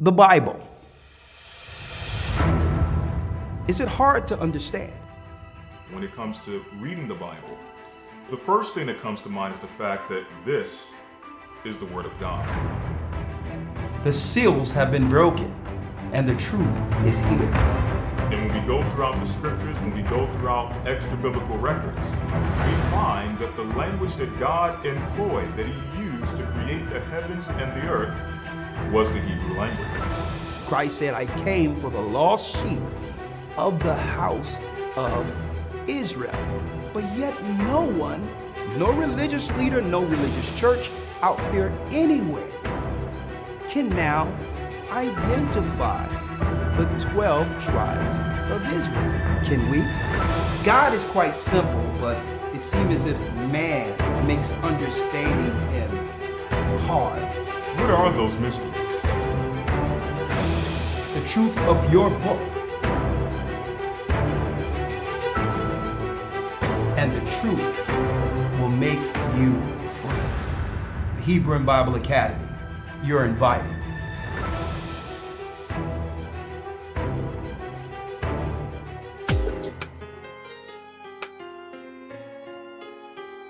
The Bible. Is it hard to understand? When it comes to reading the Bible, the first thing that comes to mind is the fact that this is the Word of God. The seals have been broken, and the truth is here. And when we go throughout the scriptures, when we go throughout extra biblical records, we find that the language that God employed, that He used to create the heavens and the earth, was the Hebrew language. Christ said, I came for the lost sheep of the house of Israel. But yet no one, no religious leader, no religious church out there anywhere can now identify the 12 tribes of Israel. Can we? God is quite simple, but it seems as if man makes understanding Him hard. What are those mysteries? The truth of your book and the truth will make you free. The Hebrew and Bible Academy, you're invited.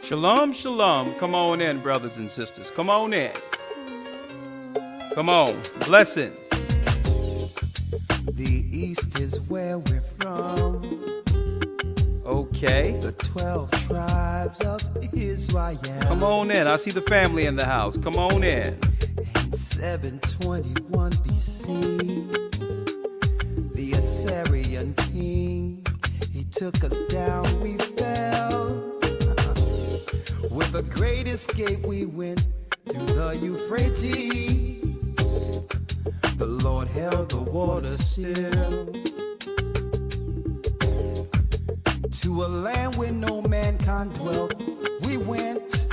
Shalom, shalom. Come on in, brothers and sisters. Come on in. Come on. Blessings. The East is where we're from. Okay. The 12 tribes of Israel. Come on in. I see the family in the house. Come on in. In 721 BC, the Assyrian king, he took us down, we fell. With the great escape, we went through the Euphrates. The Lord held the water still. To a land where no mankind dwelt, we went.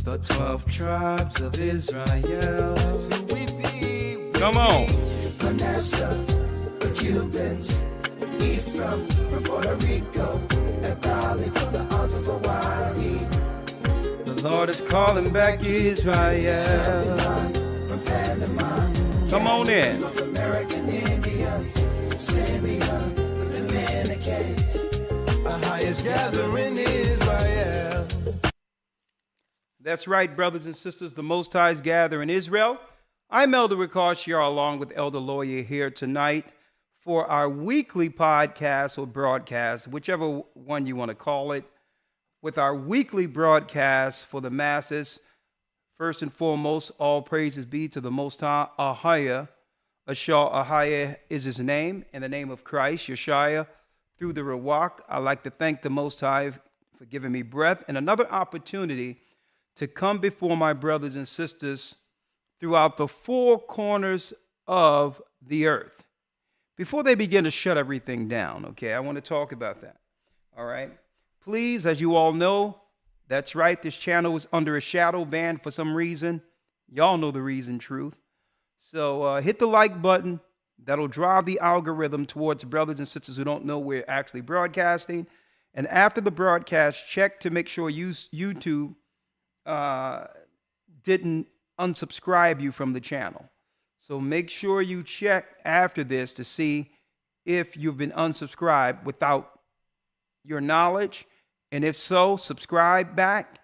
The 12 tribes of Israel. That's who we be. Come on. Manasseh, the Cubans, Ephraim from Puerto Rico, and Valley from the Isles of Hawaii. The Lord is calling back Israel. From Panama. Come on in. North American Indians, Simeon, the Dominicans, our highest gathering Israel. That's right, brothers and sisters. The Most High's gather in Israel. I'm Elder Ricard along with Elder Lawyer here tonight for our weekly podcast or broadcast, whichever one you want to call it, with our weekly broadcast for the masses. First and foremost, all praises be to the Most High, Ahaya. Ashar Ahaya is his name, in the name of Christ, Yeshua, through the Ruach. I'd like to thank the Most High for giving me breath and another opportunity to come before my brothers and sisters throughout the four corners of the earth. Before they begin to shut everything down, okay, I want to talk about that. All right. Please, as you all know, that's right, this channel is under a shadow ban for some reason. Y'all know the reason, truth. So hit the like button. That'll drive the algorithm towards brothers and sisters who don't know we're actually broadcasting. And after the broadcast, check to make sure YouTube didn't unsubscribe you from the channel. So make sure you check after this to see if you've been unsubscribed without your knowledge. And if so, subscribe back.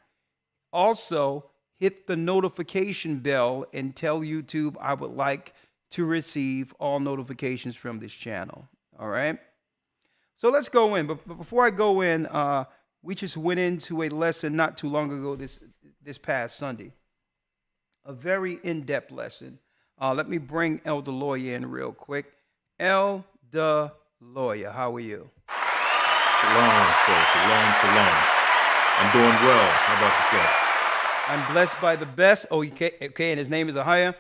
Also, hit the notification bell and tell YouTube I would like to receive all notifications from this channel. All right? So let's go in. But before I go in, we just went into a lesson not too long ago this past Sunday. A very in-depth lesson. Let me bring Elder Lawyer in real quick. Elder Lawyer, how are you? Shalom, sir. Shalom, shalom. I'm doing well. How about yourself? I'm blessed by the best. Oh, okay, and his name is Ahaya.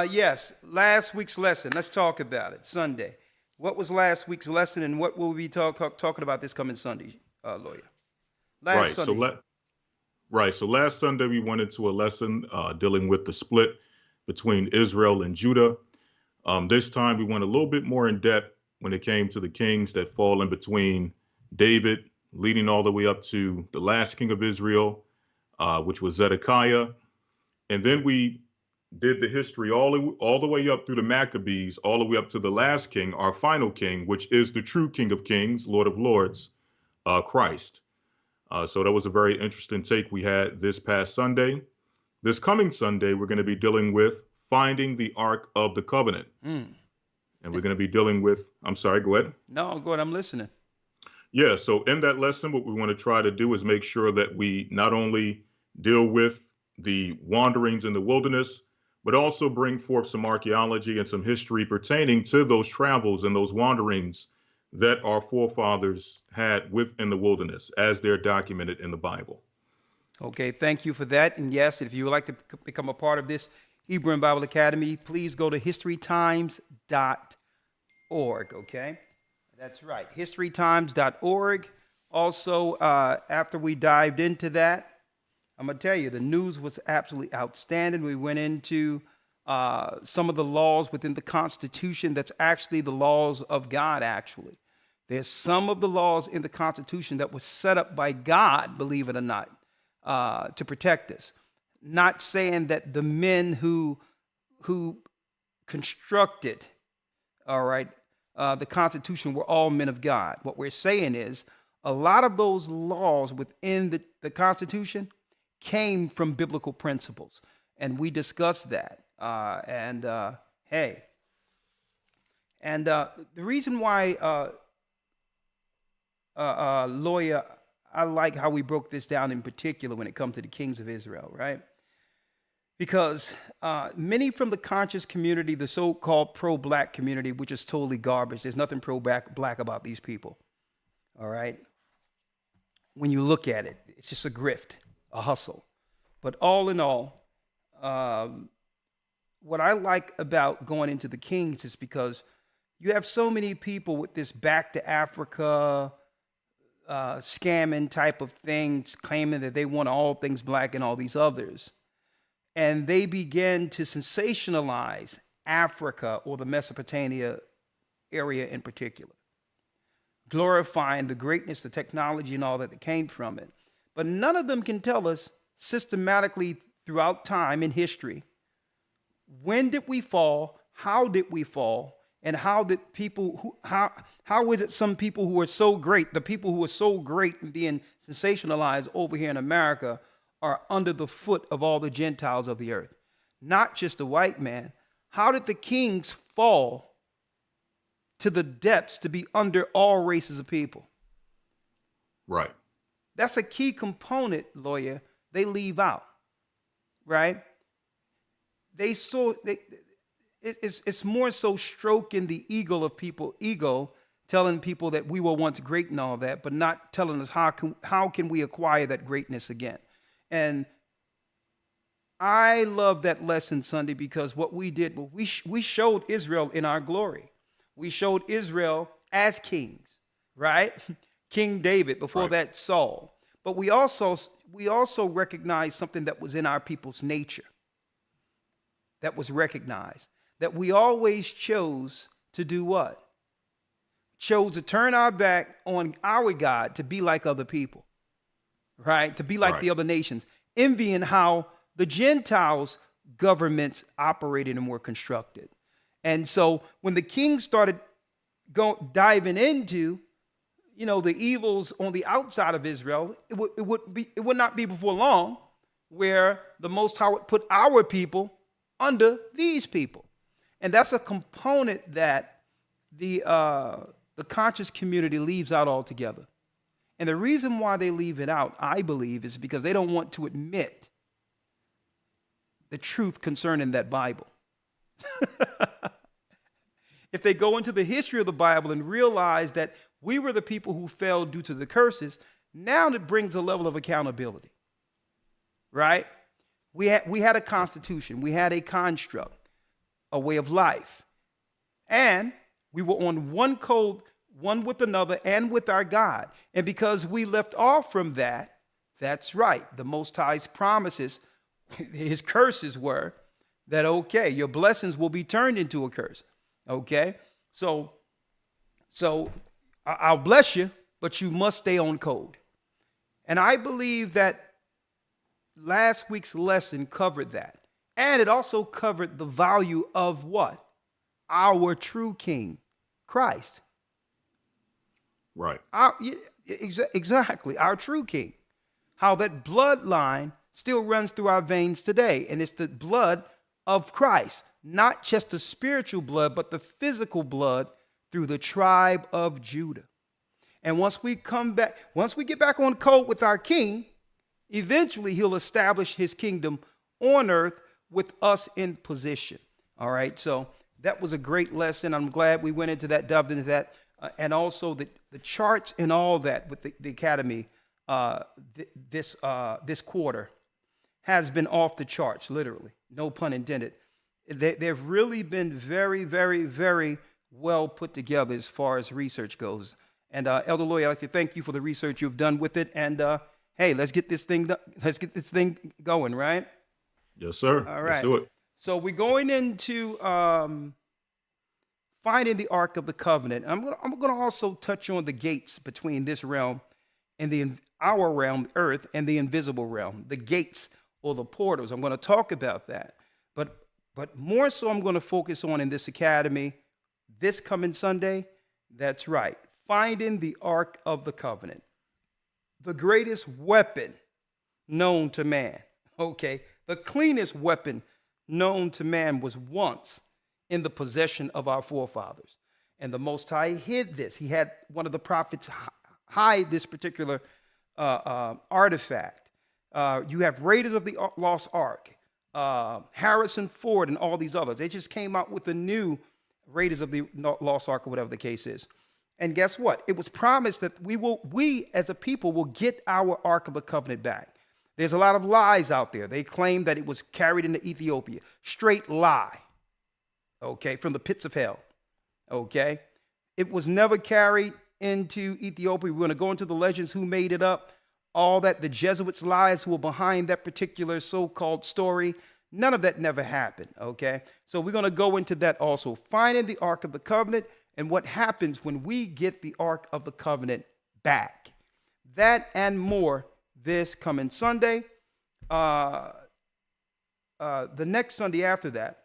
Yes, last week's lesson. Let's talk about it. Sunday. What was last week's lesson, and what will we be talking about this coming Sunday, Lawyer? Last Sunday. So last Sunday we went into a lesson dealing with the split between Israel and Judah. This time we went a little bit more in depth when it came to the kings that fall in between David, leading all the way up to the last king of Israel, which was Zedekiah. And then we did the history all the way up through the Maccabees, all the way up to the last king, our final king, which is the true King of Kings, Lord of Lords, Christ. So that was a very interesting take we had this past Sunday. This coming Sunday, we're going to be dealing with finding the Ark of the Covenant. And we're going to be dealing with, I'm sorry, go ahead. No, go ahead. I'm listening. Yeah, so in that lesson, what we want to try to do is make sure that we not only deal with the wanderings in the wilderness, but also bring forth some archaeology and some history pertaining to those travels and those wanderings that our forefathers had within the wilderness as they're documented in the Bible. Okay, thank you for that. And yes, if you would like to become a part of this Hebrew and Bible Academy, please go to historytimes.org, okay? That's right, historytimes.org. Also, after we dived into that, I'm going to tell you, the news was absolutely outstanding. We went into some of the laws within the Constitution that's actually the laws of God, actually. There's some of the laws in the Constitution that was set up by God, believe it or not, to protect us. Not saying that the men who constructed, all right, the Constitution were all men of God. What we're saying is a lot of those laws within the Constitution came from biblical principles. And we discussed that. The reason why, lawyer, I like how we broke this down in particular when it comes to the kings of Israel, right? Because many from the conscious community, the so-called pro-black community, which is totally garbage. There's nothing pro-black about these people, all right? When you look at it, it's just a grift, a hustle. But all in all, what I like about going into the Kings is because you have so many people with this back to Africa scamming type of things, claiming that they want all things black and all these others. And they begin to sensationalize Africa or the Mesopotamia area in particular, glorifying the greatness, the technology, and all that came from it. But none of them can tell us systematically throughout time in history, when did we fall, how did we fall, and how did people, how is it some people who are so great, the people who are so great in being sensationalized over here in America are under the foot of all the Gentiles of the earth, not just the white man. How did the kings fall to the depths to be under all races of people? Right. That's a key component, lawyer, they leave out, right? It's more so stroking the ego of people, telling people that we were once great and all that, but not telling us how can we acquire that greatness again. And I love that lesson Sunday because what we did, we showed Israel in our glory. We showed Israel as kings, right? King David, before that Saul. But we also recognized something that was in our people's nature. That was recognized. That we always chose to do what? Chose to turn our back on our God to be like other people. Right? To be like the other nations. Envying how the Gentiles' governments operated and were constructed. And so when the kings started diving into, the evils on the outside of Israel, it would not be before long where the Most High would put our people under these people. And that's a component that the conscious community leaves out altogether. And the reason why they leave it out, I believe, is because they don't want to admit the truth concerning that Bible. If they go into the history of the Bible and realize that we were the people who fell due to the curses, now it brings a level of accountability, right? We had a constitution, we had a construct, a way of life, and we were on one code, one with another and with our God. And because we left off from that, that's right, the Most High's promises, his curses were that, okay, your blessings will be turned into a curse. Okay, so I'll bless you, but you must stay on code. And I believe that last week's lesson covered that. And it also covered the value of what? Our true king, Christ. Right. Exactly, our true king. How that bloodline still runs through our veins today. And it's the blood of Christ, not just the spiritual blood, but the physical blood through the tribe of Judah. And once we get back on code with our king, eventually he'll establish his kingdom on earth with us in position. All right. So that was a great lesson. I'm glad we went into that, delved into that. And also the charts and all that with the academy this quarter has been off the charts, literally. No pun intended. They've really been very, very, very well put together as far as research goes. And Elder Lawyer, I'd like to thank you for the research you've done with it. And hey, let's get this thing going, right? Yes, sir. All right. Let's do it. So we're going into finding the Ark of the Covenant. I'm going to also touch on the gates between this realm and our realm, Earth, and the invisible realm, the gates or the portals. I'm going to talk about that. But more so, I'm going to focus on in this academy this coming Sunday. That's right. Finding the Ark of the Covenant, the greatest weapon known to man. Okay. The cleanest weapon known to man was once in the possession of our forefathers. And the Most High hid this. He had one of the prophets hide this particular artifact. You have Raiders of the Lost Ark, Harrison Ford, and all these others. They just came out with a new Raiders of the Lost Ark, or whatever the case is. And guess what? It was promised that we as a people will get our Ark of the Covenant back. There's a lot of lies out there. They claim that it was carried into Ethiopia. Straight lie. Okay, from the pits of hell. Okay, it was never carried into Ethiopia. We're going to go into the legends, who made it up, all that, the Jesuits' lies who were behind that particular so-called story. None of that never happened. Okay, so we're going to go into that also. Finding the Ark of the Covenant and what happens when we get the Ark of the Covenant back. That and more this coming Sunday. The next Sunday after that,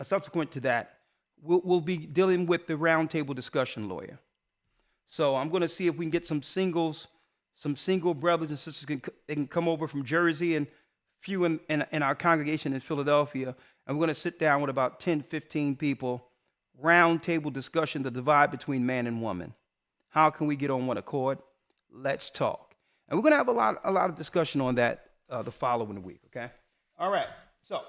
subsequent to that, we'll be dealing with the roundtable discussion, Lawyer. So I'm going to see if we can get some single brothers and sisters they can come over from Jersey, and few in our congregation in Philadelphia. And we're going to sit down with about 10, 15 people, roundtable discussion, the divide between man and woman. How can we get on one accord? Let's talk. And we're going to have a lot of discussion on that the following week, okay? All right. So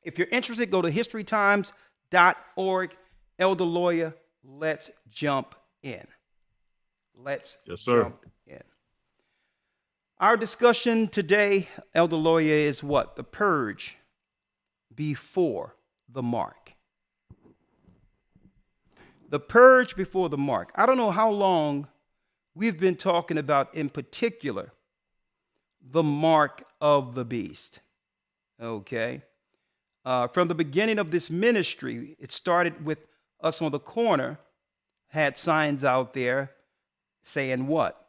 if you're interested, go to historytimes.org. Elder Lawyer, let's jump in. Let's jump in. Our discussion today, Elder Lawyer, is what? The purge before the mark. The purge before the mark. I don't know how long we've been talking about, in particular, the mark of the beast. Okay. From the beginning of this ministry, it started with us on the corner, had signs out there saying what?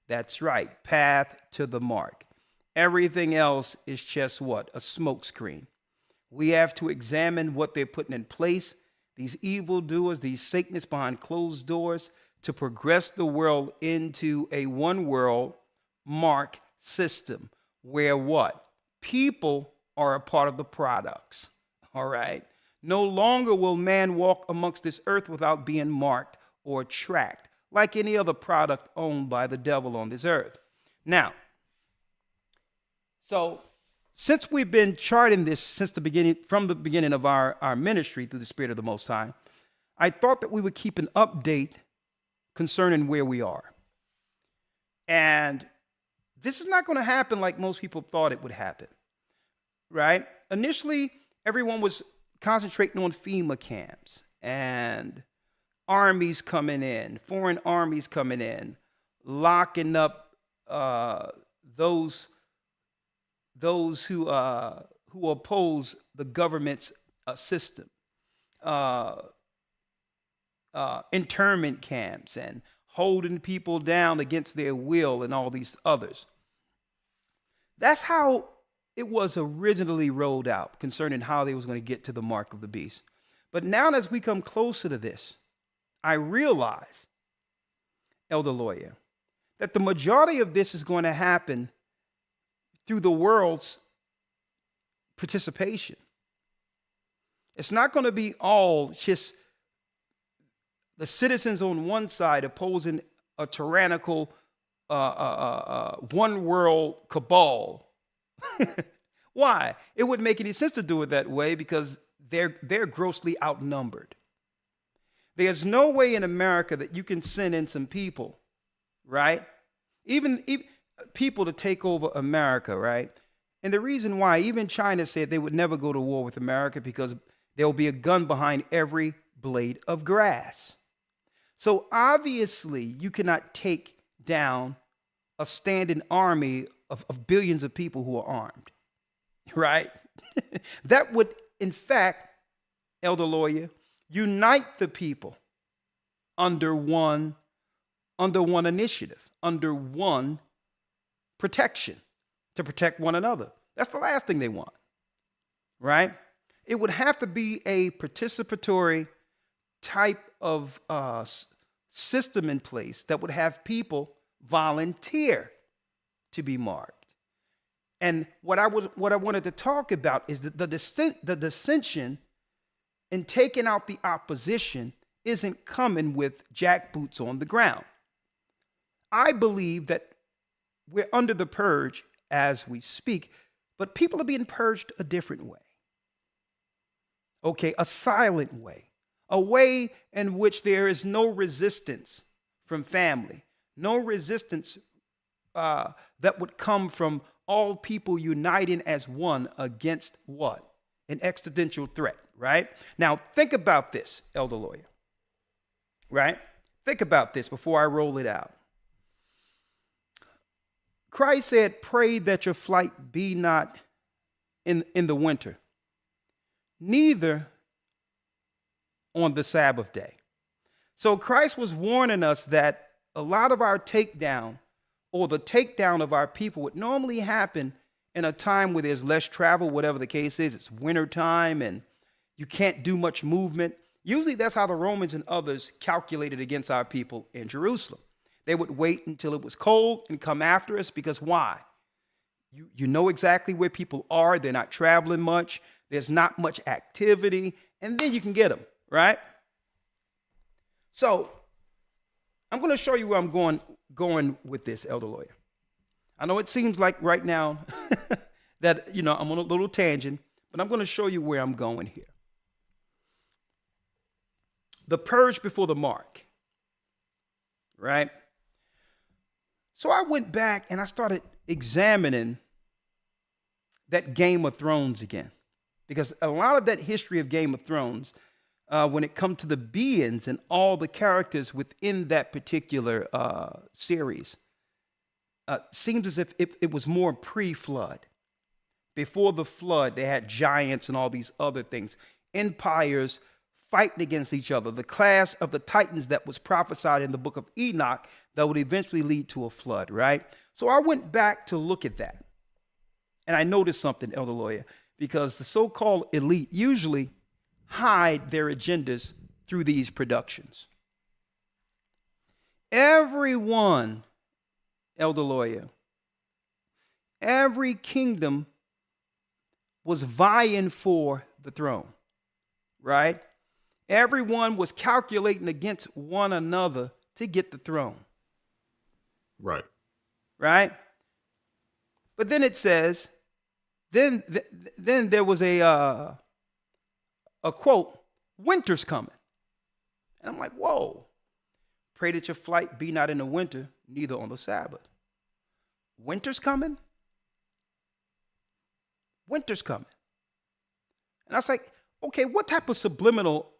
That's right, path to the mark. Everything else is just what? A smokescreen. We have to examine what they're putting in place, these evildoers, these Satanists behind closed doors, to progress the world into a one world mark system where what? People are a part of the products. All right. No longer will man walk amongst this earth without being marked or tracked like any other product owned by the devil on this earth. Now, so since we've been charting this from the beginning of our ministry through the Spirit of the Most High, I thought that we would keep an update concerning where we are. And this is not going to happen like most people thought it would happen, right? Initially, everyone was concentrating on FEMA camps and armies coming in, foreign armies coming in, locking up those who oppose the government's system, internment camps, and holding people down against their will, and all these others. That's how it was originally rolled out concerning how they was going to get to the mark of the beast. But now as we come closer to this, I realize, Elder Lawyer, that the majority of this is going to happen through the world's participation. It's not going to be all just the citizens on one side opposing a tyrannical one world cabal. Why? It wouldn't make any sense to do it that way because they're grossly outnumbered. There's no way in America that you can send in some people, right? Even people to take over America, right? And the reason why, even China said they would never go to war with America because there will be a gun behind every blade of grass. So obviously, you cannot take down a standing army of billions of people who are armed, right? That would, in fact, Elder Lawyer, unite the people under one initiative, under one protection, to protect one another. That's the last thing they want, right? It would have to be a participatory type of system in place that would have people volunteer to be marked. And what I wanted to talk about is the dissension in taking out the opposition isn't coming with jackboots on the ground. I believe that we're under the purge as we speak, but people are being purged a different way. Okay, a silent way, a way in which there is no resistance from family, no resistance that would come from all people uniting as one against what? An existential threat, right? Now, think about this, Elder Lawyer, right? Think about this before I roll it out. Christ said, pray that your flight be not in the winter, neither on the Sabbath day. So Christ was warning us that a lot of our takedown or the takedown of our people would normally happen in a time where there's less travel, whatever the case is. It's winter time and you can't do much movement. Usually that's how the Romans and others calculated against our people in Jerusalem. They would wait until it was cold and come after us because why? You know exactly where people are. They're not traveling much. There's not much activity. And then you can get them, right? So I'm going to show you where I'm going with this, Elder Lawyer. I know it seems like right now that, I'm on a little tangent, but I'm going to show you where I'm going here. The purge before the mark, right? So I went back and I started examining that Game of Thrones again, because a lot of that history of Game of Thrones, when it comes to the beings and all the characters within that particular series, seems as if it was more pre-flood. Before the flood, they had giants and all these other things, empires fighting against each other, the class of the Titans that was prophesied in the book of Enoch that would eventually lead to a flood, right? So I went back to look at that. And I noticed something, Elder Lawyer, because the so-called elite usually hide their agendas through these productions. Everyone, Elder Lawyer, every kingdom was vying for the throne, right? Everyone was calculating against one another to get the throne. Right. Right? But then it says, then there was a quote, winter's coming. And I'm like, whoa. Pray that your flight be not in the winter, neither on the Sabbath. Winter's coming? Winter's coming. And I was like, okay, what type of subliminal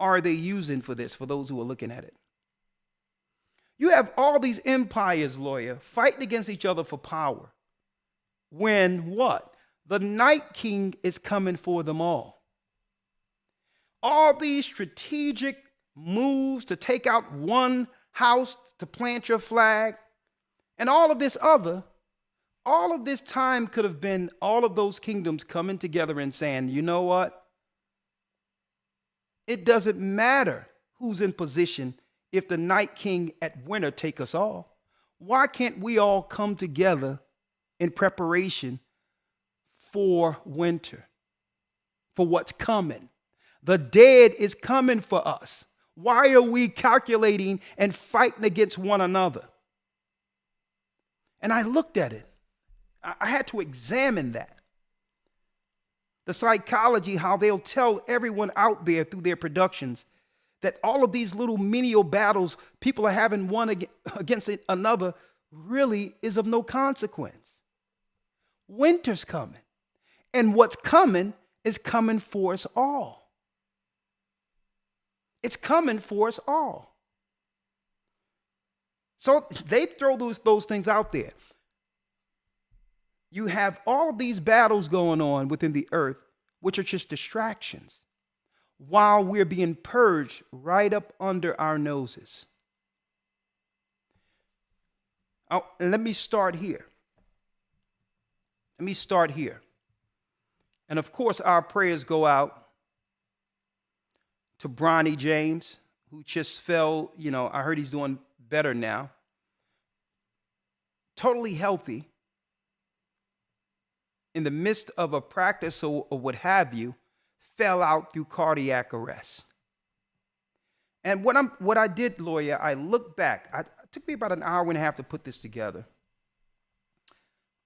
are they using for this, for those who are looking at it? You have all these empires, Lawyer, fighting against each other for power. When what? The Night King is coming for them all. All these strategic moves to take out one house to plant your flag, and all of this other All of this time could have been all of those kingdoms coming together and saying, you know what? It doesn't matter who's in position if the Night King at winter take us all. Why can't we all come together in preparation for winter, for what's coming? The dead is coming for us. Why are we calculating and fighting against one another? And I looked at it. I had to examine that. The psychology, how they'll tell everyone out there through their productions that all of these little menial battles people are having one against another really is of no consequence. Winter's coming. And what's coming is coming for us all. It's coming for us all. So they throw those things out there. You have all of these battles going on within the earth, which are just distractions, while we're being purged right up under our noses. And let me start here. And of course, our prayers go out to Bronny James, who just fell, I heard he's doing better now. Totally healthy. In the midst of a practice or what have you, fell out through cardiac arrest. And what I did, lawyer, I looked back. It took me about an hour and a half to put this together.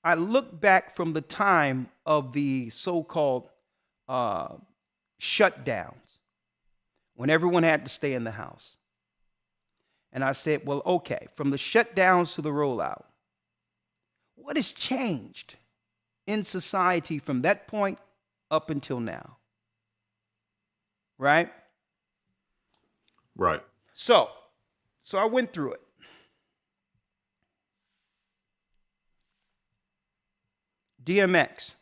I looked back from the time of the so-called shutdowns, when everyone had to stay in the house. And I said, well, okay, from the shutdowns to the rollout, what has changed in society from that point up until now? Right? Right. So I went through it. DMX.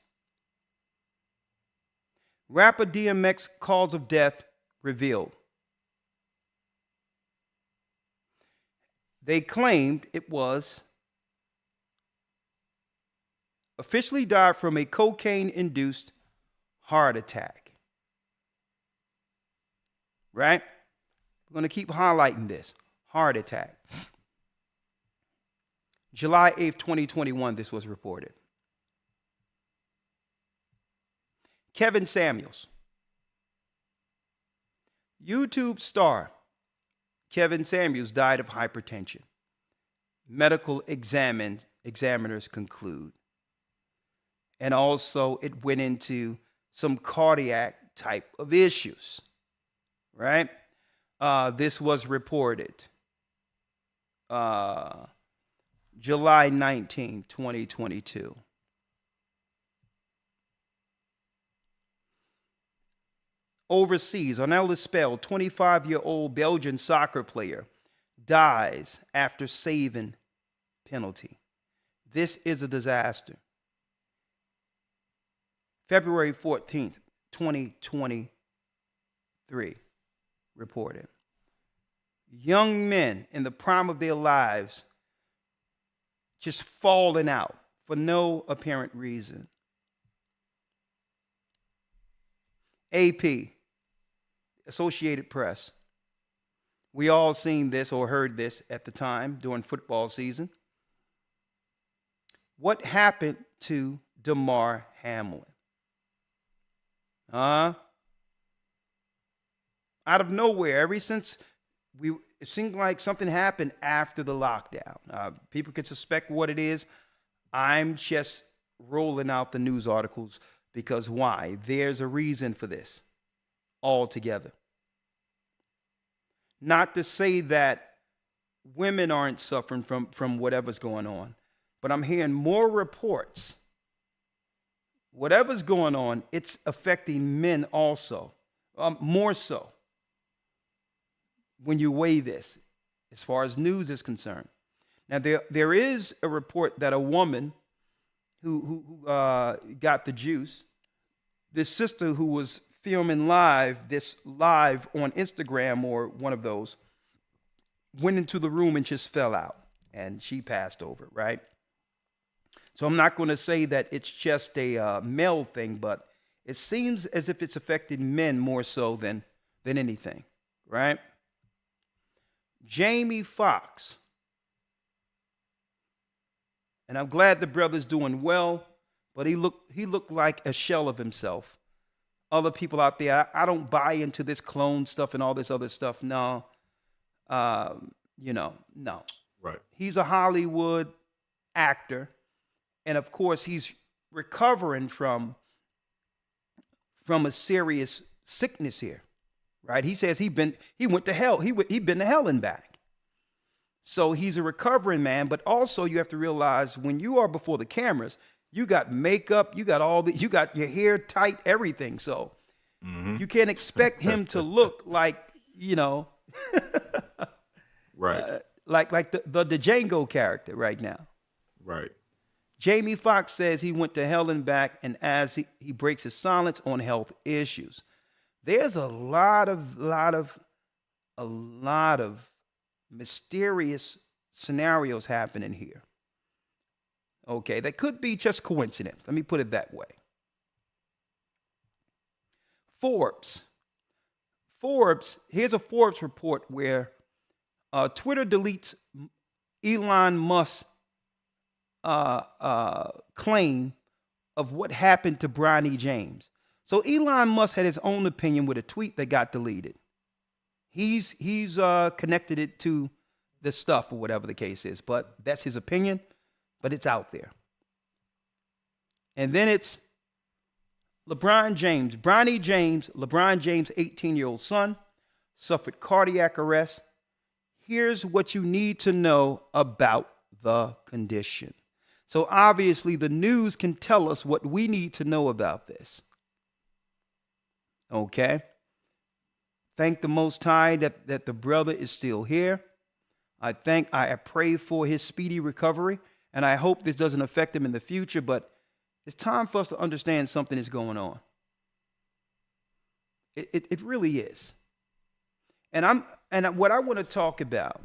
Rapper DMX cause of death revealed. They claimed it was officially died from a cocaine-induced heart attack. Right? We're going to keep highlighting this. Heart attack. July 8th, 2021, this was reported. Kevin Samuels. YouTube star Kevin Samuels died of hypertension. Medical examiners conclude. And also it went into some cardiac type of issues, right? This was reported July 19, 2022. Overseas, Arnel Spell, 25-year-old Belgian soccer player, dies after saving penalty. This is a disaster. February 14th, 2023, reported. Young men in the prime of their lives just falling out for no apparent reason. AP, Associated Press. We all seen this or heard this at the time during football season. What happened to Damar Hamlin? Out of nowhere, ever since it seemed like something happened after the lockdown. People can suspect what it is. I'm just rolling out the news articles because why? There's a reason for this altogether. Not to say that women aren't suffering from whatever's going on, but I'm hearing more reports. Whatever's going on, it's affecting men also, more so when you weigh this as far as news is concerned. Now, there is a report that a woman who got the juice, this sister who was filming live on Instagram or one of those, went into the room and just fell out and she passed over, right? So I'm not going to say that it's just a male thing, but it seems as if it's affected men more so than anything, right? Jamie Foxx. And I'm glad the brother's doing well, but he looked like a shell of himself. Other people out there, I don't buy into this clone stuff and all this other stuff. No, no. Right. He's a Hollywood actor, and of course, he's recovering from a serious sickness here, right? He says he went to hell. He'd been to hell and back. So he's a recovering man, but also you have to realize when you are before the cameras, you got makeup, you got your hair tight, everything. So you can't expect him to look like, right. Like the Django character right now. Right. Jamie Foxx says he went to hell and back, and as he breaks his silence on health issues. There's a lot of mysterious scenarios happening here. Okay, that could be just coincidence. Let me put it that way. Forbes, here's a Forbes report where Twitter deletes Elon Musk's claim of what happened to Bronny James. So Elon Musk had his own opinion with a tweet that got deleted. He's connected it to the stuff or whatever the case is, but that's his opinion, but it's out there. And then it's LeBron James. Bronny James, LeBron James' 18-year-old son, suffered cardiac arrest. Here's what you need to know about the condition. So obviously the news can tell us what we need to know about this. Okay? Thank the Most High that the brother is still here. I pray for his speedy recovery, and I hope this doesn't affect him in the future, but it's time for us to understand something is going on. It really is. And what I want to talk about,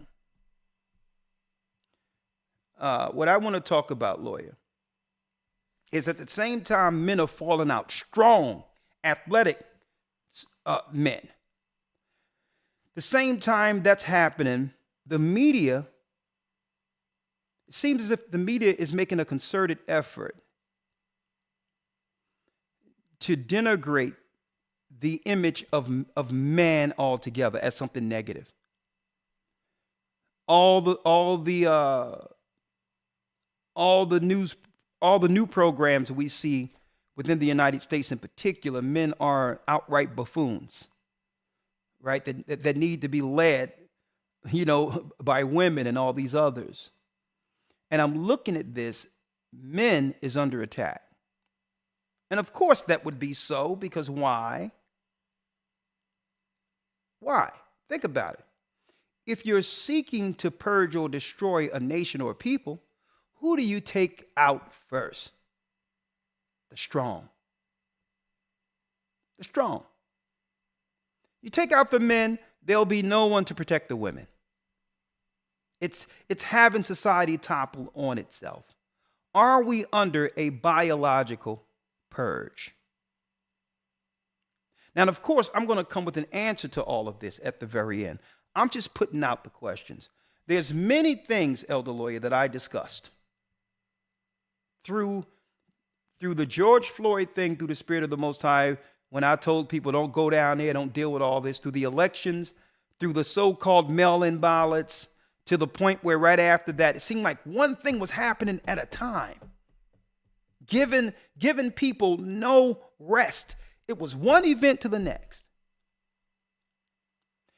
lawyer, is at the same time men are falling out, strong, athletic men. The same time that's happening, the media, it seems as if the media is making a concerted effort to denigrate the image of man altogether as something negative. All the new programs we see within the United States in particular, men are outright buffoons, right? That need to be led, by women and all these others. And I'm looking at this, men is under attack. And of course that would be so, because why? Why? Think about it. If you're seeking to purge or destroy a nation or a people, who do you take out first? The strong. The strong. You take out the men, there'll be no one to protect the women. It's having society topple on itself. Are we under a biological purge? Now, of course, I'm going to come with an answer to all of this at the very end. I'm just putting out the questions. There's many things, Elder Lawyer, that I discussed through the George Floyd thing, through the Spirit of the Most High, when I told people don't go down there, don't deal with all this, through the elections, through the so-called mail-in ballots, to the point where right after that, it seemed like one thing was happening at a time, giving people no rest. It was one event to the next.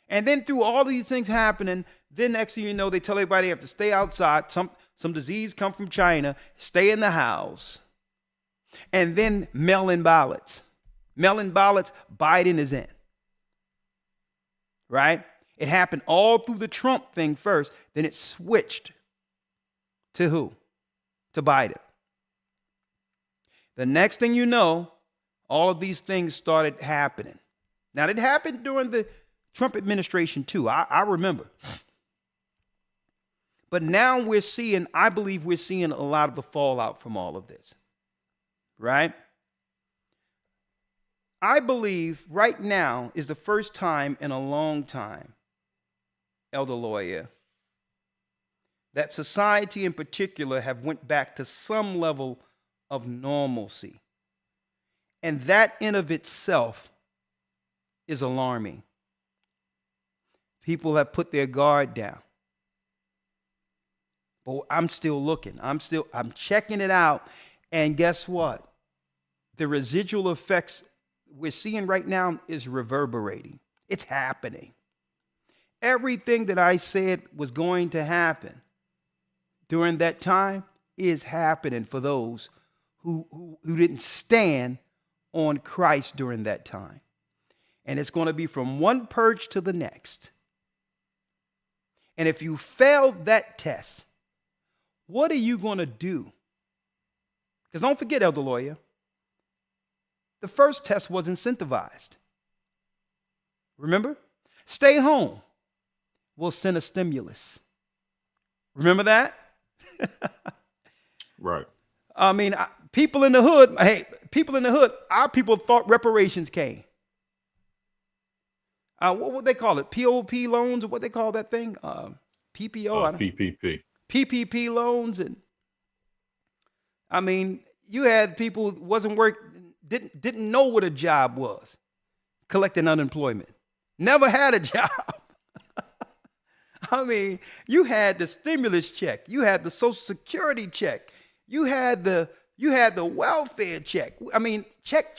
And then through all these things happening, then next thing you know, they tell everybody they have to stay outside. Some disease come from China, stay in the house. And then mail-in ballots. Mail-in ballots, Biden is in. Right? It happened all through the Trump thing first. Then it switched to who? To Biden. The next thing you know, all of these things started happening. Now, it happened during the Trump administration too. I remember. But now I believe we're seeing a lot of the fallout from all of this, right? I believe right now is the first time in a long time, Elder Lawyer, that society in particular have went back to some level of normalcy. And that in of itself is alarming. People have put their guard down. But I'm still looking. I'm checking it out. And guess what? The residual effects we're seeing right now is reverberating. It's happening. Everything that I said was going to happen during that time is happening for those who didn't stand on Christ during that time. And it's going to be from one purge to the next. And if you failed that test, what are you going to do? Because don't forget, Elder Lawyer, the first test was incentivized. Remember? Stay home. We'll send a stimulus. Remember that? Right. I mean, people in the hood, our people thought reparations came. What would they call it? POP loans, or what they call that thing? PPO? PPP. PPP loans. And I mean, you had people who didn't know what a job was, collecting unemployment. Never had a job. I mean, you had the stimulus check, you had the Social Security check, you had the welfare check. I mean, check.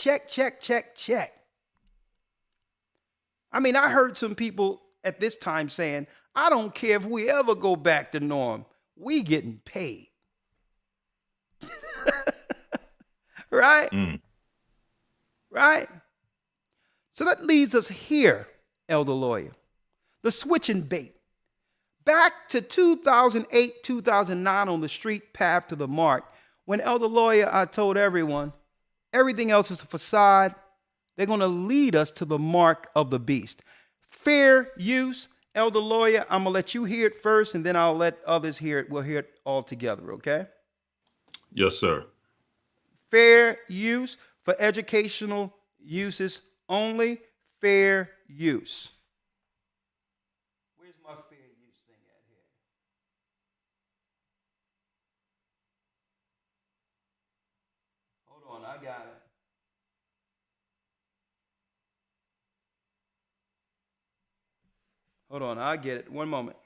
I mean, I heard some people at this time saying, I don't care if we ever go back to norm, we getting paid. Right? Right? So that leads us here, Elder Lawyer. The switching bait. Back to 2008, 2009 on the street path to the mark, when Elder Lawyer, I told everyone, everything else is a facade. They're going to lead us to the mark of the beast. Fair use, Elder Lawyer, I'm going to let you hear it first, and then I'll let others hear it. We'll hear it all together, okay? Yes, sir. Fair use for educational uses only. Fair use. Where's my fair use thing at here? Hold on, I got it. Hold on, I get it. One moment.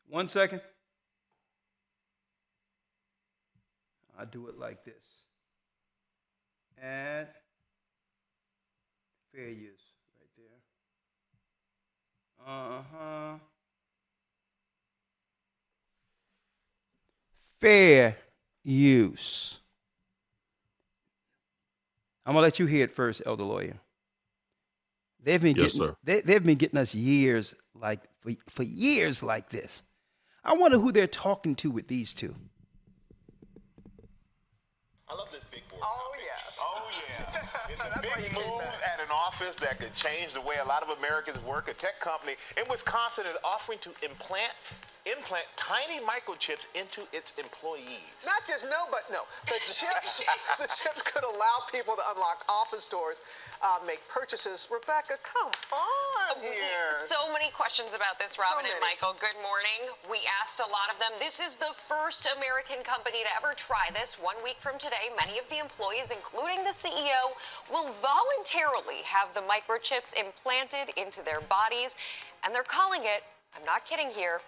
One second. I do it like this. Add fair use right there. Fair use. I'm gonna let you hear it first, Elder Lawyer. They've been getting us years for years like this. I wonder who they're talking to with these two. I love this big board. Oh, yeah. Oh, yeah. It's a big move at an office that could change the way a lot of Americans work. A tech company in Wisconsin is offering to implant tiny microchips into its employees. Not just but no. The chips could allow people to unlock office doors, make purchases. Rebecca, come on here. So many questions about this, Robin and Michael. Good morning. We asked a lot of them. This is the first American company to ever try this. 1 week from today, many of the employees, including the CEO, will voluntarily have the microchips implanted into their bodies, and they're calling it, I'm not kidding here,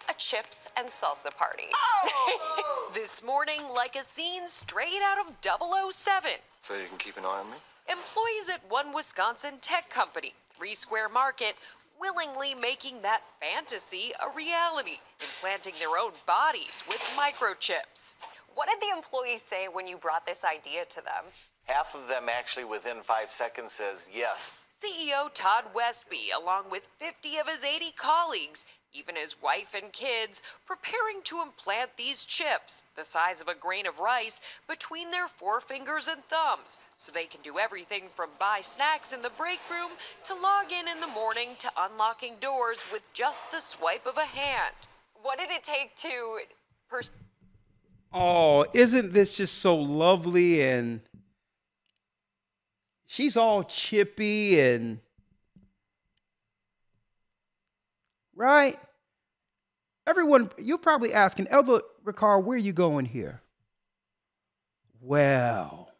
a chips and salsa party. Oh. This morning, like a scene straight out of 007. So you can keep an eye on me? Employees at one Wisconsin tech company, 3 Square Market, willingly making that fantasy a reality, implanting their own bodies with microchips. What did the employees say when you brought this idea to them? Half of them actually within 5 seconds says yes. CEO Todd Westby, along with 50 of his 80 colleagues, even his wife and kids, preparing to implant these chips, the size of a grain of rice, between their forefingers and thumbs, so they can do everything from buy snacks in the break room to log in the morning to unlocking doors with just the swipe of a hand. What did it take to... Oh, isn't this just so lovely? And she's all chippy and right? Everyone, you're probably asking, Elder Ricard, where are you going here? Well.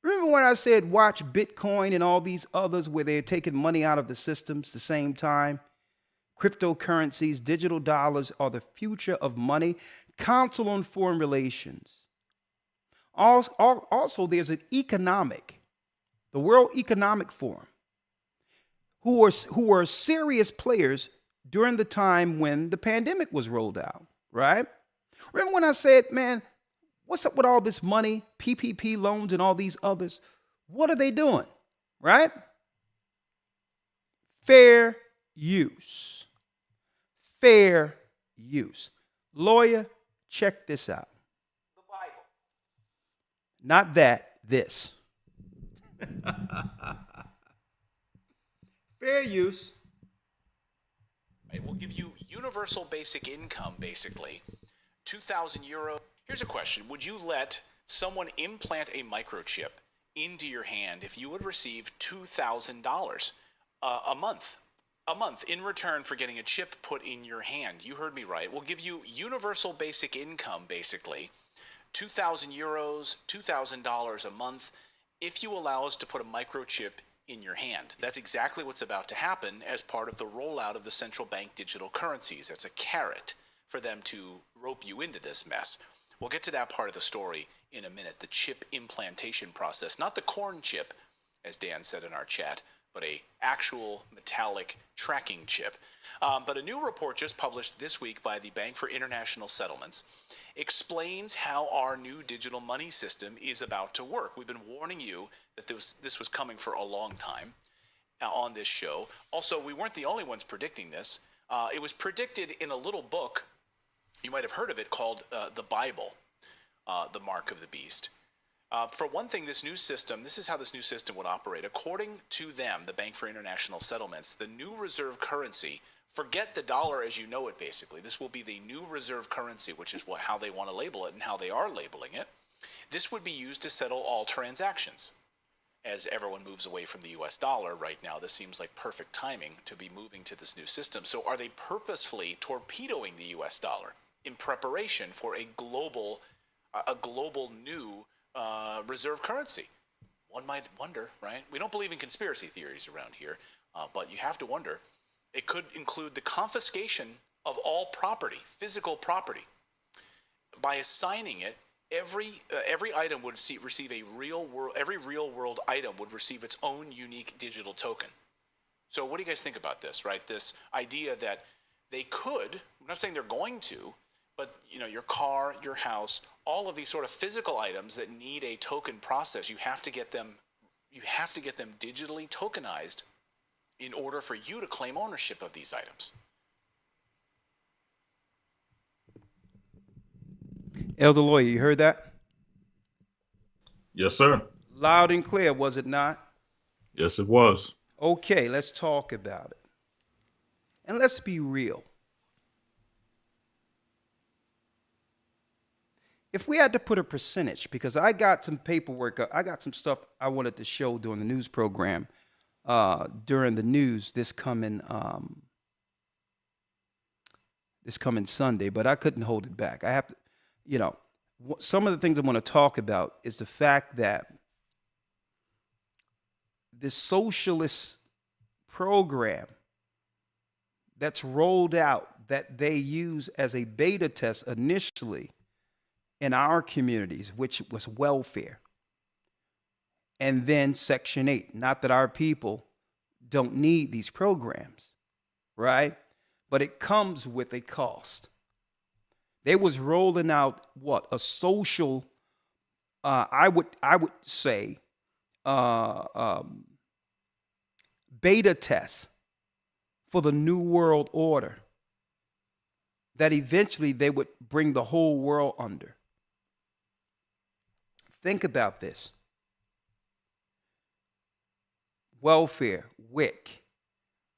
Remember when I said watch Bitcoin and all these others where they're taking money out of the systems at the same time? Cryptocurrencies, digital dollars are the future of money. Council on Foreign Relations. Also, there's the World Economic Forum, who were serious players during the time when the pandemic was rolled out, right? Remember when I said, man, what's up with all this money, PPP loans and all these others? What are they doing, right? Fair use. Fair use. Lawyer, check this out. The Bible. Not that, this. Fair use. It will give you universal basic income, basically. 2,000 euro. Here's a question. Would you let someone implant a microchip into your hand if you would receive $2,000 a month? A month in return for getting a chip put in your hand. You heard me right. We'll give you universal basic income, basically. 2,000 euros, $2,000 a month, if you allow us to put a microchip in your hand. That's exactly what's about to happen as part of the rollout of the central bank digital currencies. That's a carrot for them to rope you into this mess. We'll get to that part of the story in a minute, the chip implantation process. Not the corn chip, as Dan said in our chat, but a actual metallic tracking chip. But a new report just published this week by the Bank for International Settlements explains how our new digital money system is about to work. We've been warning you that this was coming for a long time on this show. Also, we weren't the only ones predicting this. It was predicted in a little book, you might have heard of it, called The Bible, The Mark of the Beast. For one thing, this is how this new system would operate. According to them, the Bank for International Settlements, the new reserve currency, forget the dollar as you know it, basically. This will be the new reserve currency, which is how they want to label it and how they are labeling it. This would be used to settle all transactions. As everyone moves away from the US dollar right now, this seems like perfect timing to be moving to this new system. So are they purposefully torpedoing the US dollar in preparation for a global new reserve currency? One might wonder, right? We don't believe in conspiracy theories around here, but you have to wonder. It could include the confiscation of all property, physical property. By assigning it, every item would receive a real world. Every real world item would receive its own unique digital token. So, what do you guys think about this? Right, this idea that they could. I'm not saying they're going to, but your car, your house, all of these sort of physical items that need a token process, you have to get them digitally tokenized in order for you to claim ownership of these items. Elder Lawyer, you heard that? Yes, sir. Loud and clear, was it not? Yes, it was. Okay, let's talk about it. And let's be real. If we had to put a percentage, because I got some paperwork, I got some stuff I wanted to show during the news program, during the news this coming Sunday, but I couldn't hold it back. I have to, some of the things I want to talk about is the fact that this socialist program that's rolled out, that they use as a beta test initially in our communities, which was welfare, and then Section 8. Not that our people don't need these programs, right? But it comes with a cost. They was rolling out a social, I would say, beta test for the New World Order that eventually they would bring the whole world under. Think about this. Welfare, WIC,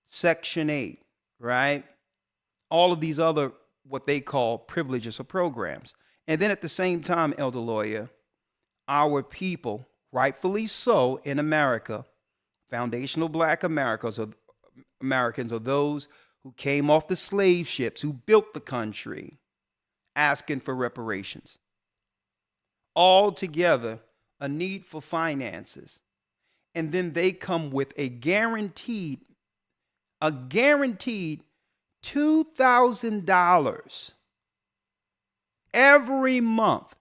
Section 8, right? All of these other what they call privileges or programs. And then at the same time, Elder Lawyer, our people, rightfully so in America, foundational black Americans are those who came off the slave ships, who built the country, asking for reparations. All together, a need for finances. And then they come with a guaranteed $2,000 every month.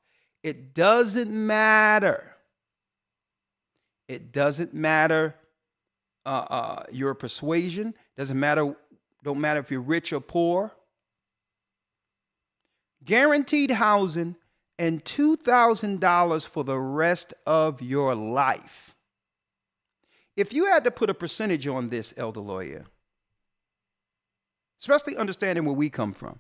It doesn't matter. It doesn't matter your persuasion. Don't matter if you're rich or poor. Guaranteed housing and $2,000 for the rest of your life. If you had to put a percentage on this, Elder Lawyer, especially understanding where we come from,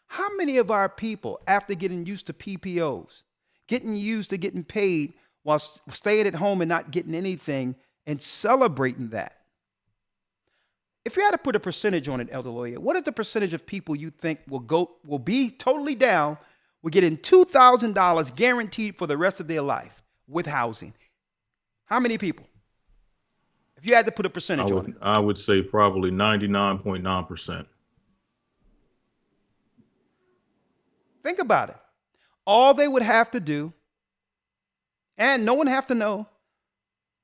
how many of our people, after getting used to PPOs, getting used to getting paid while staying at home and not getting anything and celebrating that? If you had to put a percentage on it, Elder Lawyer, what is the percentage of people you think will be totally down with getting $2,000 guaranteed for the rest of their life with housing? How many people? If you had to put a percentage on it. I would say probably 99.9%. Think about it. All they would have to do, and no one have to know,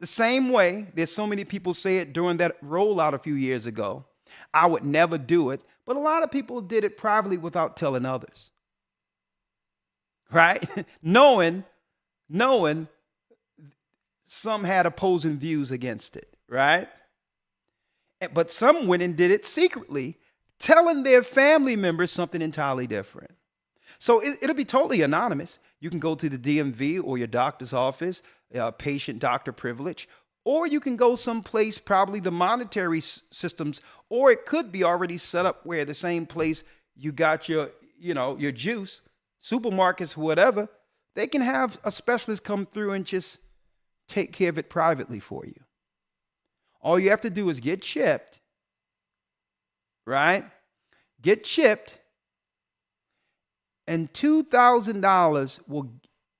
the same way there's so many people say it during that rollout a few years ago, I would never do it, but a lot of people did it privately without telling others. Right? knowing some had opposing views against it, right? But some went and did it secretly, telling their family members something entirely different. So it'll be totally anonymous. You can go to the DMV or your doctor's office, patient-doctor privilege, or you can go someplace, probably the monetary systems, or it could be already set up where the same place you got your juice, supermarkets, whatever, they can have a specialist come through and just take care of it privately for you. All you have to do is get chipped, right? Get chipped, and $2,000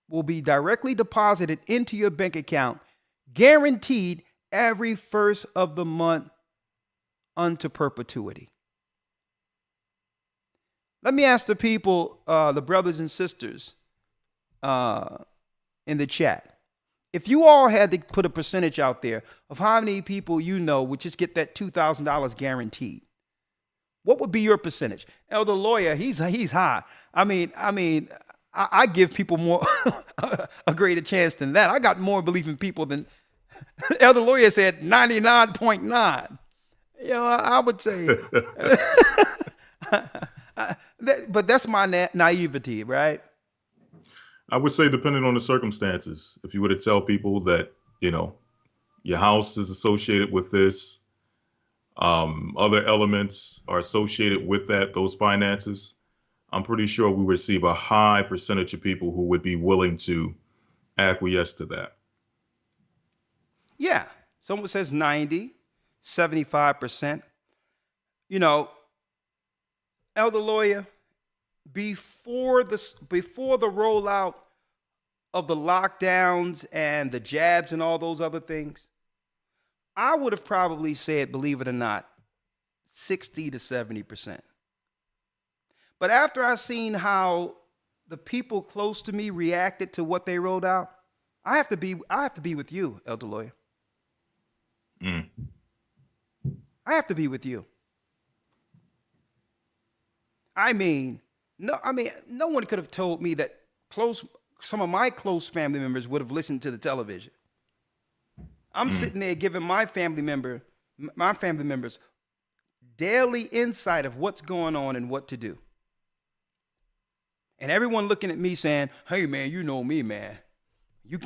will be directly deposited into your bank account, guaranteed every first of the month unto perpetuity. Let me ask the people, the brothers and sisters in the chat. If you all had to put a percentage out there of how many people you know would just get that $2,000 guaranteed, what would be your percentage? Elder Lawyer, he's high. I mean, I give people more a greater chance than that. I got more belief in people than Elder Lawyer said 99.9. I would say, but that's my naivety, right? I would say depending on the circumstances, if you were to tell people that, your house is associated with this, other elements are associated with those finances, I'm pretty sure we would receive a high percentage of people who would be willing to acquiesce to that. Yeah. Someone says 90, 75%. Elder Lawyer, before the rollout of the lockdowns and the jabs and all those other things, I would have probably said, believe it or not, 60 to 70%. But after I seen how the people close to me reacted to what they rolled out, I have to be with you, Elder Lawyer. I have to be with you. No one could have told me that some of my close family members would have listened to the television. I'm sitting there giving my family members daily insight of what's going on and what to do. And everyone looking at me saying, hey, man, you know me, man.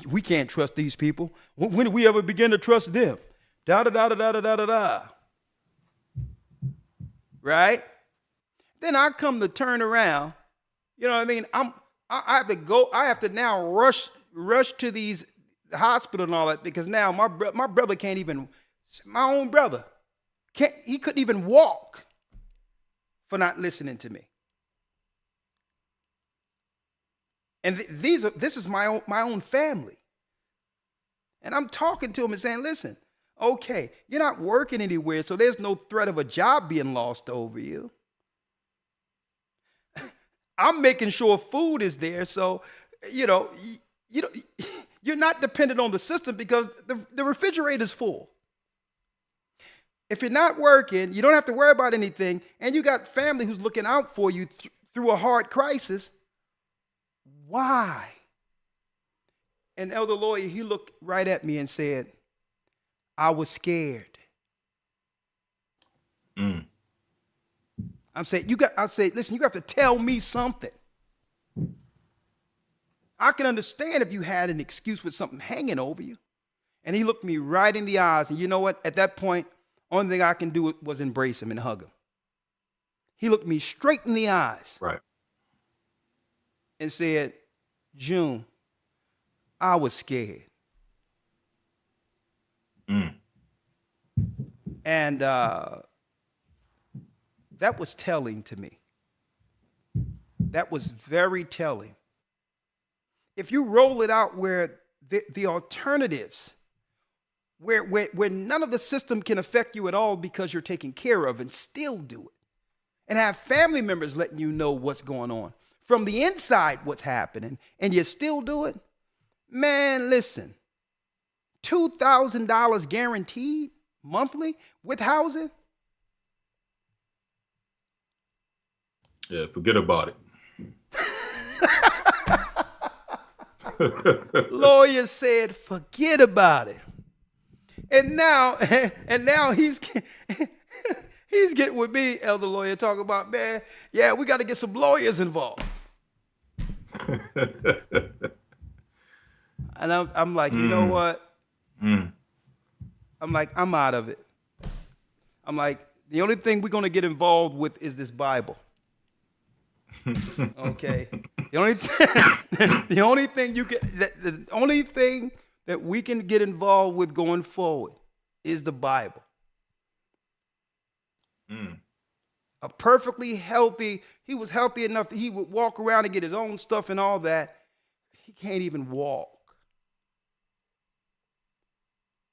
We can't trust these people. When did we ever begin to trust them? Da da da da da da da da. Right? Then I come to turn around. You know what I mean? I have to go. I have to now rush to these hospital and all that because now my brother can't even. My own brother he couldn't even walk for not listening to me. And this is my own family. And I'm talking to him and saying, listen, okay, you're not working anywhere, so there's no threat of a job being lost over you. I'm making sure food is there, so, you're not dependent on the system because the refrigerator's full. If you're not working, you don't have to worry about anything, and you got family who's looking out for you through a hard crisis. Why? And Elder Lawyer, he looked right at me and said, I was scared. Mm. I said, listen, you have to tell me something. I can understand if you had an excuse with something hanging over you. And he looked me right in the eyes. And you know what? At that point, only thing I can do was embrace him and hug him. He looked me straight in the eyes. Right. And said, June, I was scared. Mm. And that was telling to me. That was very telling. If you roll it out where the alternatives, where none of the system can affect you at all because you're taken care of and still do it, and have family members letting you know what's going on from the inside, what's happening, and you still do it, man, listen, $2,000 guaranteed monthly with housing? Yeah, forget about it. Lawyer said, forget about it. And now he's getting with me, Elder Lawyer, talking about, man, yeah, we got to get some lawyers involved. And I'm like, you know what? I'm like, I'm out of it. I'm like, the only thing we're going to get involved with is this Bible. Okay. The only thing that we can get involved with going forward is the Bible. A perfectly healthy, he was healthy enough that he would walk around and get his own stuff and all that. He can't even walk.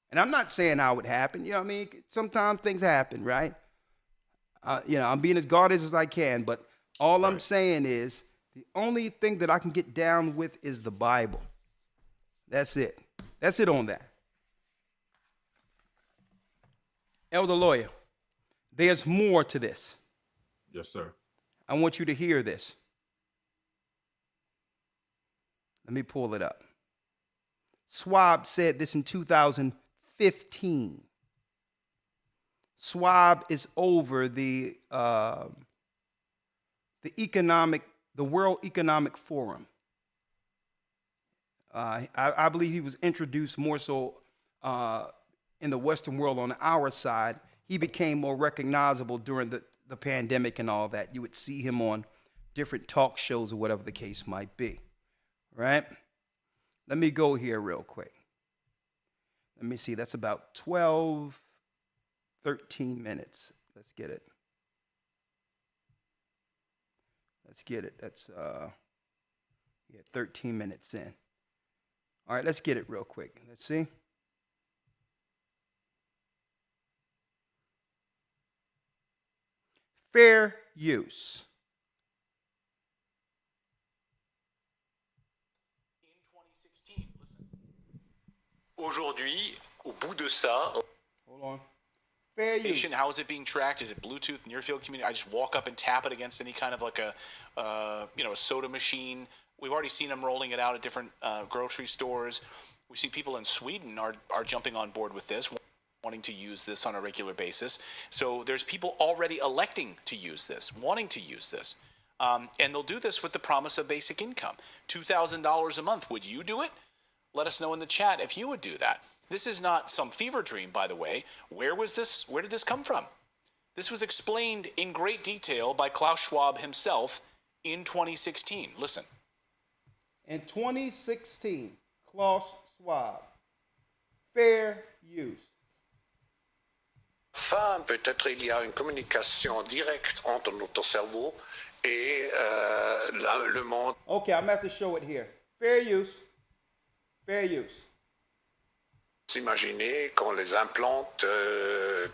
And I'm not saying how it happened. You know what I mean? Sometimes things happen, right? I'm being as guarded as I can, but all I'm saying is the only thing that I can get down with is the Bible. That's it. That's it on that. Elder Lawyer, there's more to this. Yes, sir. I want you to hear this. Let me pull it up. Schwab said this in 2015. Schwab is over the World Economic Forum. I believe he was introduced more so in the Western world on our side. He became more recognizable during the pandemic and all that. You would see him on different talk shows or whatever the case might be, right? Let me go here real quick. Let me see. That's about 13 minutes. Let's get it. That's 13 minutes in. All right, let's get it real quick. Let's see. Fair use. In 2016, listen. Aujourd'hui, au bout de ça, Hold on. Fair use. How is it being tracked? Is it Bluetooth, near field community? I just walk up and tap it against any kind of like a soda machine. We've already seen them rolling it out at different grocery stores. We see people in Sweden are jumping on board with this, wanting to use this on a regular basis. So there's people already electing to use this, wanting to use this. And they'll do this with the promise of basic income. $2,000 a month. Would you do it? Let us know in the chat if you would do that. This is not some fever dream, by the way. Where did this come from? This was explained in great detail by Klaus Schwab himself in 2016. Listen. In 2016, Klaus Schwab, fair use. Enfin, peut-être il y a une communication directe entre notre cerveau et le monde. Okay, I'm going to have to show it here. Fair use. Fair use. S'imaginer qu'on les implante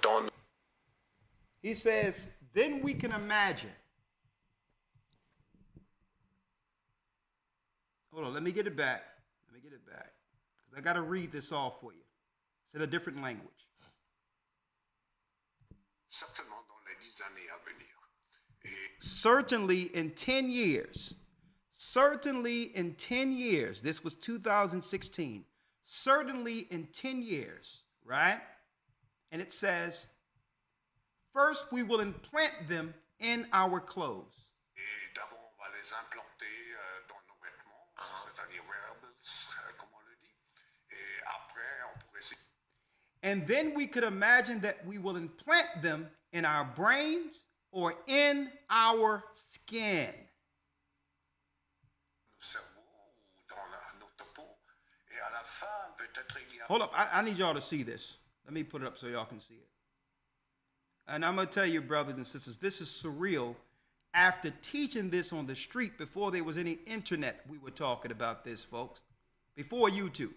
dans. He says, then we can imagine. Hold on, let me get it back. Because I got to read this off for you. It's in a different language. Certainement dans les 10 années à venir. Certainly in 10 years. Certainly in 10 years. This was 2016. Certainly in 10 years, right? And it says, first we will implant them in our clothes. Et d'abord, on va les implanter dans nos vêtements, c'est-à-dire wearables, comme on le dit. Et après, on pourrait. And then we could imagine that we will implant them in our brains or in our skin. Hold up, I need y'all to see this. Let me put it up so y'all can see it. And I'm going to tell you, brothers and sisters, this is surreal. After teaching this on the street before there was any internet, we were talking about this, folks. Before YouTube.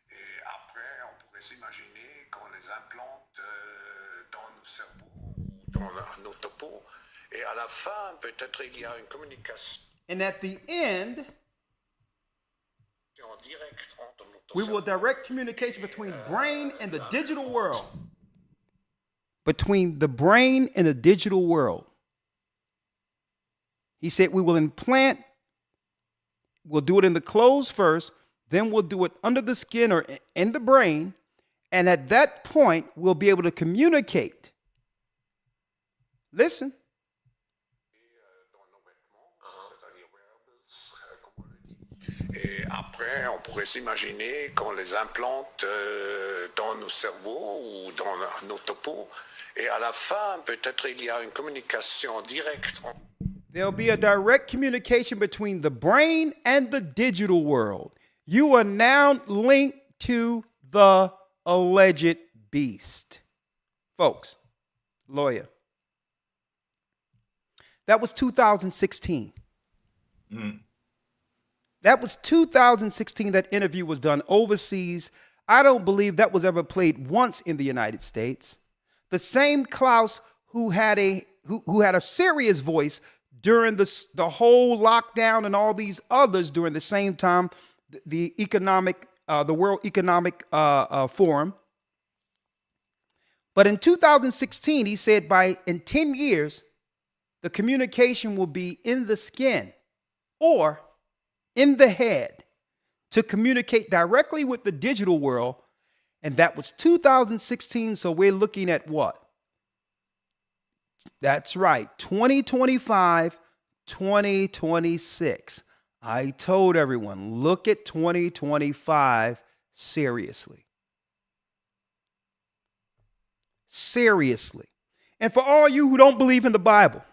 Et après, on pourrait s'imaginer qu'on les implante dans nos cerveaux, dans notre peau. Et à la fin, peut-être il y a une communication. And at the end, Direct entre notre we will direct communication between brain and the digital world. Between the brain and the digital world. He said we will implant, we'll do it in the clothes first, then we'll do it under the skin or in the brain, and at that point, we'll be able to communicate. Listen. Et après, on pourrait s'imaginer qu'on les implante dans nos cerveaux ou dans notre peau. Et à la fin, peut-être il y a une communication directe. There'll be a direct communication between the brain and the digital world. You are now linked to the alleged beast. Folks, lawyer. That was 2016. Mm. That was 2016. That interview was done overseas. I don't believe that was ever played once in the United States. The same Klaus who had a serious voice during the whole lockdown and all these others during the same time, the World Economic Forum. But in 2016, he said in 10 years, the communication will be in the skin or in the head to communicate directly with the digital world. And that was 2016. So we're looking at what? That's right. 2025, 2026. I told everyone, look at 2025 seriously. Seriously. And for all you who don't believe in the Bible,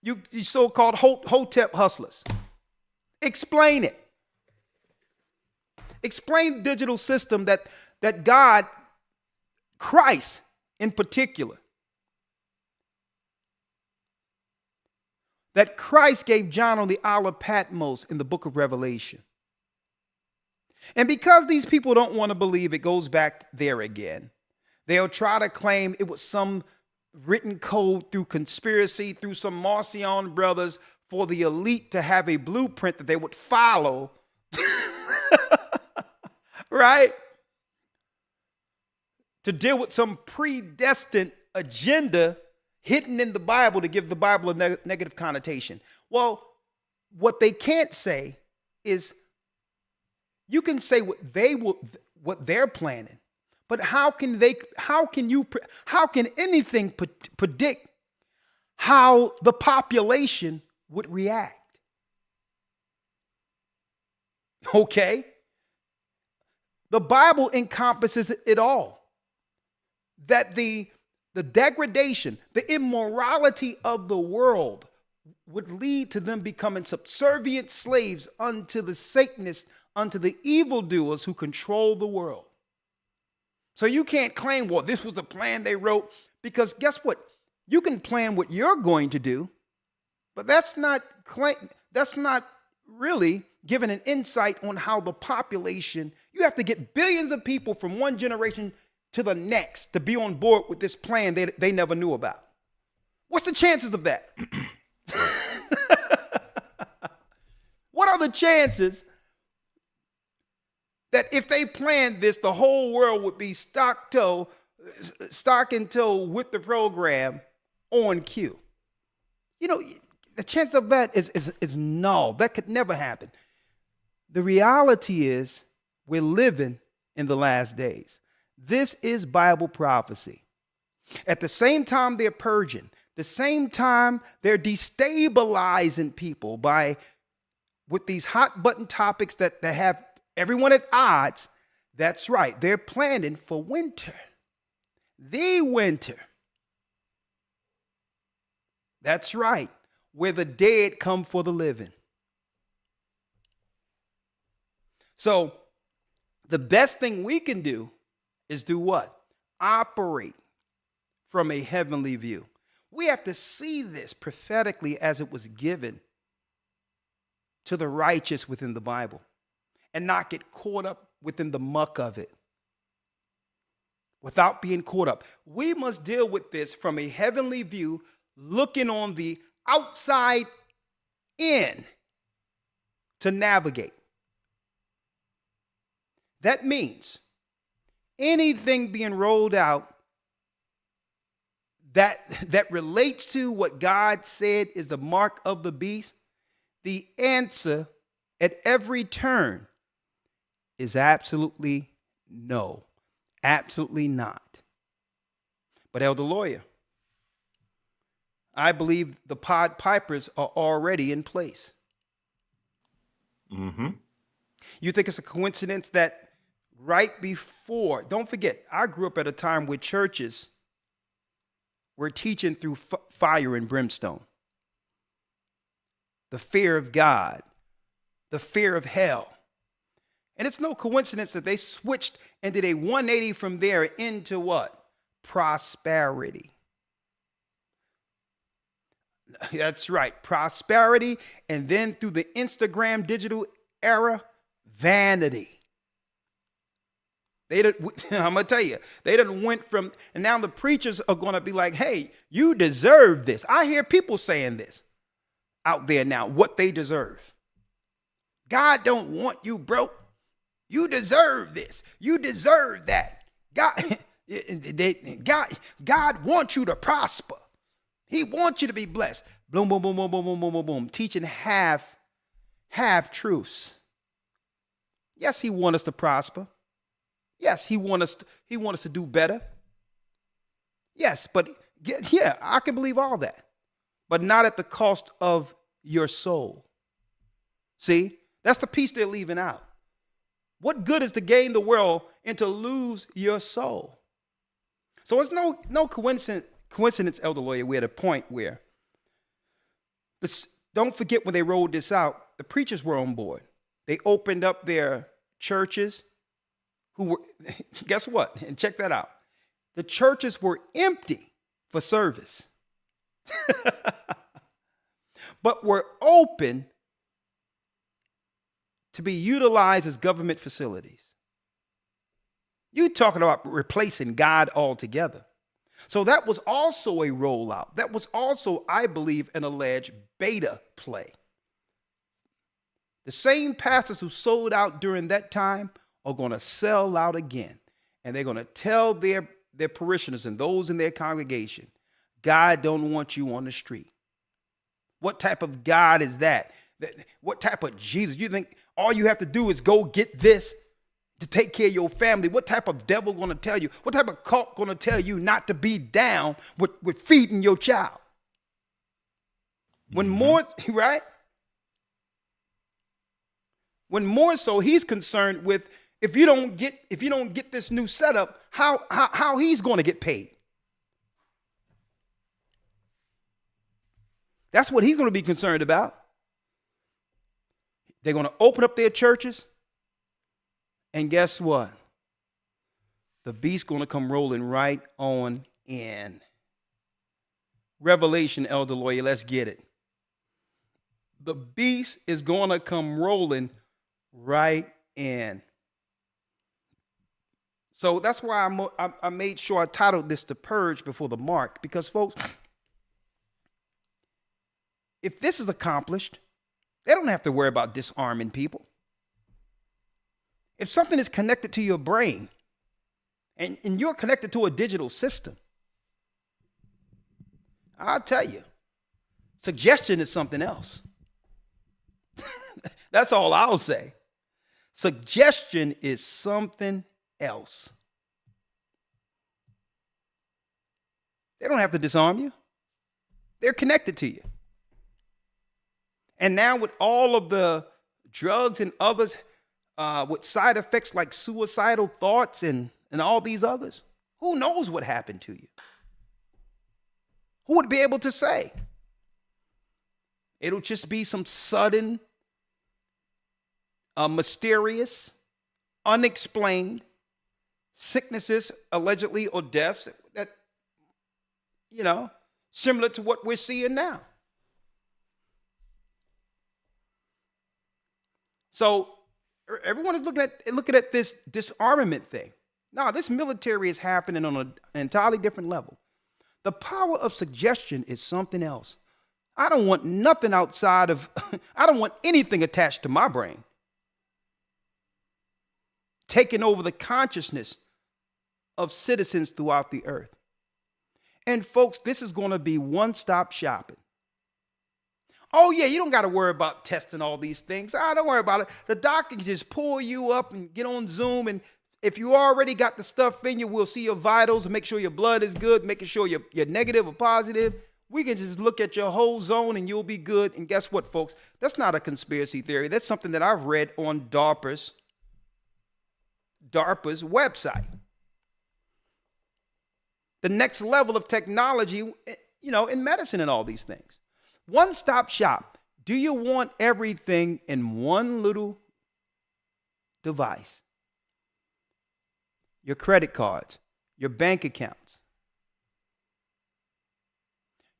you so-called Hotep hustlers, explain it. Explain the digital system that God, Christ in particular, that Christ gave John on the Isle of Patmos in the book of Revelation. And because these people don't want to believe, it goes back there again. They'll try to claim it was some written code through conspiracy, through some Marcion brothers for the elite to have a blueprint that they would follow. Right? To deal with some predestined agenda hidden in the Bible to give the Bible a negative connotation. Well, what they can't say is, you can say what they're planning, but how can anything predict how the population would react. Okay? The Bible encompasses it all. That the degradation, the immorality of the world would lead to them becoming subservient slaves unto the Satanists, unto the evildoers who control the world. So you can't claim, well, this was the plan they wrote, because guess what? You can plan what you're going to do, but that's not really giving an insight on how the population, you have to get billions of people from one generation to the next to be on board with this plan they never knew about. What's the chances of that? What are the chances that if they planned this, the whole world would be stock and toe with the program on cue? You know, the chance of that is null. That could never happen. The reality is we're living in the last days. This is Bible prophecy. At the same time they're purging, the same time they're destabilizing people with these hot button topics that have everyone at odds. That's right. They're planning for winter. The winter. That's right. Where the dead come for the living. So the best thing we can do is do what? Operate from a heavenly view. We have to see this prophetically as it was given to the righteous within the Bible and not get caught up within the muck of it. Without being caught up. We must deal with this from a heavenly view, looking on the outside in to navigate. That means anything being rolled out that relates to what God said is the mark of the beast, the answer at every turn is absolutely no. Absolutely not. But Elder Lawyer, I believe the Pied Pipers are already in place. Mm-hmm. You think it's a coincidence that right before, don't forget, I grew up at a time where churches were teaching through fire and brimstone. The fear of God, the fear of hell. And it's no coincidence that they switched and did a 180 from there into what? Prosperity. That's right, prosperity. And then through the Instagram digital era, vanity. I'm going to tell you, they done went from, and now the preachers are going to be like, hey, you deserve this. I hear people saying this out there now, what they deserve. God don't want you broke. You deserve this. You deserve that. God wants you to prosper. He wants you to be blessed. Boom, boom, boom, boom, boom, boom, boom, boom, boom. Teaching half truths. Yes, he wants us to prosper. Yes, he wants us to do better. Yes, but yeah, I can believe all that. But not at the cost of your soul. See, that's the piece they're leaving out. What good is to gain the world and to lose your soul? So it's no coincidence, Elder Lawyer, we're at a point where don't forget when they rolled this out, the preachers were on board. They opened up their churches. Guess what? And check that out. The churches were empty for service, but were open to be utilized as government facilities. You're talking about replacing God altogether. So that was also a rollout. That was also, I believe, an alleged beta play. The same pastors who sold out during that time are going to sell out again. And they're going to tell their parishioners and those in their congregation, God don't want you on the street. What type of God is that? What type of Jesus? You think all you have to do is go get this to take care of your family? What type of devil going to tell you? What type of cult going to tell you not to be down with feeding your child? When more, right? When more so he's concerned with if you don't get this new setup, how he's going to get paid. That's what he's going to be concerned about. They're going to open up their churches, and guess what? The beast's going to come rolling right on in. Revelation, Elder Lawyer, let's get it. The beast is going to come rolling right in. So that's why I made sure I titled this The Purge before the mark, because folks, if this is accomplished, they don't have to worry about disarming people. If something is connected to your brain and you're connected to a digital system, I'll tell you, suggestion is something else. That's all I'll say. Suggestion is something else. They don't have to disarm you. They're connected to you. And now with all of the drugs and others with side effects like suicidal thoughts and all these others, who knows what happened to you? Who would be able to say? It'll just be some sudden, mysterious, unexplained sicknesses, allegedly, or deaths that, similar to what we're seeing now. So everyone is looking at this disarmament thing. No, this military is happening on an entirely different level. The power of suggestion is something else. I don't want nothing outside of, I don't want anything attached to my brain, taking over the consciousness of citizens throughout the earth. And folks, this is going to be one-stop shopping. Oh, yeah, you don't got to worry about testing all these things. Don't worry about it. The doctor can just pull you up and get on Zoom. And if you already got the stuff in you, we'll see your vitals and make sure your blood is good, making sure you're negative or positive. We can just look at your whole zone and you'll be good. And guess what, folks? That's not a conspiracy theory. That's something that I've read on DARPA's website. The next level of technology, in medicine and all these things. One-stop shop. Do you want everything in one little device? Your credit cards, your bank accounts.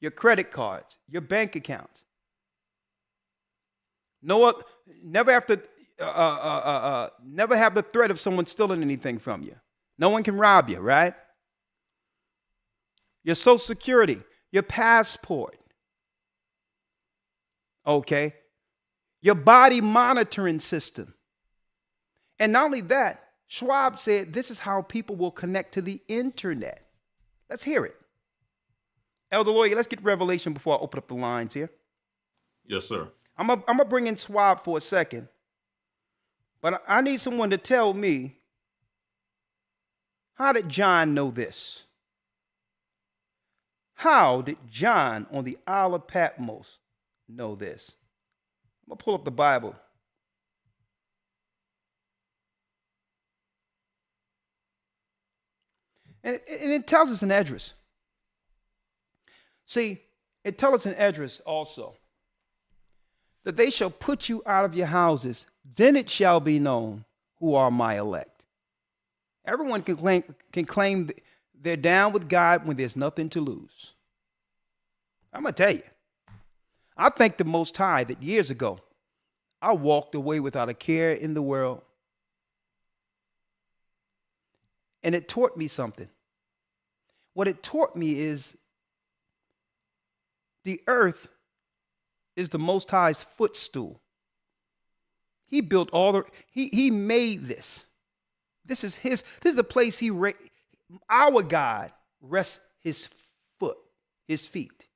Your credit cards, your bank accounts. Never have the threat of someone stealing anything from you. No one can rob you, right? Your Social Security, your passport. Okay. Your body monitoring system. And not only that, Schwab said this is how people will connect to the internet. Let's hear it. Elder Lawyer, let's get Revelation before I open up the lines here. Yes, sir. I'm gonna bring in Schwab for a second. But I need someone to tell me, how did John know this? How did John on the Isle of Patmos know this? I'm going to pull up the Bible. And it tells us in Esdras. See, it tells us in Esdras also that they shall put you out of your houses, then it shall be known who are my elect. Everyone can claim they're down with God when there's nothing to lose. I'm going to tell you. I thank the Most High that years ago, I walked away without a care in the world. And it taught me something. What it taught me is the earth is the Most High's footstool. He built he made this. This is the place our God rests his feet.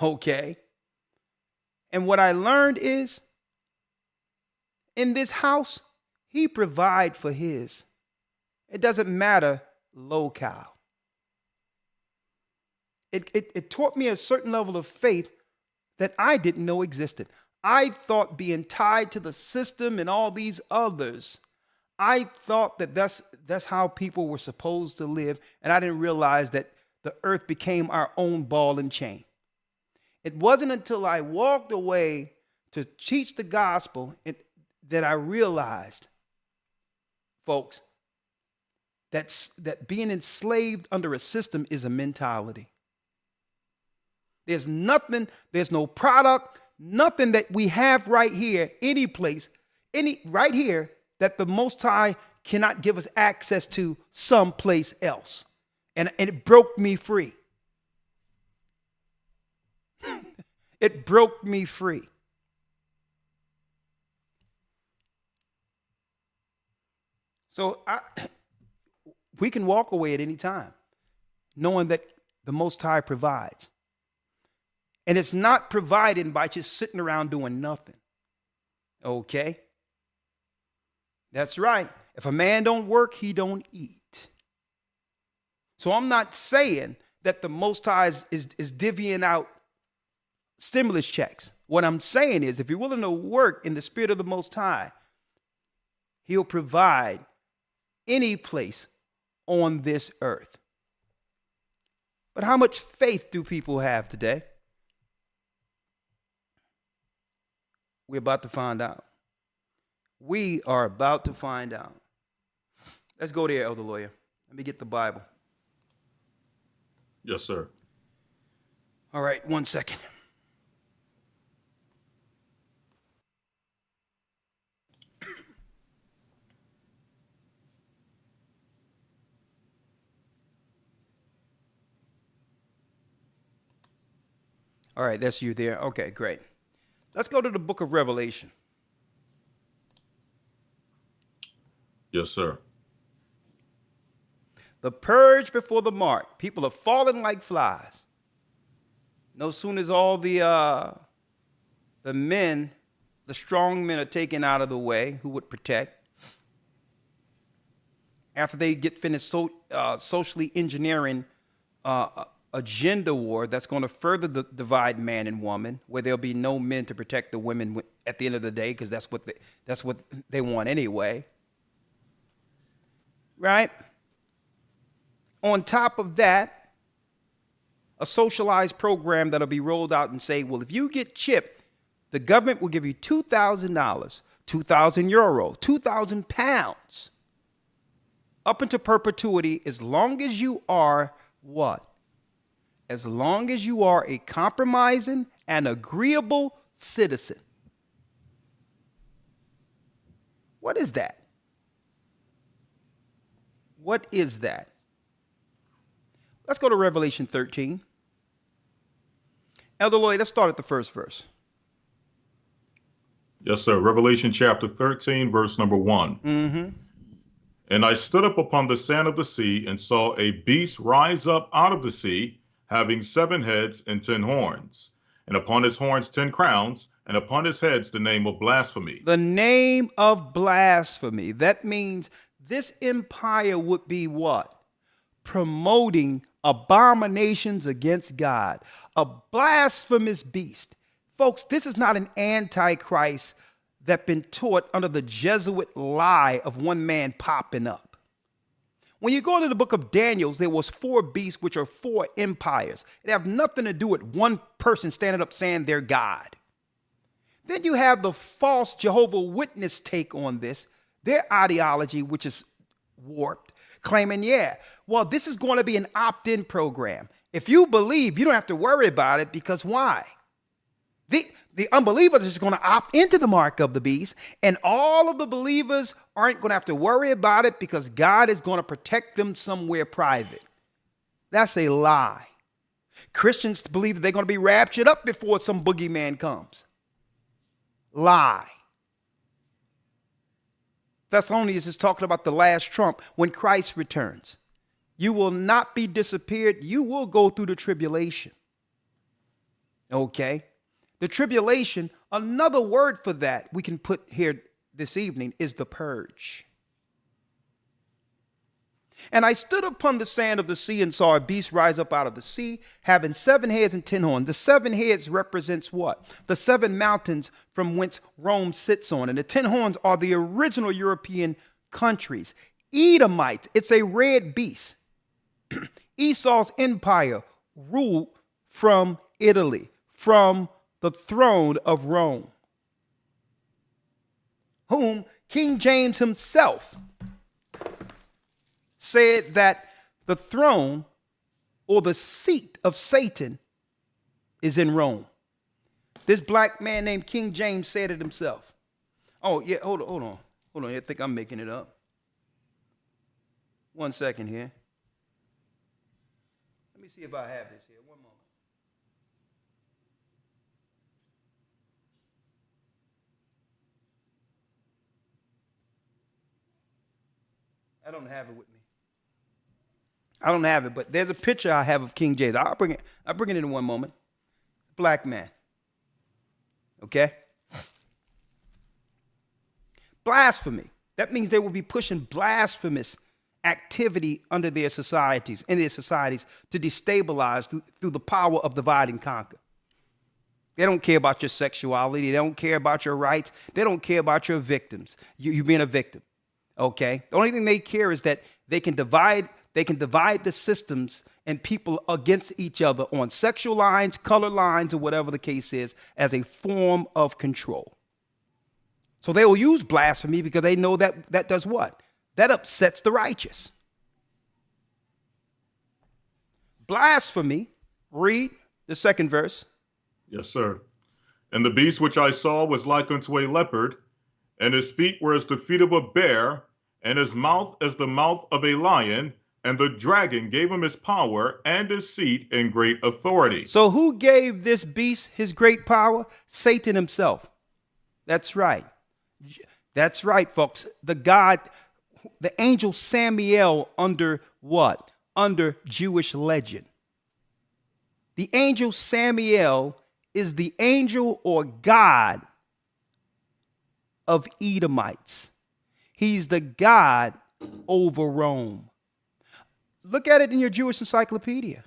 Okay. And what I learned is, in this house, he provide for his. It doesn't matter locale. It taught me a certain level of faith that I didn't know existed. I thought being tied to the system and all these others, I thought that that's how people were supposed to live. And I didn't realize that the earth became our own ball and chain. It wasn't until I walked away to teach the gospel that I realized, folks, that being enslaved under a system is a mentality. There's nothing, there's no product, nothing that we have right here, any place, right here that the Most High cannot give us access to someplace else. And it broke me free. It broke me free. So we can walk away at any time, knowing that the Most High provides. And it's not provided by just sitting around doing nothing. Okay? That's right. If a man don't work, he don't eat. So I'm not saying that the Most High is divvying out stimulus checks. What I'm saying is, if you're willing to work in the spirit of the Most High, he'll provide any place on this earth. But how much faith do people have today? We're about to find out. We are about to find out. Let's go there, Elder Lawyer. Let me get the Bible. Yes, sir. All right, 1 second. All right, that's you there. Okay, great. Let's go to the book of Revelation. Yes, sir. The purge before the mark. People are falling like flies. No sooner as all the men, the strong men, are taken out of the way who would protect. After they get finished socially engineering a gender war that's going to further divide man and woman, where there'll be no men to protect the women at the end of the day, because that's what they want anyway. Right? On top of that, a socialized program that'll be rolled out and say, well, if you get chipped, the government will give you $2,000, 2,000 euro, 2,000 pounds, up into perpetuity, as long as you are what? As long as you are a compromising and agreeable citizen. What is that? What is that? Let's go to Revelation 13. Elder Lloyd, let's start at the first verse. Yes, sir. Revelation chapter 13, verse number 1. Mm-hmm. And I stood up upon the sand of the sea and saw a beast rise up out of the sea, having 7 heads and 10 horns, and upon his horns 10 crowns, and upon his heads the name of blasphemy. The name of blasphemy. That means this empire would be what? Promoting abominations against God. A blasphemous beast. Folks, this is not an antichrist that's been taught under the Jesuit lie of one man popping up. When you go into the book of Daniel, there was 4 beasts, which are 4 empires. It have nothing to do with one person standing up saying they're God. Then you have the false Jehovah Witness take on this, their ideology, which is warped, claiming, well, this is going to be an opt-in program. If you believe, you don't have to worry about it, because why? The unbelievers are just going to opt into the mark of the beast, and all of the believers aren't going to have to worry about it because God is going to protect them somewhere private. That's a lie. Christians believe that they're going to be raptured up before some boogeyman comes. Lie. Thessalonians is talking about the last trump when Christ returns. You will not be disappeared. You will go through the tribulation. Okay? The tribulation, another word for that we can put here this evening, is the purge. And I stood upon the sand of the sea and saw a beast rise up out of the sea, having 7 heads and 10 horns. The 7 heads represents what? The 7 mountains from whence Rome sits on. And the 10 horns are the original European countries. Edomites, it's a red beast. Esau's empire ruled from Italy, from the throne of Rome, whom King James himself said that the throne or the seat of Satan is in Rome. This black man named King James said it himself. Oh, yeah, hold on. I think I'm making it up. 1 second here. Let me see if I have this here. One moment. I don't have it with me. I don't have it, but there's a picture I have of King James. I'll bring it in one moment. Black man. Okay? Blasphemy. That means they will be pushing blasphemous activity under their societies, to destabilize through the power of divide and conquer. They don't care about your sexuality. They don't care about your rights. They don't care about your victims. You being a victim. Okay? The only thing they care is that they can divide the systems and people against each other on sexual lines, color lines, or whatever the case is, as a form of control. So they will use blasphemy because they know that does what? That upsets the righteous. Blasphemy, read the second verse. Yes, sir. And the beast which I saw was like unto a leopard, and his feet were as the feet of a bear, and his mouth as the mouth of a lion. And the dragon gave him his power and his seat and great authority. So who gave this beast his great power? Satan himself. That's right. That's right, folks. The angel Samael under what? Under Jewish legend. The angel Samael is the angel or God of Edomites. He's the God over Rome. Look at it in your Jewish encyclopedia.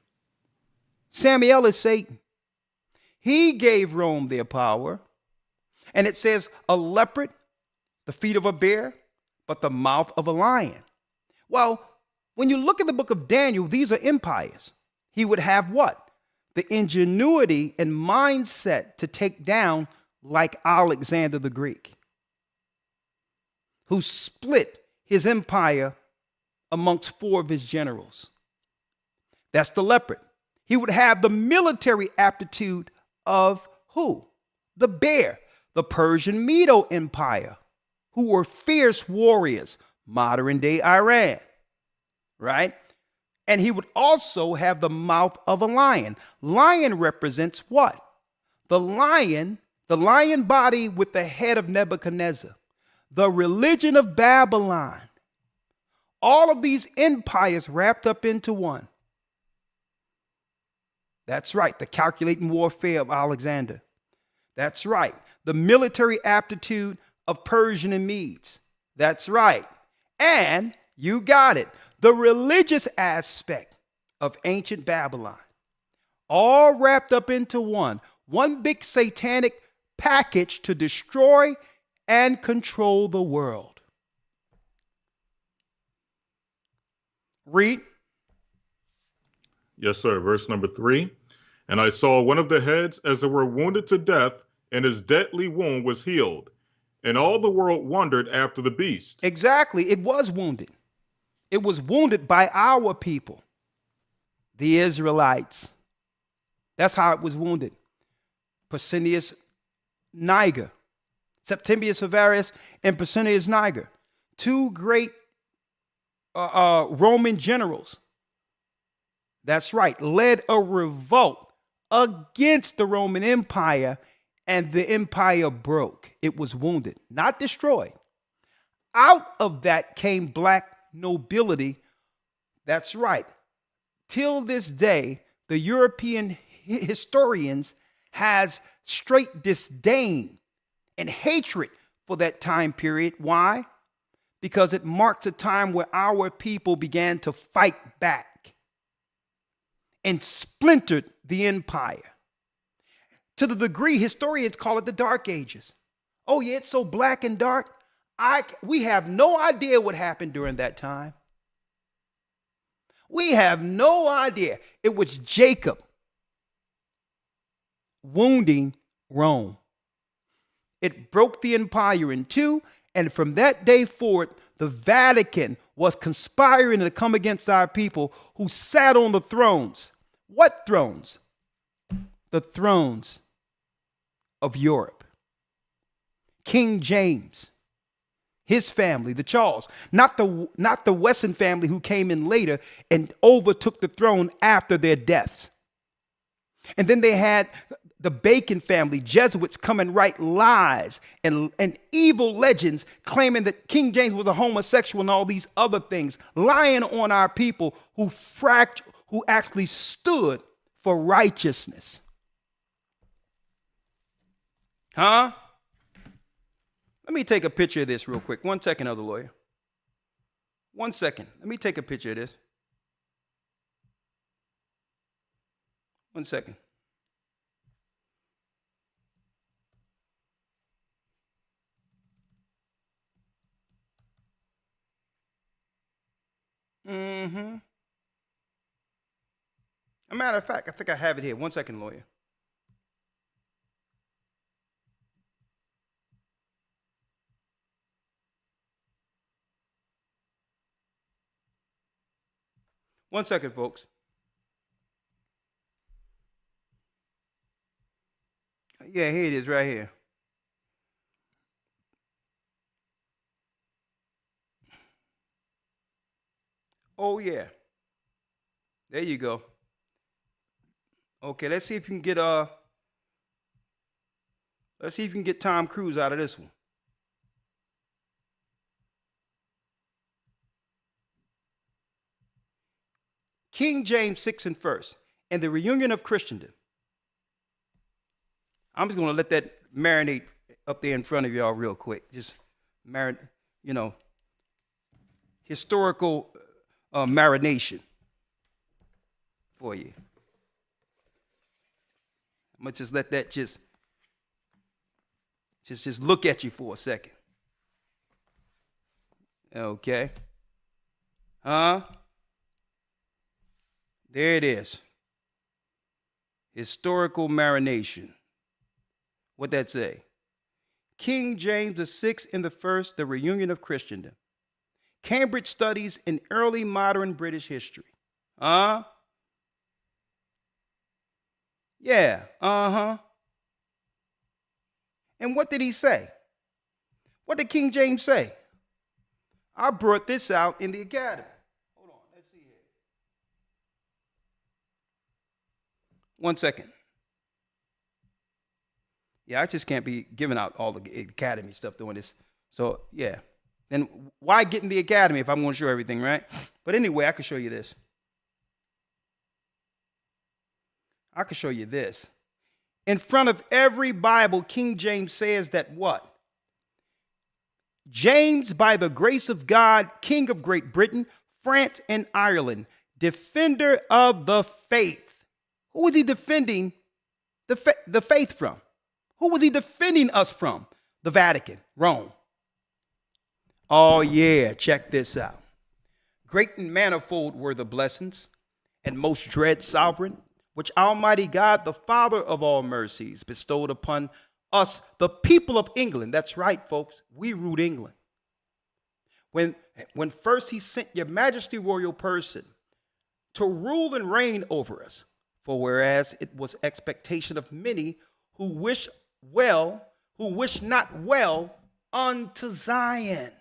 Samael is Satan. He gave Rome their power. And it says a leopard, the feet of a bear, but the mouth of a lion. Well, when you look at the book of Daniel, these are empires. He would have what? The ingenuity and mindset to take down like Alexander the Greek, who split his empire amongst 4 of his generals. That's the leopard. He would have the military aptitude of who? The bear, the Persian Medo Empire, who were fierce warriors, modern day Iran, right? And he would also have the mouth of a lion. Lion represents what? The lion body with the head of Nebuchadnezzar, the religion of Babylon. All of these empires wrapped up into one. That's right, the calculating warfare of Alexander. That's right, the military aptitude of Persian and Medes. That's right. And you got it, the religious aspect of ancient Babylon. All wrapped up into one big satanic package to destroy and control the world. Read. Yes, sir. Verse number 3. And I saw one of the heads as it were wounded to death, and his deadly wound was healed. And all the world wondered after the beast. Exactly. It was wounded. It was wounded by our people, the Israelites. That's how it was wounded. Pescennius Niger, Septimius Severus, and Pescennius Niger, 2 great Roman generals. That's right, led a revolt against the Roman Empire, and the empire broke. It was wounded, not destroyed. Out of that came black nobility. That's right. Till this day, the European historians has straight disdain and hatred for that time period. Why? because it marks a time where our people began to fight back and splintered the empire. To the degree historians call it the Dark Ages. Oh yeah, it's so black and dark. We have no idea what happened during that time. We have no idea. It was Jacob wounding Rome. It broke the empire in two, and from that day forward, the Vatican was conspiring to come against our people who sat on the thrones. What thrones? The thrones of Europe. King James, his family, the Charles, not the Wesson family who came in later and overtook the throne after their deaths. And then they had the Bacon family, Jesuits, come and write lies and evil legends claiming that King James was a homosexual and all these other things, lying on our people who actually stood for righteousness. Huh? Let me take a picture of this real quick. 1 second, other lawyer. 1 second. Let me take a picture of this. 1 second. A matter of fact, I think I have it here. 1 second, lawyer. One second, folks. Yeah, here it is right here. Oh, yeah. There you go. Okay, let's see if you can get Tom Cruise out of this one. King James 6 and 1st, and the reunion of Christendom. I'm just going to let that marinate up there in front of y'all real quick. Just marinate, historical marination for you. I'm going to just let that just look at you for a second. Okay. Huh? There it is. Historical marination. What'd that say? King James VI and the First, the reunion of Christendom. Cambridge Studies in Early Modern British History. Yeah. And what did he say? What did King James say? I brought this out in the academy. Hold on, let's see here. 1 second. Yeah, I just can't be giving out all the academy stuff doing this. So, yeah. Then why get in the academy if I'm going to show everything, right? But anyway, I can show you this. I can show you this. In front of every Bible, King James says that what? James, by the grace of God, King of Great Britain, France, and Ireland, defender of the faith. Who was he defending the faith from? Who was he defending us from? The Vatican, Rome. Oh yeah, check this out. Great and manifold were the blessings, and most dread sovereign, which Almighty God, the Father of all mercies, bestowed upon us, the people of England. That's right, folks. We ruled England. When first he sent your majesty royal person to rule and reign over us, for whereas it was expectation of many who wish not well unto Zion.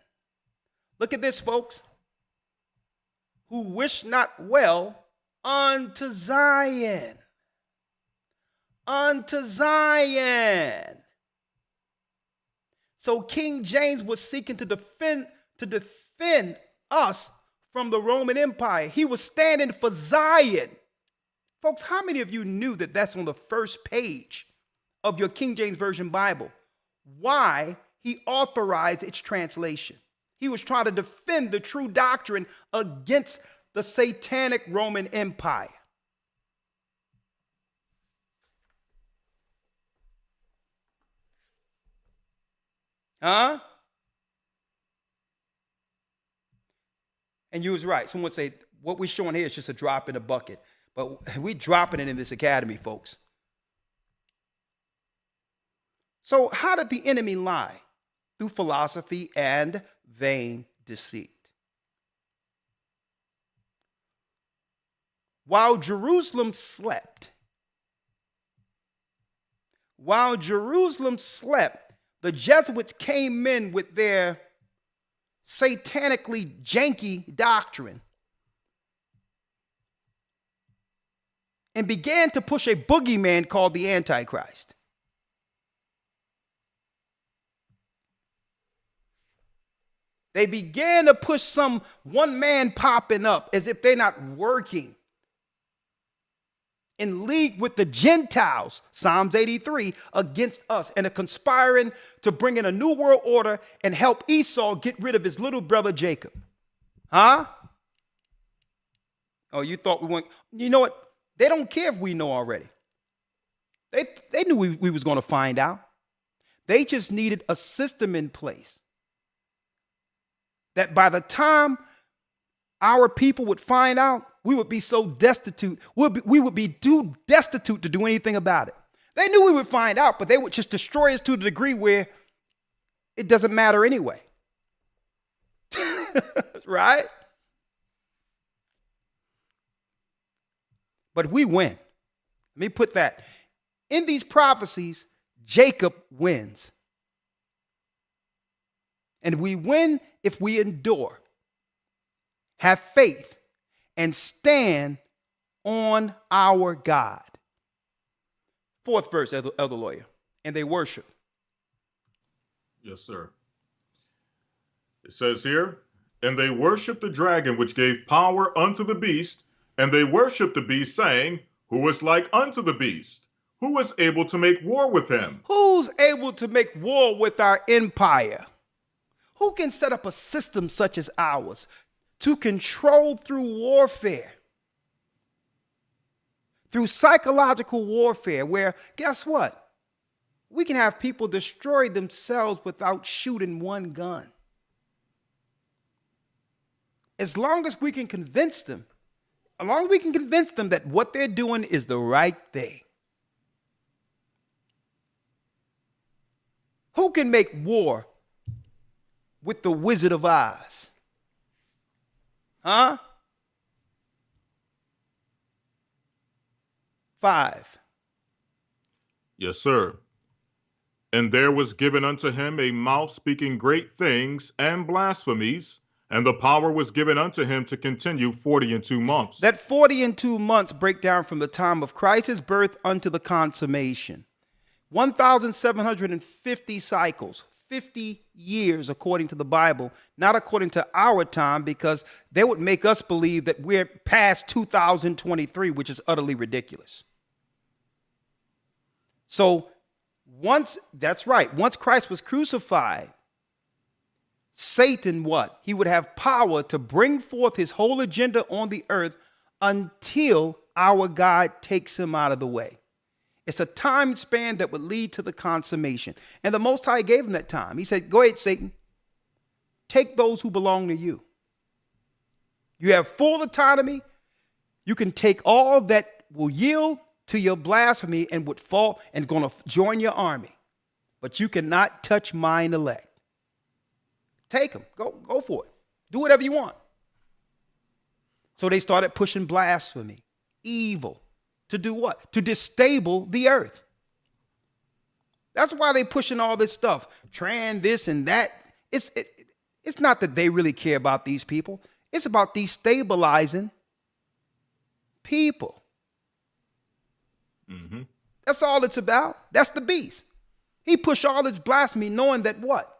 Look at this, folks. Who wish not well unto Zion. Unto Zion. So King James was seeking to defend us from the Roman Empire. He was standing for Zion. Folks, how many of you knew that that's on the first page of your King James Version Bible? Why he authorized its translation. He was trying to defend the true doctrine against the satanic Roman Empire. Huh? And you was right. Someone say, what we're showing here is just a drop in the bucket. But we're dropping it in this academy, folks. So how did the enemy lie? Through philosophy and vain deceit. While Jerusalem slept, the Jesuits came in with their satanically janky doctrine and began to push a boogeyman called the Antichrist. They began to push some one man popping up as if they're not working in league with the Gentiles, Psalms 83, against us, and are conspiring to bring in a new world order and help Esau get rid of his little brother Jacob. Huh? Oh, you thought we weren't? You know what? They don't care if we know already. They knew we was going to find out. They just needed a system in place that by the time our people would find out, we would be so destitute. We would be too destitute to do anything about it. They knew we would find out, but they would just destroy us to the degree where it doesn't matter anyway. Right? But we win. Let me put that. In these prophecies, Jacob wins. And we win if we endure, have faith, and stand on our God. Fourth verse, Elder Lawyer. And they worship. Yes, sir. It says here, and they worshiped the dragon which gave power unto the beast, and they worshiped the beast, saying, who is like unto the beast? Who is able to make war with him? Who's able to make war with our empire? Who can set up a system such as ours to control through warfare, through psychological warfare, where, guess what? We can have people destroy themselves without shooting one gun. As long as we can convince them, that what they're doing is the right thing. Who can make war with the Wizard of Oz? Huh? 5. Yes, sir. And there was given unto him a mouth speaking great things and blasphemies, and the power was given unto him to continue 42 months. That 42 months break down from the time of Christ's birth unto the consummation. 1,750 cycles, 50 years according to the Bible, not according to our time, because they would make us believe that we're past 2023, which is utterly ridiculous. So once Christ was crucified, Satan, what? He would have power to bring forth his whole agenda on the earth until our God takes him out of the way. It's a time span that would lead to the consummation. And the Most High gave him that time. He said, go ahead, Satan. Take those who belong to you. You have full autonomy. You can take all that will yield to your blasphemy and would fall and going to join your army. But you cannot touch mine elect. Take them. Go for it. Do whatever you want. So they started pushing blasphemy, evil. To do what? To destabilize the earth. That's why they're pushing all this stuff. Trans, this and that. It's not that they really care about these people. It's about destabilizing people. Mm-hmm. That's all it's about. That's the beast. He pushed all this blasphemy knowing that what?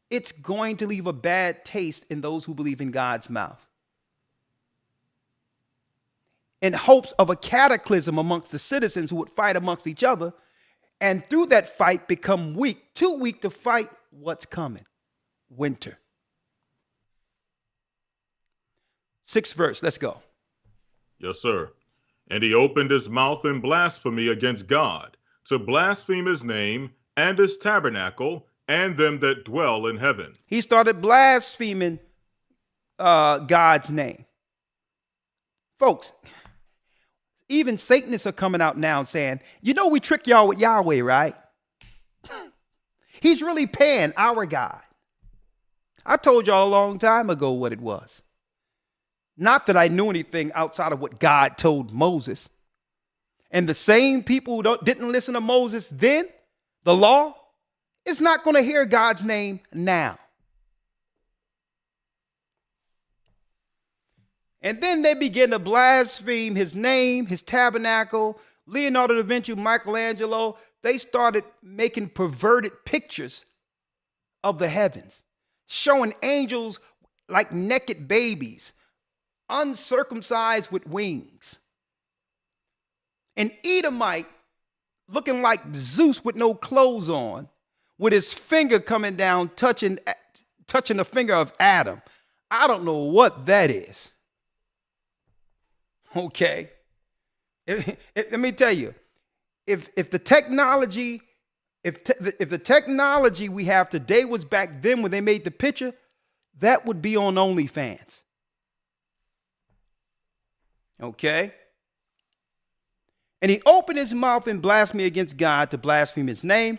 It's going to leave a bad taste in those who believe in God's mouth. In hopes of a cataclysm amongst the citizens who would fight amongst each other, and through that fight become weak, too weak to fight what's coming, winter. 6th verse. Let's go. Yes, sir. And he opened his mouth in blasphemy against God, to blaspheme his name and his tabernacle and them that dwell in heaven. He started blaspheming God's name. Folks, even Satanists are coming out now saying, you know, we trick y'all with Yahweh, right? He's really paying our God. I told y'all a long time ago what it was. Not that I knew anything outside of what God told Moses. And the same people who didn't listen to Moses then, the law, is not going to hear God's name now. And then they begin to blaspheme his name, his tabernacle, Leonardo da Vinci, Michelangelo. They started making perverted pictures of the heavens, showing angels like naked babies, uncircumcised with wings. An Edomite looking like Zeus with no clothes on, with his finger coming down, touching the finger of Adam. I don't know what that is. Okay. Let me tell you, if the technology we have today was back then when they made the picture, that would be on OnlyFans. Okay. And he opened his mouth in blasphemy against God, to blaspheme his name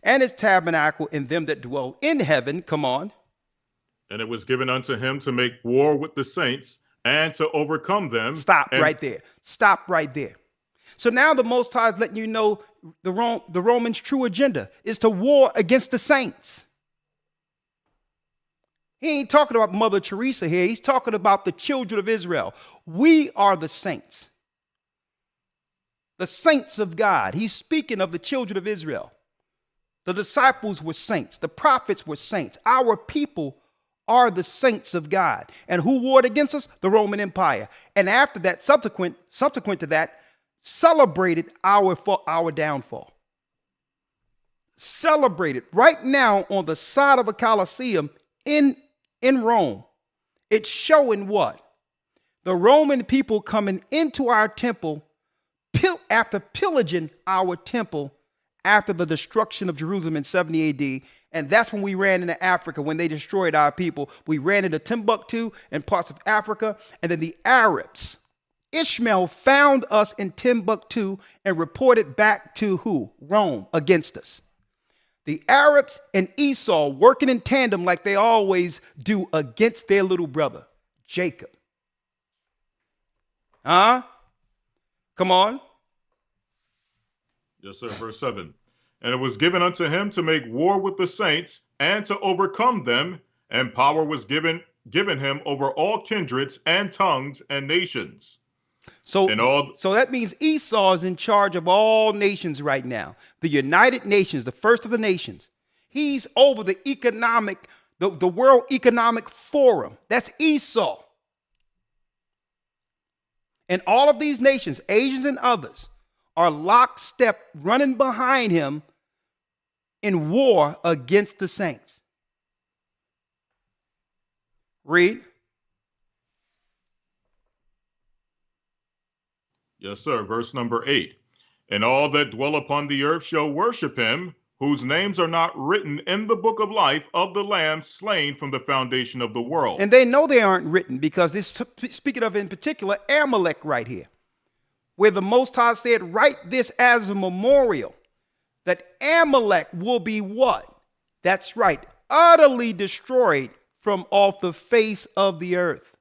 and his tabernacle and them that dwell in heaven. Come on. And it was given unto him to make war with the saints and to overcome them. Stop right there. Stop right there. So now the Most High is letting you know the Romans' true agenda is to war against the saints. He ain't talking about Mother Teresa here. He's talking about the children of Israel. We are the saints. The saints of God. He's speaking of the children of Israel. The disciples were saints. The prophets were saints. Our people are the saints of God. And who warred against us? The Roman Empire. And after that, subsequent to that, celebrated our downfall. Celebrated right now on the side of a Colosseum in Rome. It's showing what? The Roman people coming into our temple after pillaging our temple after the destruction of Jerusalem in 70 AD. And that's when we ran into Africa, when they destroyed our people. We ran into Timbuktu and parts of Africa. And then the Arabs, Ishmael found us in Timbuktu and reported back to who? Rome, against us. The Arabs and Esau working in tandem like they always do against their little brother, Jacob. Come on. Yes, sir. Verse 7. And it was given unto him to make war with the saints and to overcome them, and power was given him over all kindreds and tongues and nations. So that means Esau is in charge of all nations right now. The United Nations, the first of the nations. He's over the World Economic Forum. That's Esau. And all of these nations, Asians and others, are lockstep running behind him in war against the saints. Read. Yes, sir. Verse number 8. And all that dwell upon the earth shall worship him, whose names are not written in the book of life of the Lamb slain from the foundation of the world. And they know they aren't written because this speaking of in particular Amalek right here, where the Most High said, write this as a memorial, that Amalek will be what? That's right, utterly destroyed from off the face of the earth.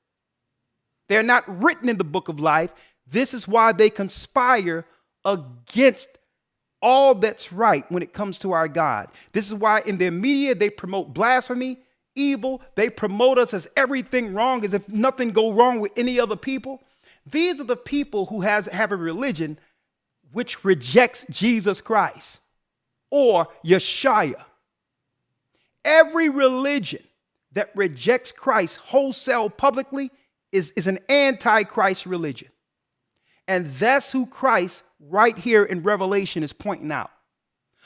They're not written in the book of life. This is why they conspire against all that's right when it comes to our God. This is why in their media they promote blasphemy, evil. They promote us as everything wrong, as if nothing go wrong with any other people. These are the people who have a religion which rejects Jesus Christ or Yeshua. Every religion that rejects Christ wholesale publicly is an anti-Christ religion. And that's who Christ right here in Revelation is pointing out.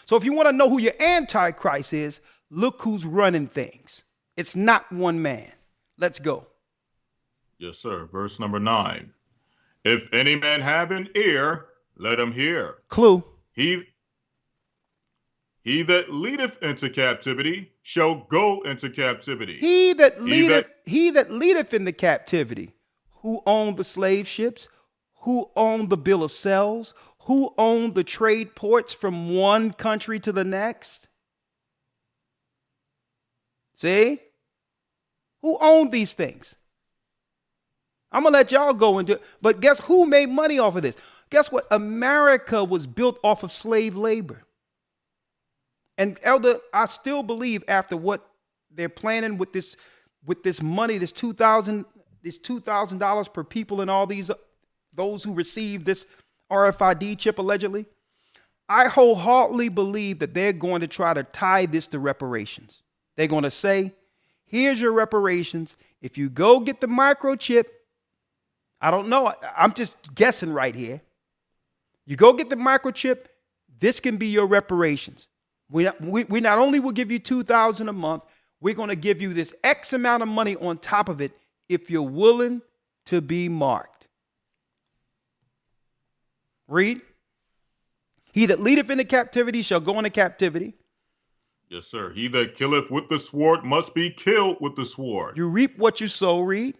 So if you want to know who your antichrist is, look who's running things. It's not one man. Let's go. Yes, sir. Verse number 9. If any man have an ear, let him hear. Clue. He that leadeth into captivity shall go into captivity. He that leadeth in the captivity. Who owned the slave ships? Who owned the bill of sales? Who owned the trade ports from one country to the next? See? Who owned these things? I'm going to let y'all go into it. But guess who made money off of this? Guess what? America was built off of slave labor. And Elder, I still believe after what they're planning with this money, this $2,000 per people and all those who receive this RFID chip allegedly, I wholeheartedly believe that they're going to try to tie this to reparations. They're going to say, here's your reparations. If you go get the microchip, I don't know, I'm just guessing right here. You go get the microchip, this can be your reparations. We not only will give you $2,000 a month, we're going to give you this X amount of money on top of it if you're willing to be marked. Read. He that leadeth into captivity shall go into captivity. Yes, sir. He that killeth with the sword must be killed with the sword. You reap what you sow. Read.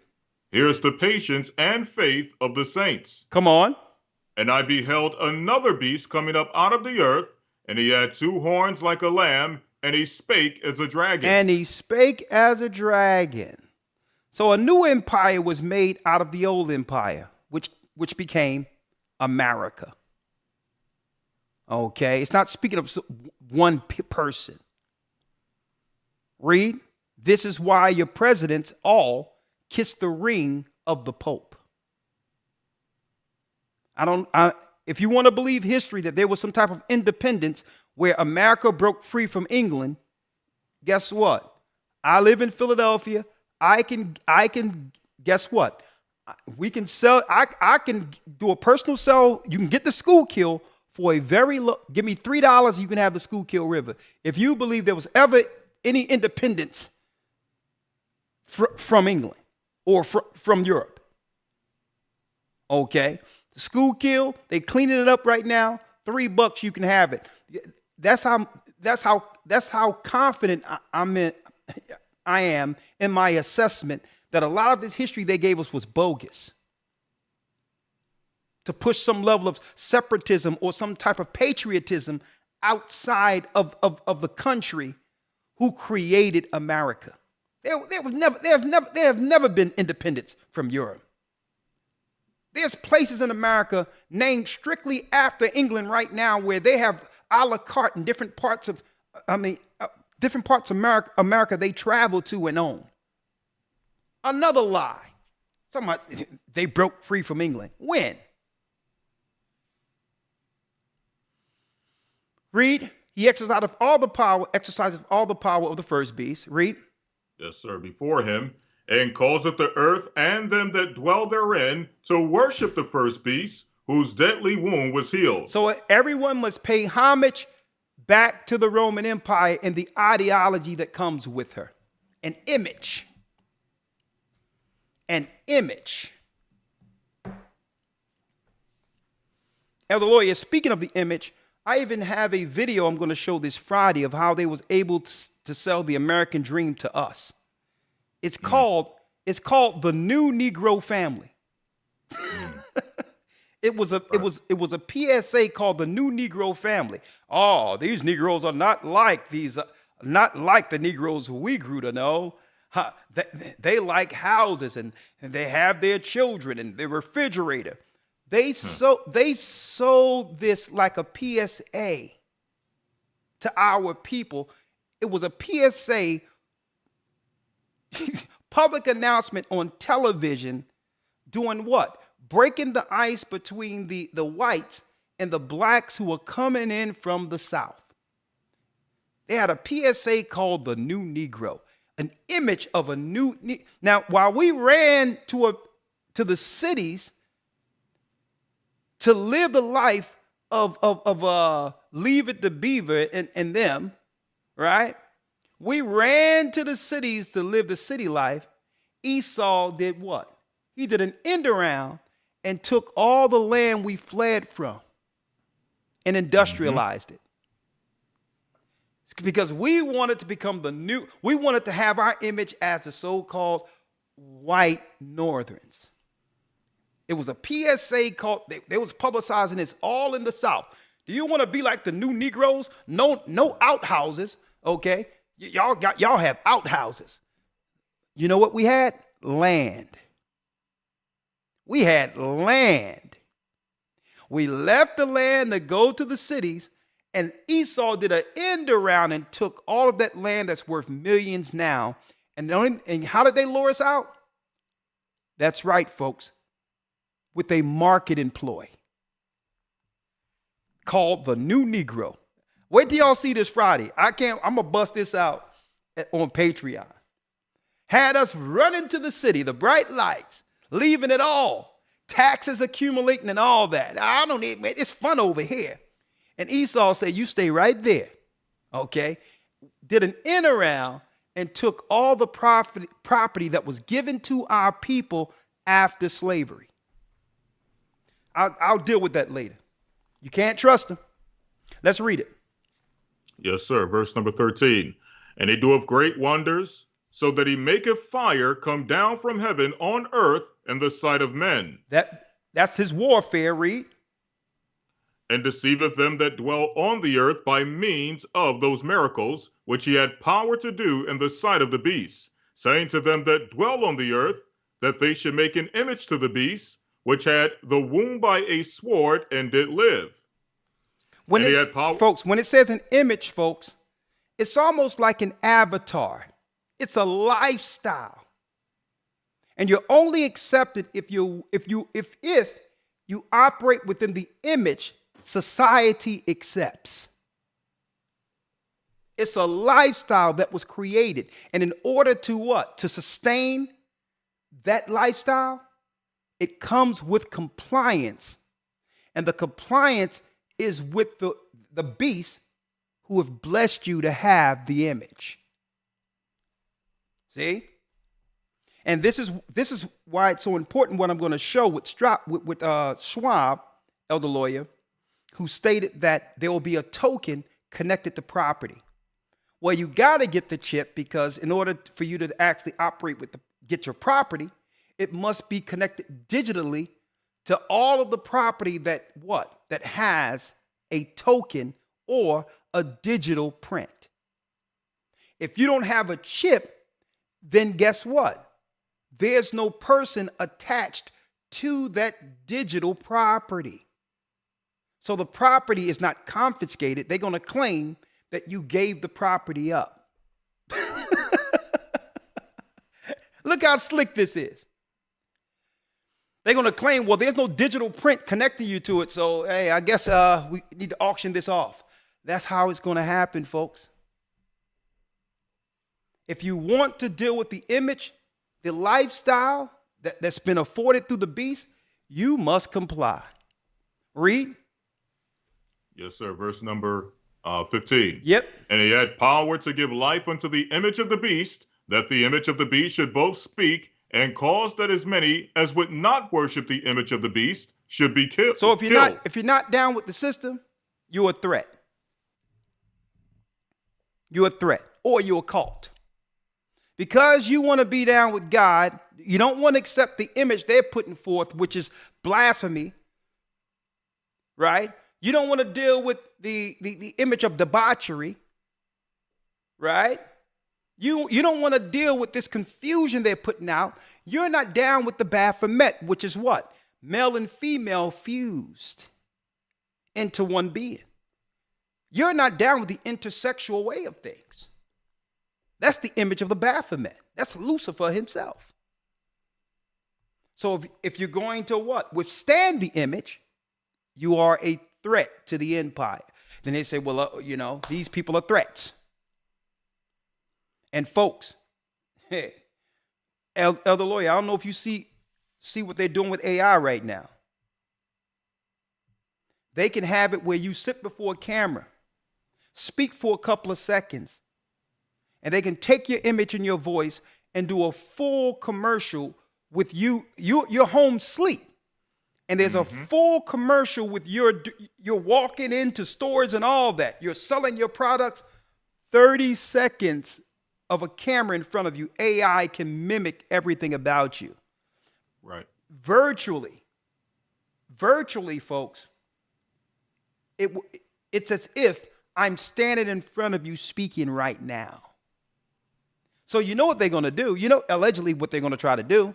Here's the patience and faith of the saints. Come on. And I beheld another beast coming up out of the earth, and he had 2 horns like a lamb, and he spake as a dragon. And he spake as a dragon. So a new empire was made out of the old empire, which became America. Okay, it's not speaking of one person. Read. This is why your presidents all kiss the ring of the Pope. If you want to believe history that there was some type of independence where America broke free from England, guess what? I live in Philadelphia. I can guess what? We can sell. I can do a personal sell. You can get the Schuylkill for a very low. Give me $3. You can have the Schuylkill River. If you believe there was ever any independence from England or from Europe, okay. The Schuylkill, they cleaning it up right now. $3, you can have it. That's how confident I am in my assessment that a lot of this history they gave us was bogus. To push some level of separatism or some type of patriotism outside of the country who created America. There have never been independence from Europe. There's places in America named strictly after England right now where they have a la carte in different parts of America they travel to and own. Another lie. They broke free from England. When? Read. He exercises all the power of the first beast. Read. Yes, sir. Before him, and causeth the earth and them that dwell therein to worship the first beast, whose deadly wound was healed. So everyone must pay homage back to the Roman Empire and the ideology that comes with her. An image. An image. Elder Lawyer, speaking of the image, I even have a video I'm going to show this Friday of how they was able to sell the American dream to us. It's called the New Negro Family. It was a PSA called the New Negro Family. Oh, these Negroes are not like the Negroes who we grew to know. They like houses and they have their children and their refrigerator. They sold this like a PSA to our people. It was a PSA public announcement on television doing what? Breaking the ice between the whites and the blacks who were coming in from the South. They had a PSA called the New Negro, an image of a new. Now, while we ran to the cities to live the life of Leave It to Beaver and them, right? We ran to the cities to live the city life. Esau did what? he did an end around and took all the land we fled from and industrialized it. It's because we wanted to become we wanted to have our image as the so-called white Northerns. It was a PSA called, they was publicizing this all in the South. Do you want to be like the new Negroes? No outhouses, okay? Y'all have outhouses. You know what we had? Land. We had land. We left the land to go to the cities, and Esau did an end around and took all of that land that's worth millions now. And how did they lure us out? That's right, folks. With a marketing ploy called the New Negro. Wait till y'all see this Friday. I'm going to bust this out on Patreon. Had us running to the city, the bright lights, leaving it all, taxes accumulating and all that. I don't need, man, it's fun over here. And Esau said, you stay right there, okay? Did an end around and took all the property that was given to our people after slavery. I'll deal with that later. You can't trust him. Let's read it. Yes, sir. Verse number 13. And he doeth great wonders, so that he maketh fire come down from heaven on earth in the sight of men. That's his warfare, read. And deceiveth them that dwell on the earth by means of those miracles, which he had power to do in the sight of the beast, saying to them that dwell on the earth, that they should make an image to the beast, which had the wound by a sword and did live. When it says an image, folks, it's almost like an avatar. It's a lifestyle. And you're only accepted if you operate within the image society accepts. It's a lifestyle that was created. And in order to what? To sustain that lifestyle, it comes with compliance. And the compliance is with the beast who have blessed you to have the image. See? And this is why it's so important what I'm going to show with Schwab, elder lawyer, who stated that there will be a token connected to property. Well, you got to get the chip because in order for you to actually operate get your property, it must be connected digitally to all of the property that has a token or a digital print. If you don't have a chip, then guess what? There's no person attached to that digital property. So the property is not confiscated. They're going to claim that you gave the property up. Look how slick this is. They're going to claim, well, there's no digital print connecting you to it. So, hey, I guess we need to auction this off. That's how it's going to happen, folks. If you want to deal with the image, the lifestyle that's been afforded through the beast, you must comply. Read. Yes, sir. Verse number 15. Yep. And he had power to give life unto the image of the beast, that the image of the beast should both speak and cause that as many as would not worship the image of the beast should be killed. So if you're not down with the system, you're a threat. You're a threat, or you're a cult. Because you want to be down with God, you don't want to accept the image they're putting forth, which is blasphemy, right? You don't want to deal with the image of debauchery, right? You don't want to deal with this confusion they're putting out. You're not down with the Baphomet, which is what? Male and female fused into one being. You're not down with the intersexual way of things. That's the image of the Baphomet. That's Lucifer himself. So if you're going to what? Withstand the image, you are a threat to the empire. Then they say, well, these people are threats. And folks, hey, elder lawyer, I don't know if you see what they're doing with AI right now. They can have it where you sit before a camera, speak for a couple of seconds, and they can take your image and your voice and do a full commercial with you're home sleep. And there's a full commercial with you're walking into stores and all that. You're selling your products. 30 seconds of a camera in front of you, AI can mimic everything about you. Right. Virtually, folks, it's as if I'm standing in front of you speaking right now. So you know what they're going to do. You know, allegedly what they're going to try to do.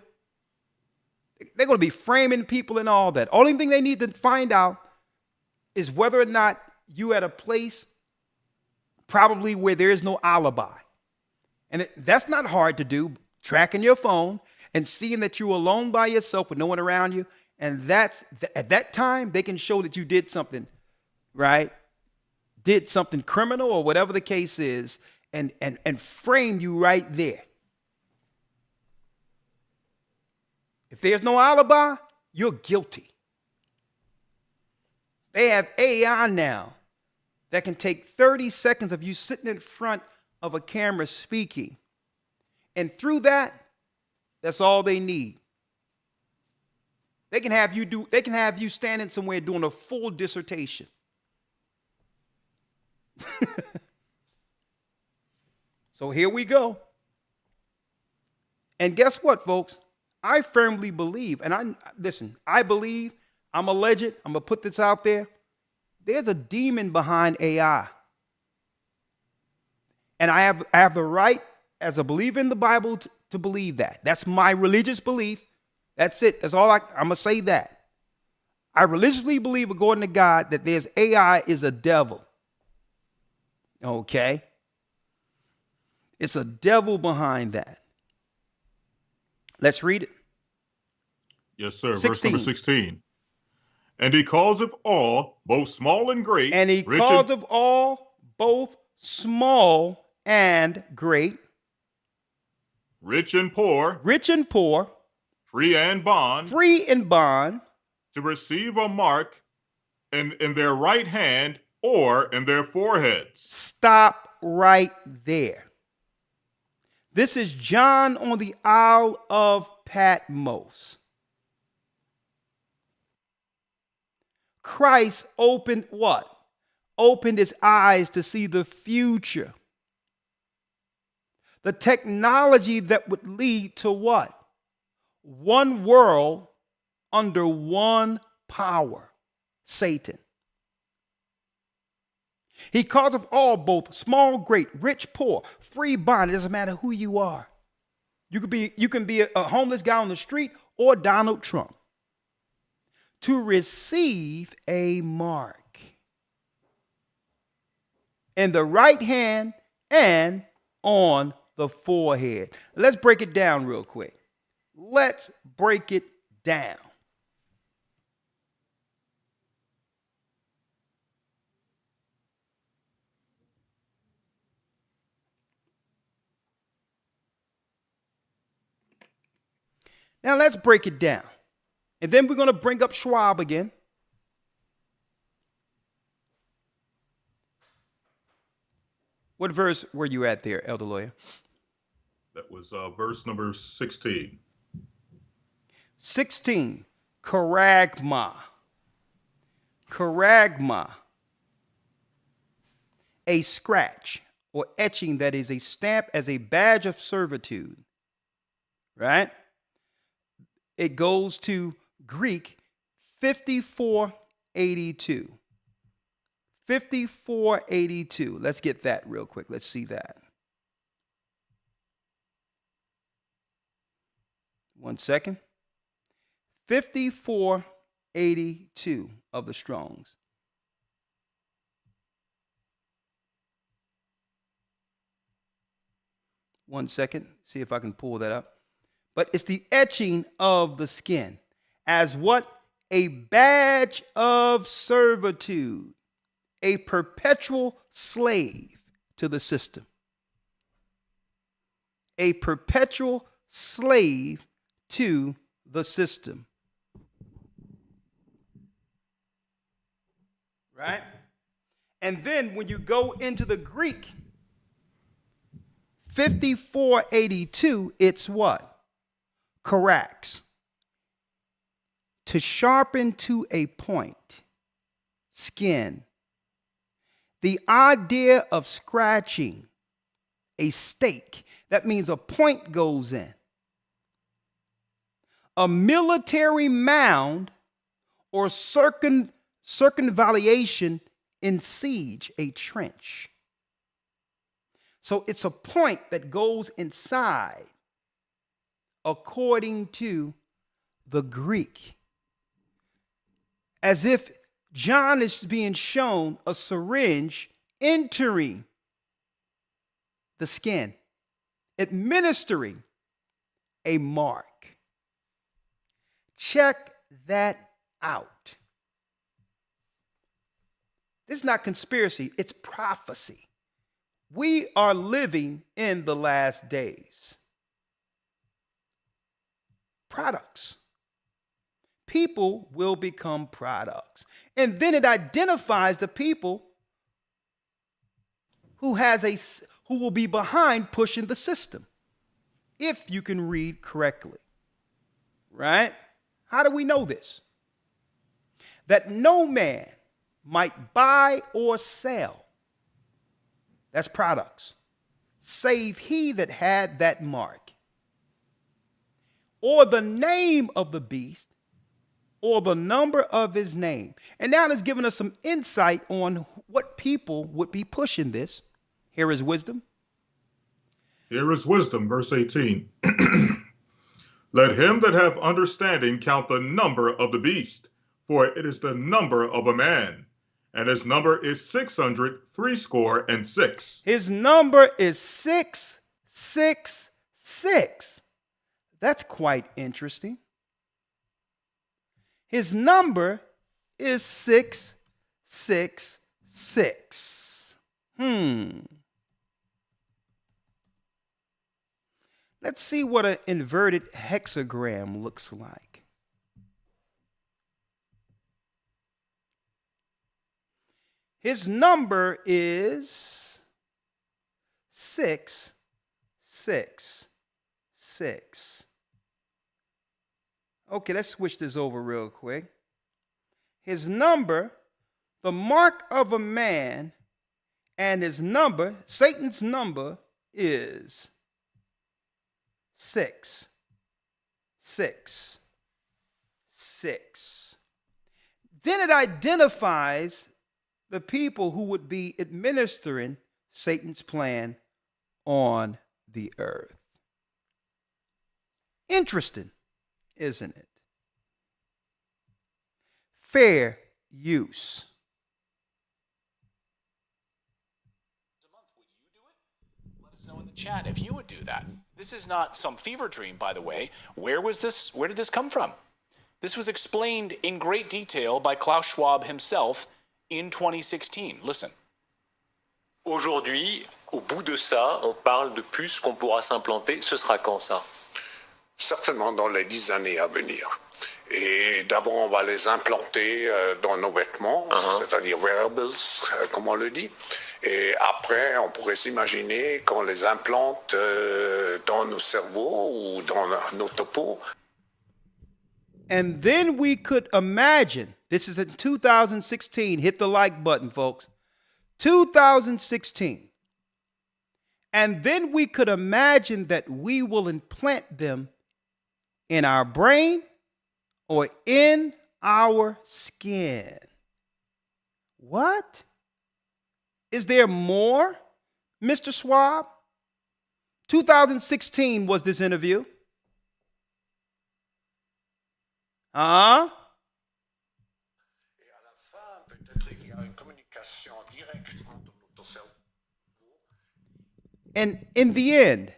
They're going to be framing people and all that. Only thing they need to find out is whether or not you at a place probably where there is no alibi. And that's not hard to do, tracking your phone and seeing that you're alone by yourself with no one around you. And at that time, they can show that you did something, right? Did something criminal or whatever the case is, and frame you right there. If there's no alibi, you're guilty. They have AI now that can take 30 seconds of you sitting in front of a camera speaking. And through that, that's all they need. They can have you standing somewhere doing a full dissertation. So here we go. And guess what, folks? I firmly believe, and I believe, I'm alleged, I'm going to put this out there. There's a demon behind AI. And I have the right, as a believer in the Bible, to believe that. That's my religious belief. That's it. That's all I'm going to say that. I religiously believe, according to God, that there's AI is a devil. Okay? It's a devil behind that. Let's read it. Yes, sir. 16. Verse number 16. And he calls of all, both small and great. And he calls of all, both small and great. Rich and poor. Rich and poor. Free and bond. Free and bond. To receive a mark in their right hand or in their foreheads. Stop right there. This is John on the Isle of Patmos. Christ opened what? Opened his eyes to see the future. The technology that would lead to what? One world under one power, Satan. He calls of all, both small, great, rich, poor, free, bond. It doesn't matter who you are. You can be a homeless guy on the street or Donald Trump. To receive a mark in the right hand and on the forehead. Let's break it down real quick. Let's break it down. Now let's break it down. And then we're going to bring up Schwab again. What verse were you at there, Elder Lawyer? That was verse number 16. 16, charagma. Charagma. A scratch or etching that is a stamp as a badge of servitude. Right? It goes to Greek 5482. 5482. Let's get that real quick. Let's see that. 1 second. 5482 of the Strongs. One second. See if I can pull that up. But it's the etching of the skin as what? A badge of servitude, a perpetual slave to the system. A perpetual slave to the system. Right? And then when you go into the Greek, 5482, it's what? Corax. To sharpen to a point. Skin. The idea of scratching a stake, that means a point goes in. A military mound or circumvallation in siege, a trench. So it's a point that goes inside, according to the Greek. As if John is being shown a syringe entering the skin, administering a mark. Check that out. This is not conspiracy, it's prophecy. We are living in the last days. Products. People will become products. And then it identifies the people who will be behind pushing the system, if you can read correctly. Right? How do we know this? That no man might buy or sell, that's products, save he that had that mark, or the name of the beast, or the number of his name. And now it's giving us some insight on what people would be pushing this. Here is wisdom. Here is wisdom, verse 18. Let him that have understanding count the number of the beast, for it is the number of a man, and his number is 666. His number is 666. That's quite interesting. His number is 666. Let's see what an inverted hexagram looks like. His number is 666. Okay, let's switch this over real quick. His number, the mark of a man, and his number, Satan's number, is 666. Then it identifies the people who would be administering Satan's plan on the earth. Interesting, isn't it? Fair use. Would you do it? Let us know in the chat if you would do that. This is not some fever dream, by the way. Where did this come from? This was explained in great detail by Klaus Schwab himself in 2016. Listen. Aujourd'hui, au bout de ça, on parle de puces qu'on pourra s'implanter. Ce sera quand ça? Certainement dans les 10 années à venir. Et d'abord, on va les implanter dans nos vêtements, c'est-à-dire wearables, comme on le dit. Et après, on pourrait s'imaginer qu'on les implante dans nos cerveaux ou dans nos topos. And then we could imagine, this is in 2016, hit the like button, folks. 2016. And then we could imagine that we will implant them in our brain or in our skin. What? Is there more, Mr. Schwab? 2016 was this interview. Huh? Et à la fin, peut-être il y a une communication directe entre notre cerveau. And in the end,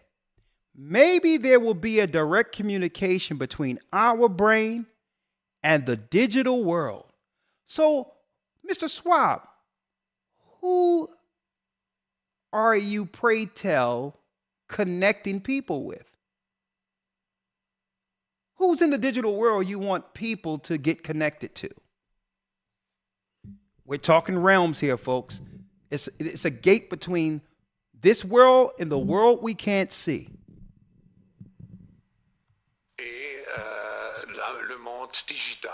maybe there will be a direct communication between our brain and the digital world. So, Mr. Schwab, who are you, pray tell, connecting people with? Who's in the digital world you want people to get connected to? We're talking realms here, folks. It's a gate between this world and the world we can't see. Et monde digital.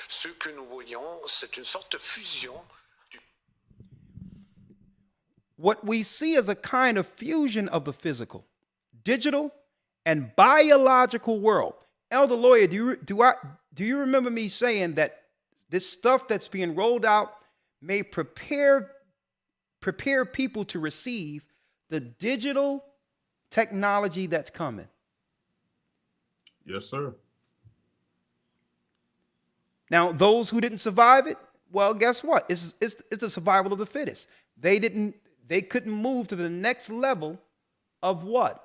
Ce que nous voyons, c'est une sorte de fusion. What we see is a kind of fusion of the physical, digital, and biological world. Elder Lawyer, do you remember me saying that this stuff that's being rolled out may prepare people to receive the digital technology that's coming? Yes, sir. Now, those who didn't survive it, well, guess what? It's the survival of the fittest. They couldn't move to the next level of what?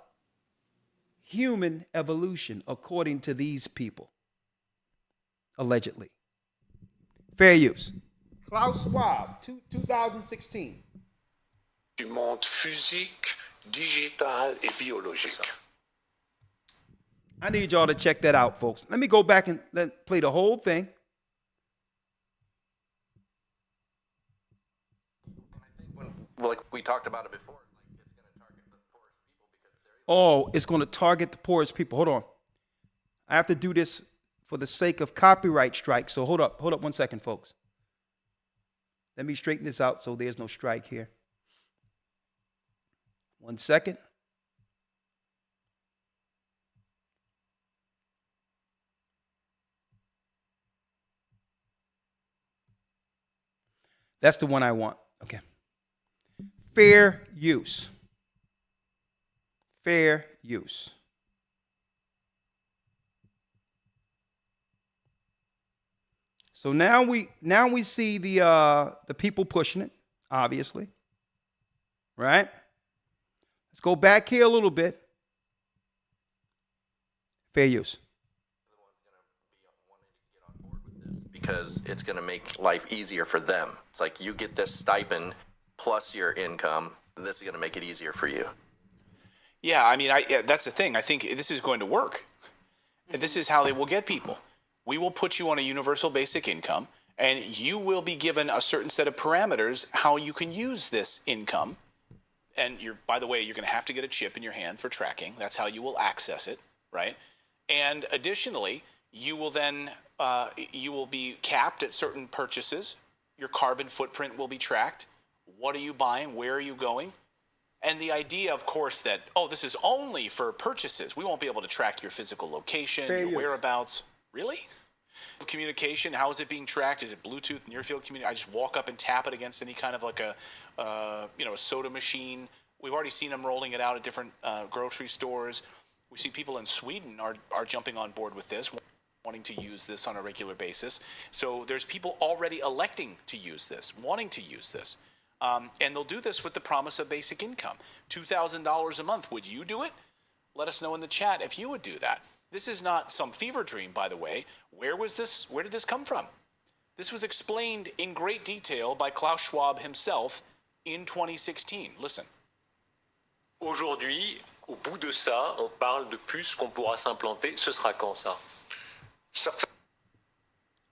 Human evolution, according to these people, allegedly. Fair use. Klaus Schwab, 2016. Du monde physique, digital et biologique. I need y'all to check that out, folks. Let me go back and play the whole thing. Like we talked about it before, It's going to target the poorest people. Hold on. I have to do this for the sake of copyright strike. So hold up 1 second, folks. Let me straighten this out so there's no strike here. 1 second. That's the one I want. Okay. Fair use. Fair use. So now we see the people pushing it, obviously. Right? Let's go back here a little bit. Fair use. because it's going to make life easier for them. It's like you get this stipend plus your income. This is going to make it easier for you. Yeah, I mean, that's the thing. I think this is going to work. This is how they will get people. We will put you on a universal basic income, and you will be given a certain set of parameters how you can use this income. And by the way, you're going to have to get a chip in your hand for tracking. That's how you will access it, right? And additionally, you will then you will be capped at certain purchases. Your carbon footprint will be tracked. What are you buying? Where are you going? And the idea, of course, that, oh, this is only for purchases. We won't be able to track your physical location, your whereabouts. Really? Communication, how is it being tracked? Is it Bluetooth, near field communication? I just walk up and tap it against any kind of like a soda machine. We've already seen them rolling it out at different grocery stores. We see people in Sweden are jumping on board with this, wanting to use this on a regular basis. So there's people already electing to use this, wanting to use this. And they'll do this with the promise of basic income. $2,000 a month. Would you do it? Let us know in the chat if you would do that. This is not some fever dream, by the way. Where did this come from? This was explained in great detail by Klaus Schwab himself in 2016. Listen. Aujourd'hui, au bout de ça, on parle de puces qu'on pourra s'implanter. Ce sera quand ça?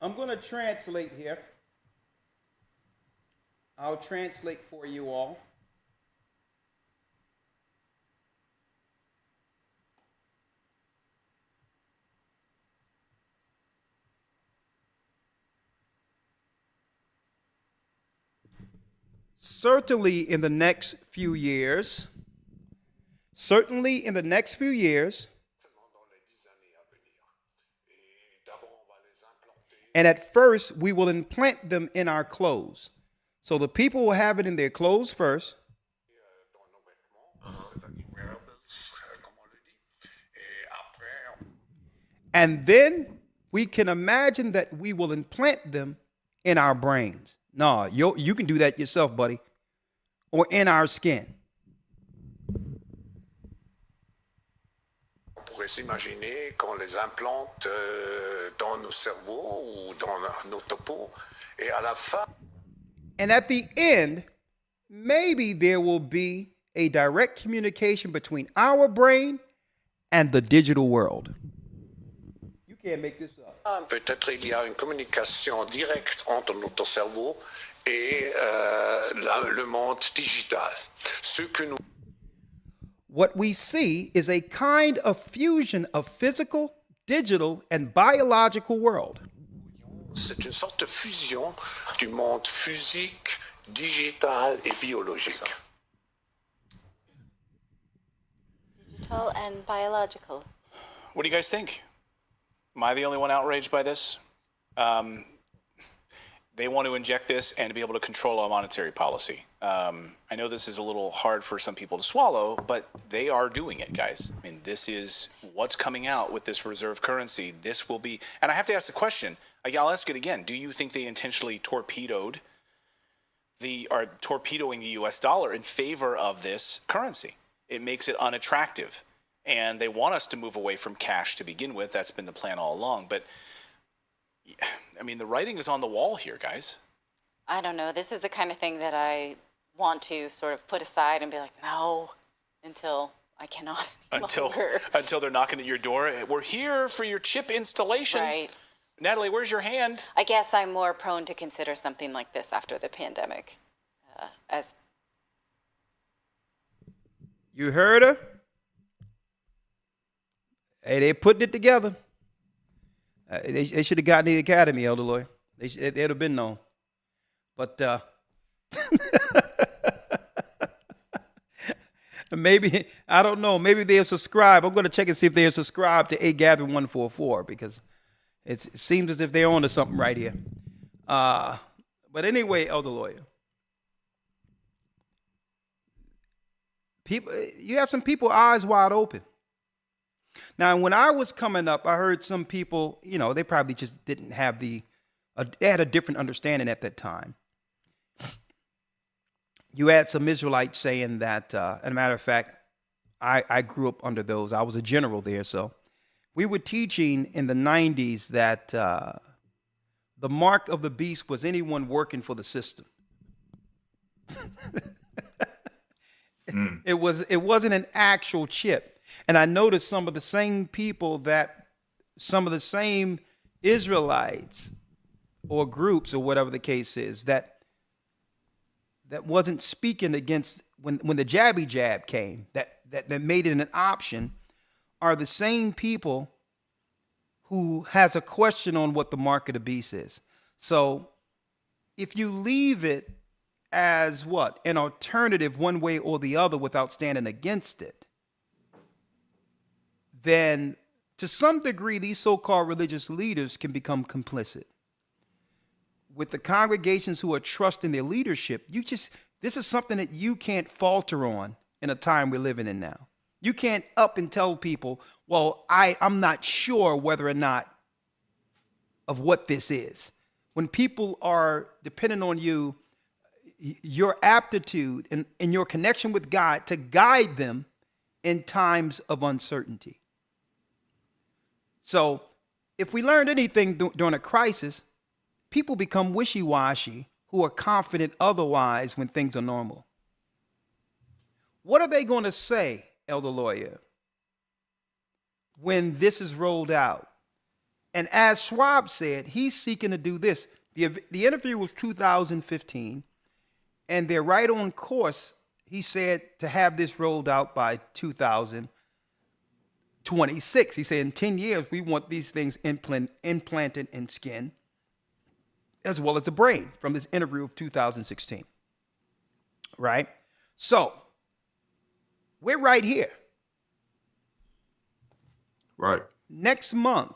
I'm going to translate here. I'll translate for you all. Certainly in the next few years, and at first we will implant them in our clothes. So the people will have it in their clothes first. And then we can imagine that we will implant them in our brains. No, you can do that yourself, buddy. Or in our skin. On pourrait s'imaginer qu'on les implante dans nos cerveaux ou dans nos topos. Et à la fin, and at the end, maybe there will be a direct communication between our brain and the digital world. You can't make this up. peut-être il y a une communication directe entre notre cerveau et le monde digital. Ce que nous What we see is a kind of fusion of physical, digital, and biological world. C'est une sorte de fusion du monde physique, digital et biologique. Digital and biological. What do you guys think? Am I the only one outraged by this? They want to inject this and to be able to control our monetary policy. I know this is a little hard for some people to swallow, but they are doing it, guys. I mean, this is what's coming out with this reserve currency. This will be, and I have to ask the question, I'll ask it again. Do you think they intentionally torpedoing the US dollar in favor of this currency? It makes it unattractive. And they want us to move away from cash to begin with. That's been the plan all along. But I mean, the writing is on the wall here, guys. I don't know. This is the kind of thing that I want to sort of put aside and be like, no, until I cannot any longer. Until they're knocking at your door. We're here for your chip installation. Right. Natalie, where's your hand? I guess I'm more prone to consider something like this after the pandemic. You heard her? Hey, they putting it together. They should have gotten the academy, Elder Lawyer. They'd have been known. But maybe, I don't know, maybe they'll subscribe. I'm going to check and see if they're subscribed to A Gathering 144 because it seems as if they're on to something right here. But anyway, Elder Lawyer. You have some people eyes wide open. Now, when I was coming up, I heard some people, they probably just didn't have they had a different understanding at that time. You had some Israelites saying that, as a matter of fact, I grew up under those. I was a general there. So we were teaching in the 90s that the mark of the beast was anyone working for the system. It wasn't an actual chip. And I noticed some of the same Israelites or groups or whatever the case is that wasn't speaking against when the jabby jab came, that made it an option, are the same people who has a question on what the mark of the beast is. So if you leave it as what? An alternative one way or the other without standing against it, then to some degree, these so-called religious leaders can become complicit. With the congregations who are trusting their leadership, this is something that you can't falter on in a time we're living in now. You can't up and tell people, well, I'm not sure whether or not of what this is. When people are depending on you, your aptitude and your connection with God to guide them in times of uncertainty. So if we learned anything during a crisis, people become wishy-washy who are confident otherwise when things are normal. What are they going to say, Elder Lawyer, when this is rolled out? And as Schwab said, he's seeking to do this. The interview was 2015, and they're right on course, he said, to have this rolled out by 2026. He said in 10 years, we want these things implanted in skin as well as the brain, from this interview of 2016. Right? So we're right here. Right. Next month,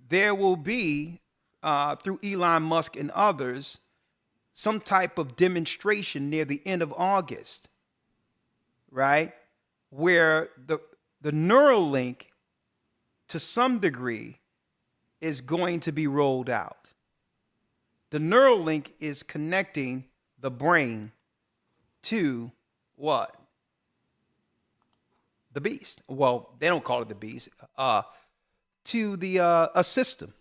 there will be, through Elon Musk and others, some type of demonstration near the end of August, right? Where the neural link, to some degree, is going to be rolled out. The neural link is connecting the brain to what? The beast. Well, they don't call it the beast. To a system.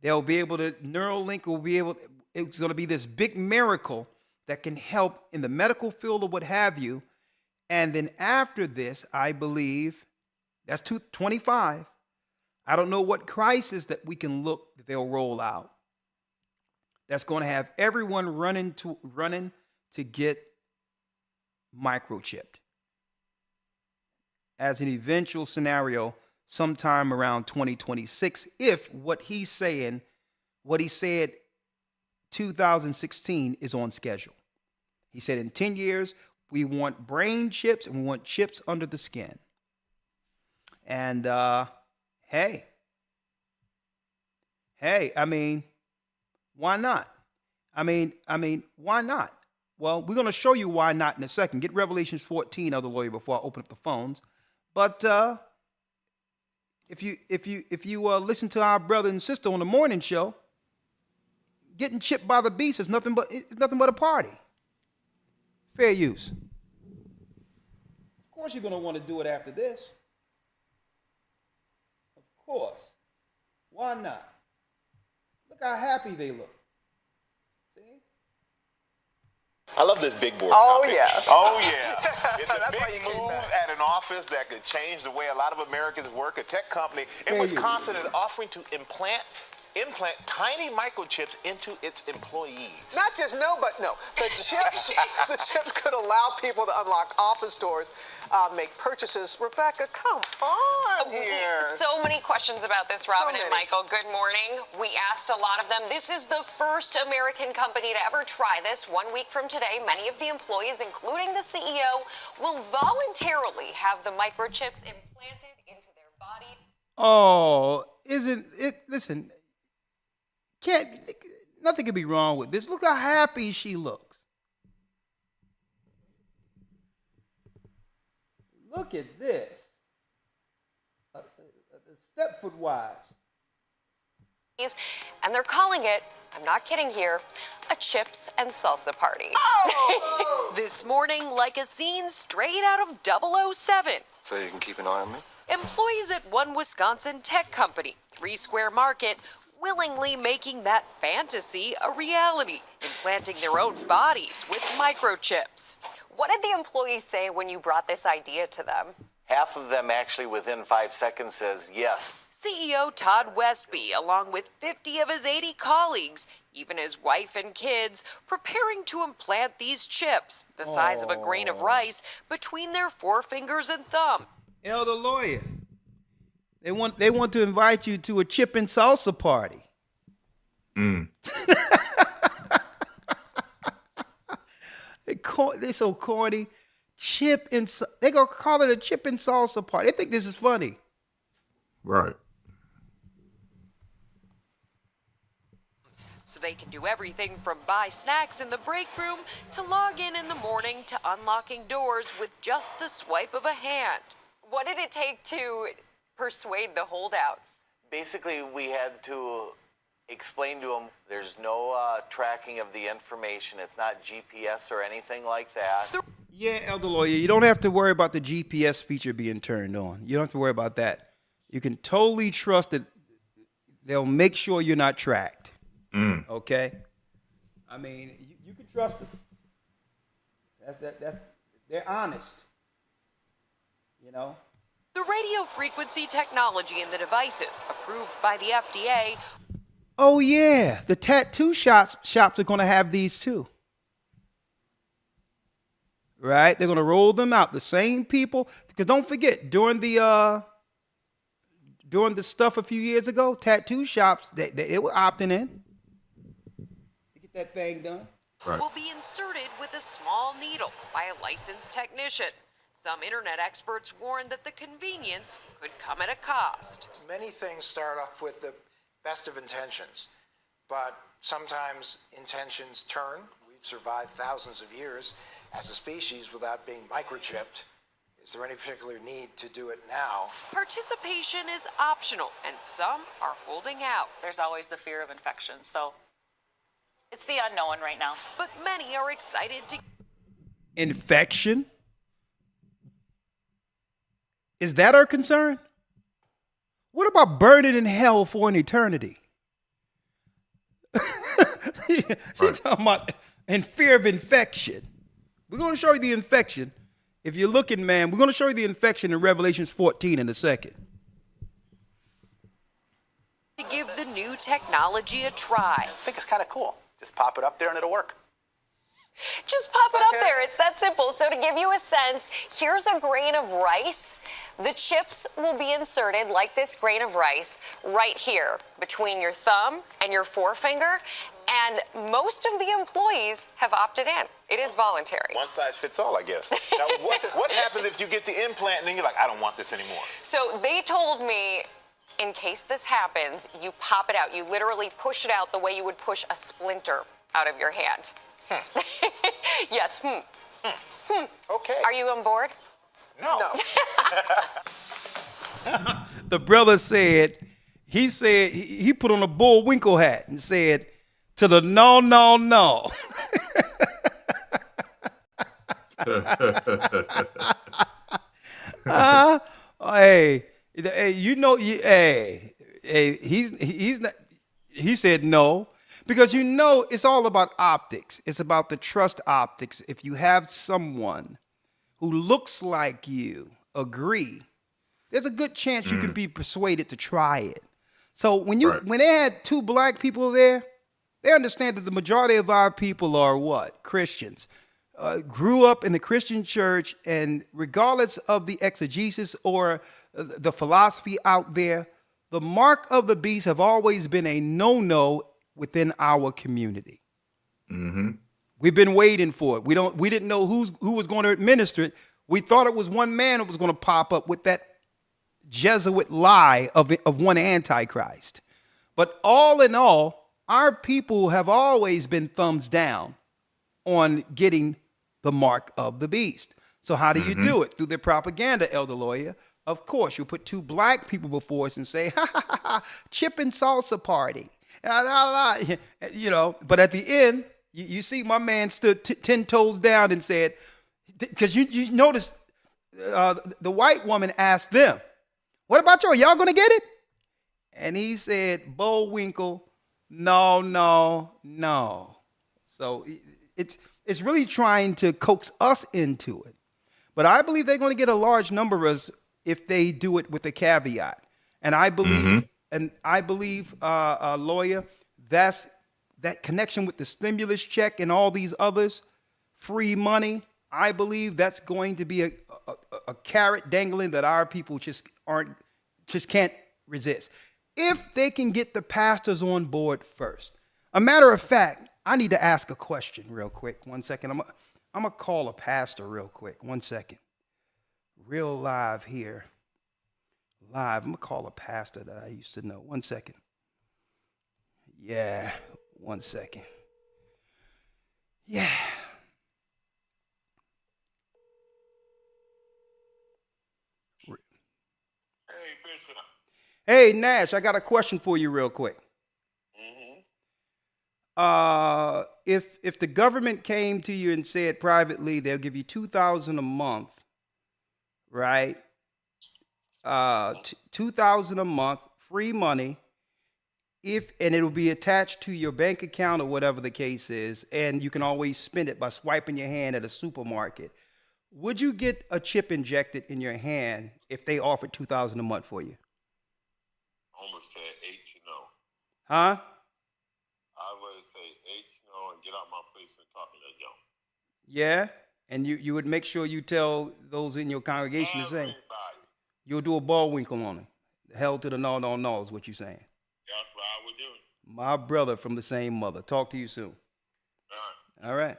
They'll be able to, Neuralink will be able, it's going to be this big miracle that can help in the medical field or what have you. And then after this, I believe, that's 2025. I don't know what crisis that we can look that they'll roll out. That's going to have everyone running to get microchipped as an eventual scenario sometime around 2026 if what he said 2016 is on schedule. He said in 10 years, we want brain chips and we want chips under the skin. And hey, I mean, why not? I mean, why not? Well, we're going to show you why not in a second. Get Revelations 14, Elder Lawyer, before I open up the phones. But if you listen to our brother and sister on the morning show, getting chipped by the beast is nothing but a party. Fair use. Of course, you're going to want to do it after this. Of course. Why not? Look how happy they look. See? I love this big board. Oh, topic. yeah. Oh, yeah. It's a That's why you big came move back. at an office that could change the way a lot of Americans work. A tech company in Fair Wisconsin is offering to implant tiny microchips into its employees. Not just the chips could allow people to unlock office doors, make purchases. Rebecca, come on here. So many questions about this, Robin So and many. Michael. Good morning. We asked a lot of them. This is the first American company to ever try this. 1 week from today, many of the employees, including the CEO, will voluntarily have the microchips implanted into their body. Oh, isn't it? Listen, nothing can be wrong with this. Look how happy she looks. Look at this. The Stepford wives. And they're calling it, I'm not kidding here, a chips and salsa party. Oh! This morning, like a scene straight out of 007. So you can keep an eye on me? Employees at one Wisconsin tech company, 3 Square Market, willingly making that fantasy a reality, implanting their own bodies with microchips. What did the employees say when you brought this idea to them? Half of them actually within 5 seconds says yes. CEO Todd Westby, along with 50 of his 80 colleagues, even his wife and kids, preparing to implant these chips, the size of a grain of rice, between their forefingers and thumb. Elder Lawyer, they want to invite you to a chip and salsa party. They're so corny. They're gonna call it a chip and salsa party. They think this is funny. Right. So they can do everything from buy snacks in the break room to log in the morning to unlocking doors with just the swipe of a hand. What did it take to persuade the holdouts? Basically, we had to explain to them there's no tracking of the information. It's not GPS or anything like that. Yeah, Elder Lawyer, you don't have to worry about the GPS feature being turned on. You don't have to worry about that. You can totally trust that they'll make sure you're not tracked. Okay? I mean, you can trust them. They're honest. You know? The radio frequency technology in the devices, approved by the FDA. Oh, yeah. The tattoo shops are going to have these too. Right? They're going to roll them out. The same people. Because don't forget, during the stuff a few years ago, tattoo shops, they were opting in to get that thing done. Right. Will be inserted with a small needle by a licensed technician. Some internet experts warn that the convenience could come at a cost. Many things start off with the best of intentions, but sometimes intentions turn. We've survived thousands of years as a species without being microchipped. Is there any particular need to do it now? Participation is optional, and some are holding out. There's always the fear of infection, so it's the unknown right now. But many are excited to... Infection? Is that our concern? What about burning in hell for an eternity? She's talking about in fear of infection. We're going to show you the infection. If you're looking, man, we're going to show you the infection in Revelations 14 in a second. To give the new technology a try. I think it's kind of cool. Just pop it up there and it'll work. Just pop it up there. It's that simple. So to give you a sense, here's a grain of rice. The chips will be inserted like this grain of rice right here between your thumb and your forefinger. And most of the employees have opted in. It is voluntary. One size fits all, I guess. Now, what happens if you get the implant and then you're like, I don't want this anymore? So they told me, in case this happens, you pop it out. You literally push it out the way you would push a splinter out of your hand. Yes. Okay. Are you on board? No. The brother said, he put on a Bullwinkle hat and said, to the no, no, no. Hey, you know, he's not. He said no because you know it's all about optics. It's about the trust optics. If you have someone who looks like you agree, there's a good chance you can be persuaded to try it. So when they had two black people there, they understand that the majority of our people are what? Christians. Grew up in the Christian church, and regardless of the exegesis or the philosophy out there, the mark of the beast have always been a no-no within our community. Mm-hmm. We've been waiting for it. We didn't know who was going to administer it. We thought it was one man who was going to pop up with that Jesuit lie of one Antichrist. But all in all, our people have always been thumbs down on getting the mark of the beast. So how do you do it? Through their propaganda, Elder Lawyer. Of course, you put two black people before us and say, ha, ha, ha, ha, chip and salsa party. You know, but at the end, you see my man stood 10 toes down and said, because you notice the white woman asked them, what about y'all going to get it? And he said, Bullwinkle, no, no, no. So it's really trying to coax us into it. But I believe they're going to get a large number of us if they do it with a caveat. And I believe, Lawyer, that's that connection with the stimulus check and all these others, free money. I believe that's going to be a carrot dangling that our people just can't resist. If they can get the pastors on board first. A matter of fact, I need to ask a question real quick. 1 second. I'm going to call a pastor real quick. 1 second. Real live here. Live. I'm going to call a pastor that I used to know. 1 second. Yeah. 1 second. Yeah. Hey, Bishop. Hey, Nash, I got a question for you real quick. If the government came to you and said privately they'll give you $2,000 a month, right? $2,000 a month, free money, and it'll be attached to your bank account or whatever the case is, and you can always spend it by swiping your hand at a supermarket. Would you get a chip injected in your hand if they offered $2,000 a month for you? Almost said H, Huh? I would say H, and get out my face and talk to that young. Yeah, and you would make sure you tell those in your congregation the same. You'll do a Bullwinkle on them. Hell to the no, no, no is what you're saying. That's what I would do. My brother from the same mother. Talk to you soon. All right.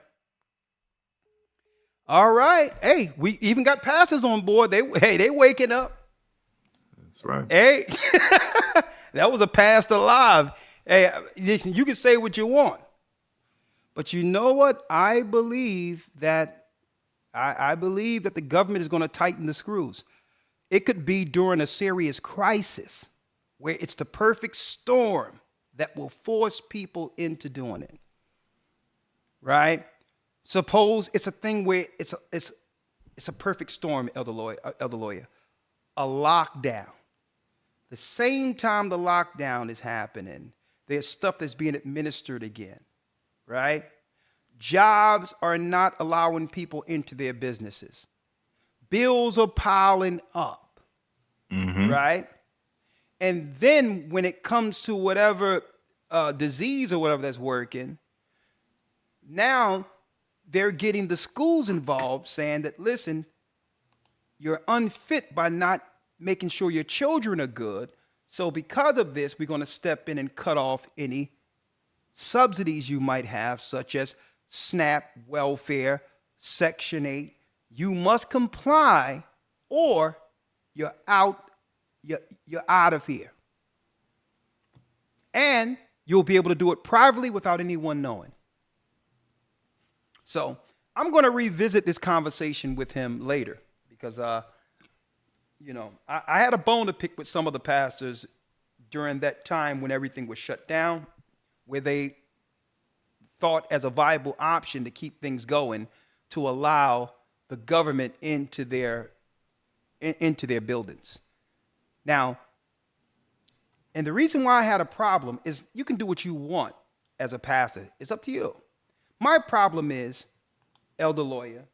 All right. Hey, we even got pastors on board. They waking up. That's right. Hey, that was a pastor live. Hey, listen, you can say what you want, but you know what? I believe that the government is going to tighten the screws. It could be during a serious crisis where it's the perfect storm that will force people into doing it. Right? Suppose it's a thing where it's a perfect storm, Elder Lawyer. A lockdown. The same time the lockdown is happening, there's stuff that's being administered again, right? Jobs are not allowing people into their businesses. Bills are piling up, right? And then when it comes to whatever disease or whatever that's working, now they're getting the schools involved saying that, listen, you're unfit by not making sure your children are good. So because of this, we're going to step in and cut off any subsidies you might have, such as SNAP, welfare, Section 8. You must comply or you're out of here. And you'll be able to do it privately without anyone knowing. So I'm going to revisit this conversation with him later because, I had a bone to pick with some of the pastors during that time when everything was shut down, where they thought as a viable option to keep things going to allow the government into their buildings. Now, and the reason why I had a problem is you can do what you want as a pastor. It's up to you. My problem is, elder lawyer,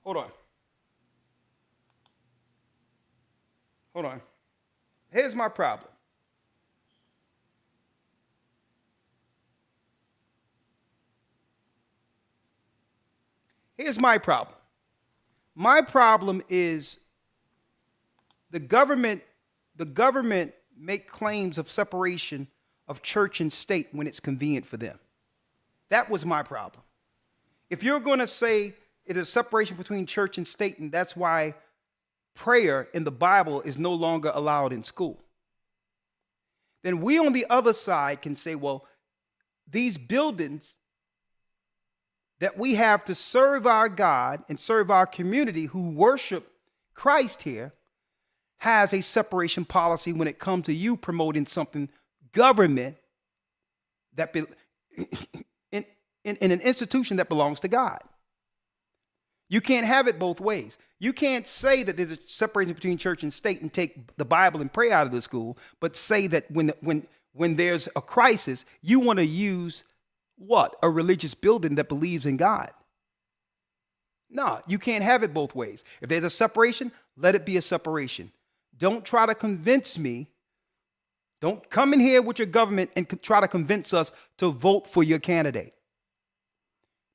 hold on. Here's my problem. Here's my problem. My problem is the government make claims of separation of church and state when it's convenient for them. That was my problem. If you're going to say it is separation between church and state, and that's why prayer in the Bible is no longer allowed in school, then we on the other side can say, well, these buildings that we have to serve our God and serve our community who worship Christ here has a separation policy when it comes to you promoting something government that in an institution that belongs to God. You can't have it both ways. You can't say that there's a separation between church and state and take the Bible and pray out of the school, but say that when there's a crisis, you want to use what? A religious building that believes in God. No, you can't have it both ways. If there's a separation, let it be a separation. Don't try to convince me. Don't come in here with your government and try to convince us to vote for your candidate.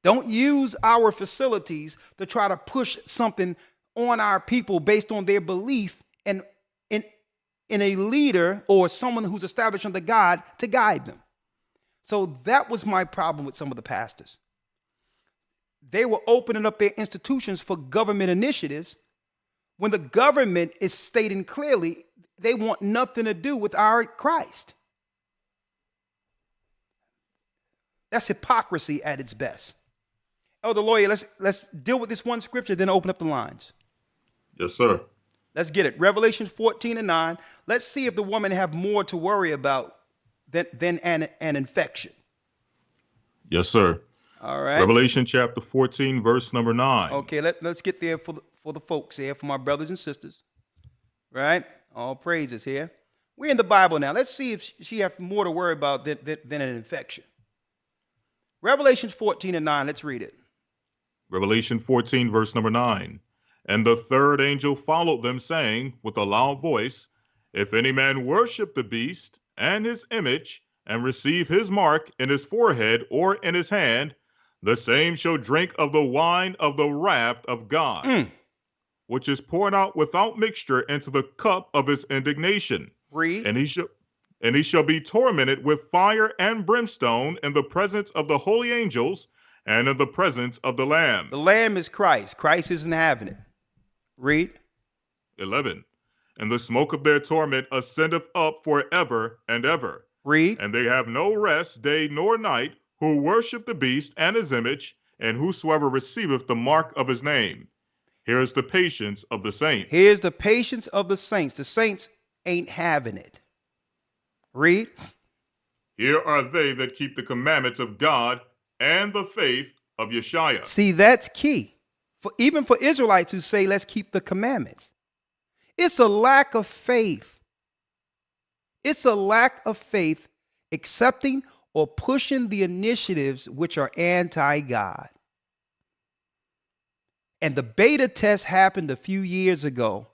Don't use our facilities to try to push something on our people based on their belief in a leader or someone who's established under God to guide them. So that was my problem with some of the pastors. They were opening up their institutions for government initiatives when the government is stating clearly they want nothing to do with our Christ. That's hypocrisy at its best. Elder lawyer, let's deal with this one scripture, then open up the lines. Yes, sir. Let's get it. Revelation 14:9. Let's see if the woman have more to worry about than an infection. Yes, sir. All right. Revelation chapter 14, verse number 9. Okay, let's get there for the folks here, for my brothers and sisters. Right? All praises here. We're in the Bible now. Let's see if she have more to worry about than an infection. Revelation 14:9. Let's read it. Revelation 14, verse number 9. And the third angel followed them, saying with a loud voice, if any man worship the beast and his image, and receive his mark in his forehead or in his hand, the same shall drink of the wine of the wrath of God, which is poured out without mixture into the cup of his indignation. Read. And he shall be tormented with fire and brimstone in the presence of the holy angels and in the presence of the Lamb. The Lamb is Christ. Christ isn't having it. Read. 11. And the smoke of their torment ascendeth up forever and ever. Read. And they have no rest day nor night, who worship the beast and his image, and whosoever receiveth the mark of his name. Here is the patience of the saints. Here's the patience of the saints. The saints ain't having it. Read. Here are they that keep the commandments of God and the faith of Yeshua. See, that's key. Even for Israelites who say, let's keep the commandments. It's a lack of faith. It's a lack of faith accepting or pushing the initiatives which are anti-God. And the beta test happened a few years ago.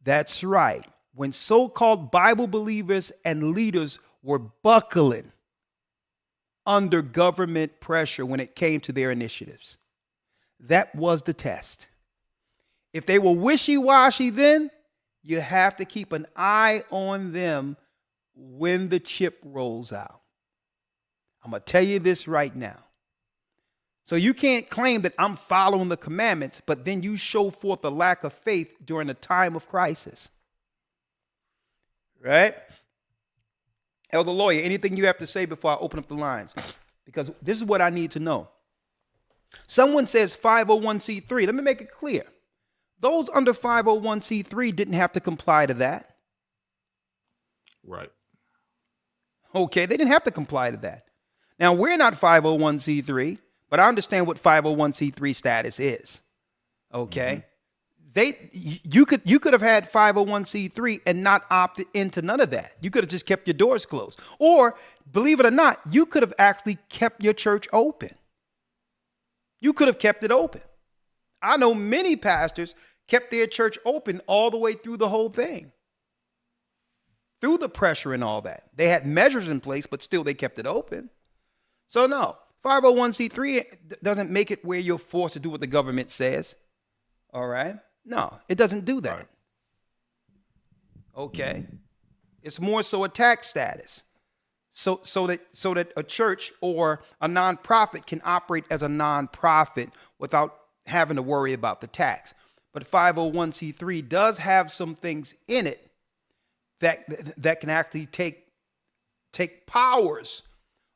That's right. When so-called Bible believers and leaders were buckling under government pressure when it came to their initiatives. That was the test. If they were wishy-washy then, you have to keep an eye on them when the chip rolls out. I'm going to tell you this right now. So you can't claim that I'm following the commandments, but then you show forth a lack of faith during a time of crisis. Right? Elder Lawyer, anything you have to say before I open up the lines? Because this is what I need to know. Someone says 501c3. Let me make it clear. Those under 501c3 didn't have to comply to that. Right. Okay, they didn't have to comply to that. Now, we're not 501c3, but I understand what 501c3 status is. Okay? You could have had 501c3 and not opted into none of that. You could have just kept your doors closed. Or, believe it or not, you could have actually kept your church open. You could have kept it open. I know many pastors kept their church open all the way through the whole thing. Through the pressure and all that. They had measures in place, but still they kept it open. So no, 501c3 doesn't make it where you're forced to do what the government says. All right? No, it doesn't do that. Right. Okay? It's more so a tax status. So that a church or a nonprofit can operate as a nonprofit without having to worry about the tax. But 501c3 does have some things in it that can actually take powers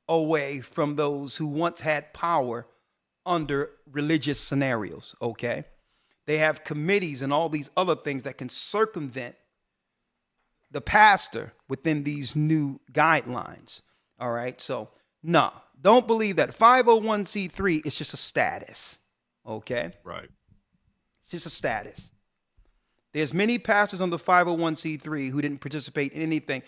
away from those who once had power under religious scenarios, okay? They have committees and all these other things that can circumvent the pastor within these new guidelines, all right? So, no, don't believe that. 501c3 is just a status, okay? Right. It's just a status. There's many pastors on the 501c3 who didn't participate in anything.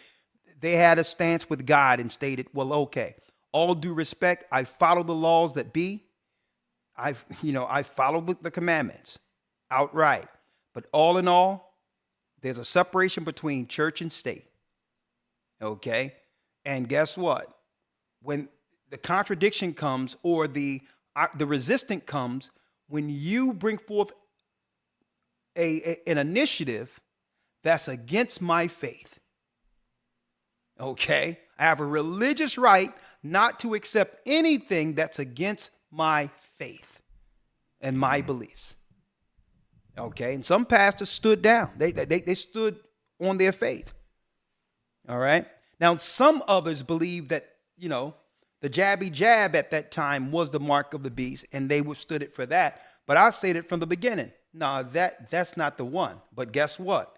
They had a stance with God and stated, well, okay, all due respect, I follow the laws that be. I follow the commandments outright. But all in all, there's a separation between church and state. Okay? And guess what? When the contradiction comes or the resistance comes, when you bring forth an initiative that's against my faith, okay? I have a religious right not to accept anything that's against my faith and my beliefs. Okay? And some pastors stood down. They stood on their faith. All right? Now, some others believe that, the jabby jab at that time was the mark of the beast, and they withstood it for that. But I said it from the beginning. No, that's not the one. But guess what?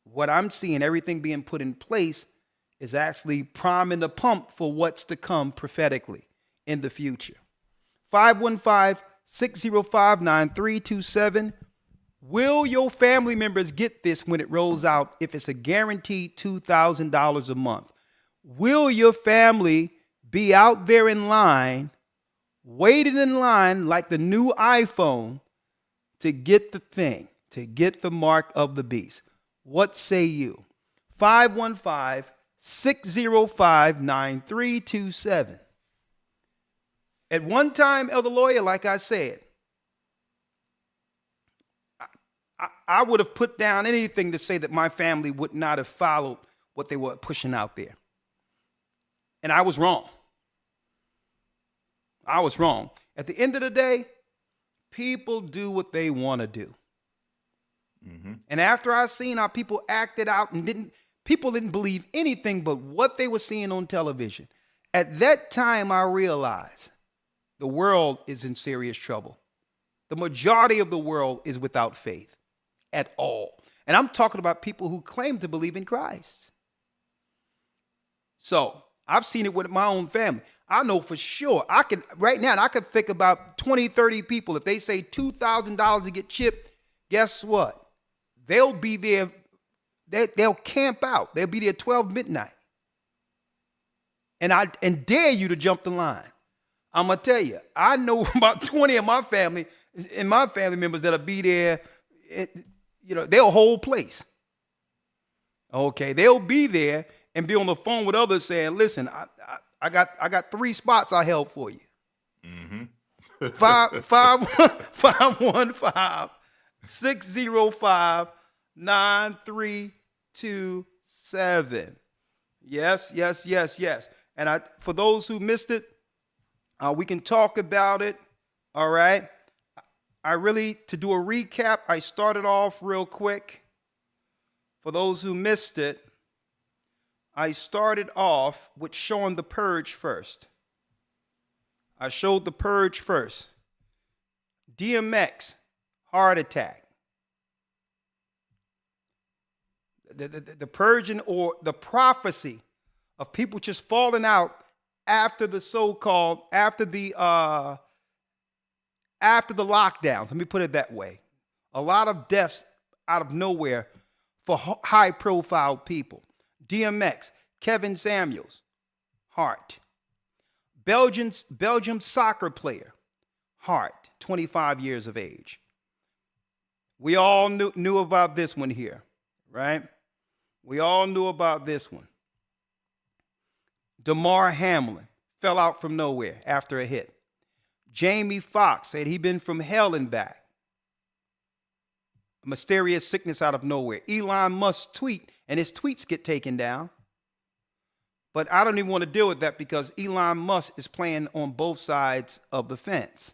What I'm seeing, everything being put in place, is actually priming the pump for what's to come prophetically in the future. 515-605-9327. Will your family members get this when it rolls out if it's a guaranteed $2,000 a month? Will your family be out there in line, waiting in line like the new iPhone to get the thing, to get the mark of the beast? What say you? 515-605-9327. At one time, Elder Lawyer, like I said, I would have put down anything to say that my family would not have followed what they were pushing out there. And I was wrong. I was wrong. At the end of the day, people do what they want to do. Mm-hmm. And after I seen how people acted out and people didn't believe anything but what they were seeing on television. At that time, I realized the world is in serious trouble. The majority of the world is without faith at all. And I'm talking about people who claim to believe in Christ. So I've seen it with my own family. I know for sure. I could think about 20, 30 people. If they say $2,000 to get chipped, guess what? They'll be there. They'll camp out. They'll be there 12 midnight. And I dare you to jump the line. I'm going to tell you, I know about 20 of my family members that'll be there, they'll hold place. Okay, they'll be there and be on the phone with others saying, listen, I got 3 spots I held for you. Mm-hmm. 515 605-9327. Yes, yes, yes, yes. And for those who missed it, we can talk about it. All right. To do a recap, I started off real quick. For those who missed it, I started off with showing the purge first. I showed the purge first. DMX, heart attack. The purging or the prophecy of people just falling out after the so-called, after the lockdowns. Let me put it that way. A lot of deaths out of nowhere for high-profile people. DMX, Kevin Samuels, heart. Belgium soccer player, heart, 25 years of age. We all knew about this one here, right? We all knew about this one. Damar Hamlin fell out from nowhere after a hit. Jamie Foxx said he'd been from hell and back. A mysterious sickness out of nowhere. Elon Musk tweet, and his tweets get taken down. But I don't even want to deal with that because Elon Musk is playing on both sides of the fence.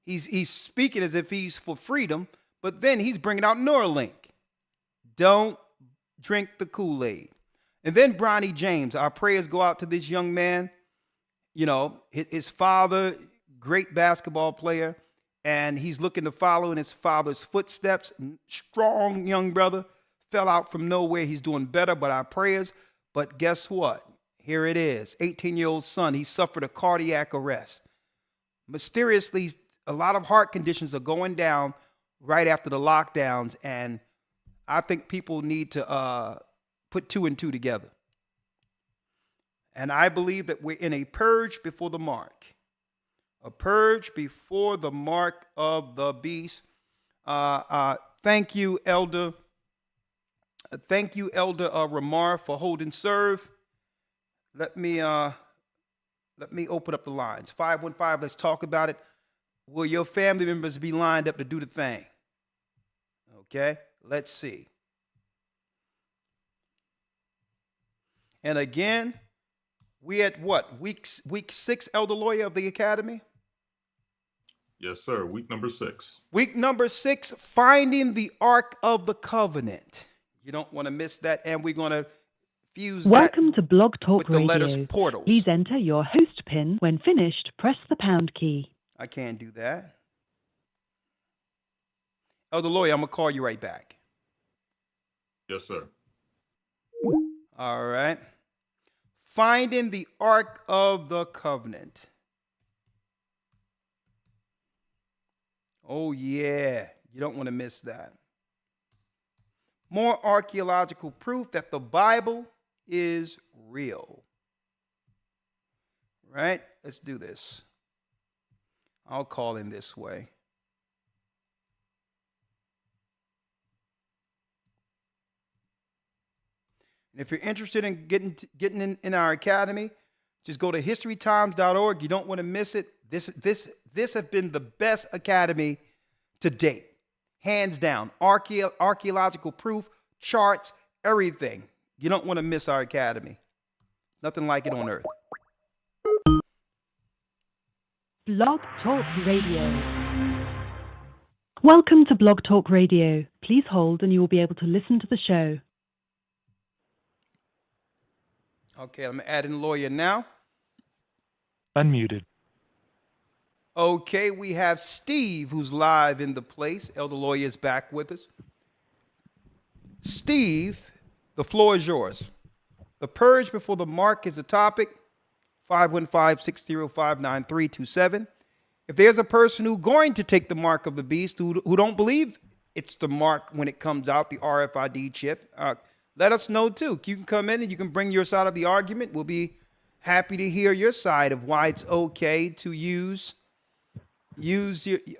He's speaking as if he's for freedom, but then he's bringing out Neuralink. Don't drink the Kool-Aid. And then Bronny James, our prayers go out to this young man. You know, his father, great basketball player, and he's looking to follow in his father's footsteps. Strong young brother, fell out from nowhere. He's doing better, but our prayers. But guess what? Here it is. 18-year-old son, he suffered a cardiac arrest. Mysteriously, a lot of heart conditions are going down right after the lockdowns, and I think people need to put two and two together. And I believe that we're in a purge before the mark. A purge before the mark of the beast. Thank you, Elder. Thank you, Elder Ramar, for holding serve. Let me open up the lines. 515, let's talk about it. Will your family members be lined up to do the thing? Okay, let's see. And again, we at what? Week 6, Elder Lawyer of the Academy? Yes, sir. Week number 6. Week number 6, finding the Ark of the Covenant. You don't want to miss that, and we're going to fuse Welcome to Blog Talk with the letters Radio. portals. Please enter your host PIN. When finished, press the pound key. I can't do that. Elder Lawyer, I'm going to call you right back. Yes, sir. All right. Finding the Ark of the Covenant. Oh, yeah. You don't want to miss that. More archaeological proof that the Bible is real. Right? Let's do this. I'll call in this way. And if you're interested in getting in our academy, just go to historytimes.org. You don't want to miss it. This has been the best academy to date. Hands down. Archaeological proof, charts, everything. You don't want to miss our academy. Nothing like it on earth. Blog Talk Radio. Welcome to Blog Talk Radio. Please hold and you will be able to listen to the show. Okay, I'm adding lawyer now. Unmuted. Okay, we have Steve who's live in the place. Elder Lawyer is back with us. Steve, the floor is yours. The purge before the mark is the topic. 515-605-9327. If there's a person who's going to take the mark of the beast who don't believe it's the mark when it comes out, the RFID chip, let us know too. You can come in and you can bring your side of the argument. We'll be happy to hear your side of why it's okay to use your,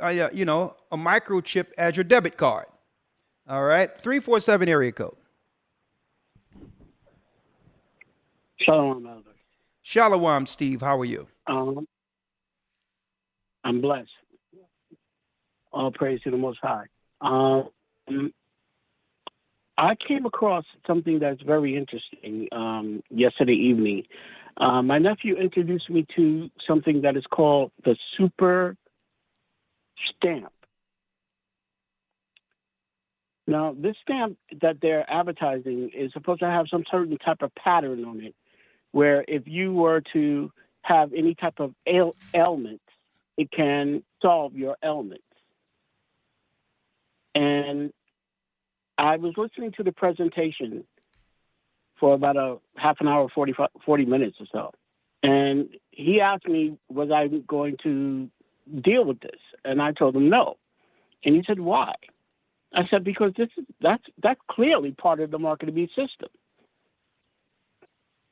a microchip as your debit card. All right, 347 area code. Shalom, Elder. Shalom, Steve. How are you? I'm blessed. All praise to the Most High. I came across something that's very interesting yesterday evening. My nephew introduced me to something that is called the super stamp. Now, this stamp that they're advertising is supposed to have some certain type of pattern on it, where if you were to have any type of ailment, it can solve your ailments. And I was listening to the presentation for about a half an hour, 40 minutes or so. And he asked me, was I going to deal with this? And I told him no. And he said, why? I said, because that's clearly part of the market abuse system.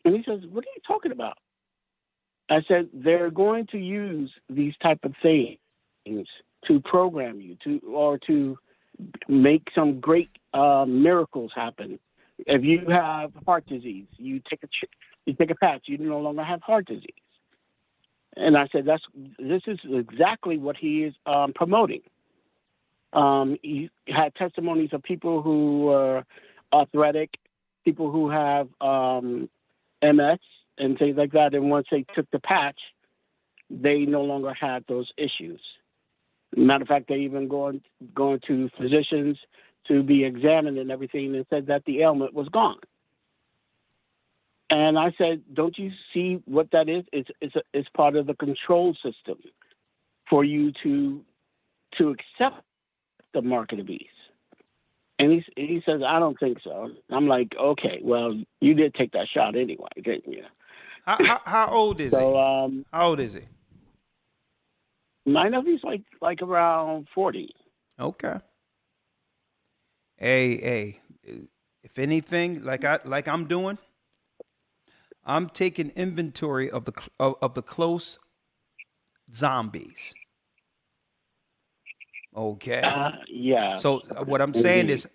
And he says, what are you talking about? I said, they're going to use these type of things to program you to make some great miracles happen. If you have heart disease, you take a patch, you no longer have heart disease. And I said, this is exactly what he is promoting. He had testimonies of people who are arthritic, people who have MS and things like that. And once they took the patch, they no longer had those issues. Matter of fact, they even going to physicians to be examined and everything, and said that the ailment was gone. And I said, don't you see what that is? It's part of the control system for you to accept the market of beast. And he says, I don't think so. I'm like, okay, well, you did take that shot anyway, didn't you? How old is he? How old is he? My nephew's like around 40. Okay. Hey, if anything, like I'm doing, I'm taking inventory of the close zombies. Okay. Yeah. So what I'm saying is,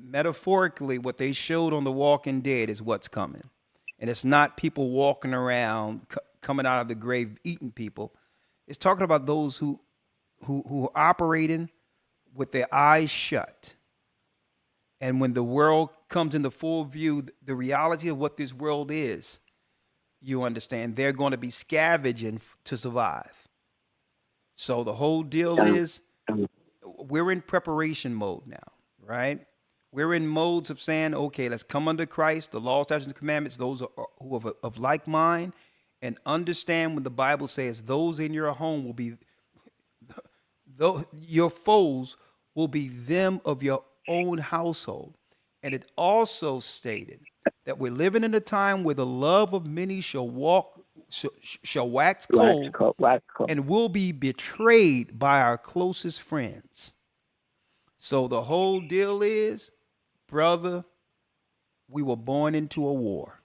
metaphorically, what they showed on The Walking Dead is what's coming, and it's not people walking around coming out of the grave eating people. It's talking about those who are operating with their eyes shut. And when the world comes into full view, the reality of what this world is, you understand, they're going to be scavenging to survive. So the whole deal is, we're in preparation mode now, right? We're in modes of saying, okay, let's come under Christ, the law, statutes, and commandments, those who are of like mind, and understand when the Bible says those in your home will be, your foes will be them of your own household. And it also stated that we're living in a time where the love of many shall wax cold, and will be betrayed by our closest friends. So the whole deal is, brother, we were born into a war.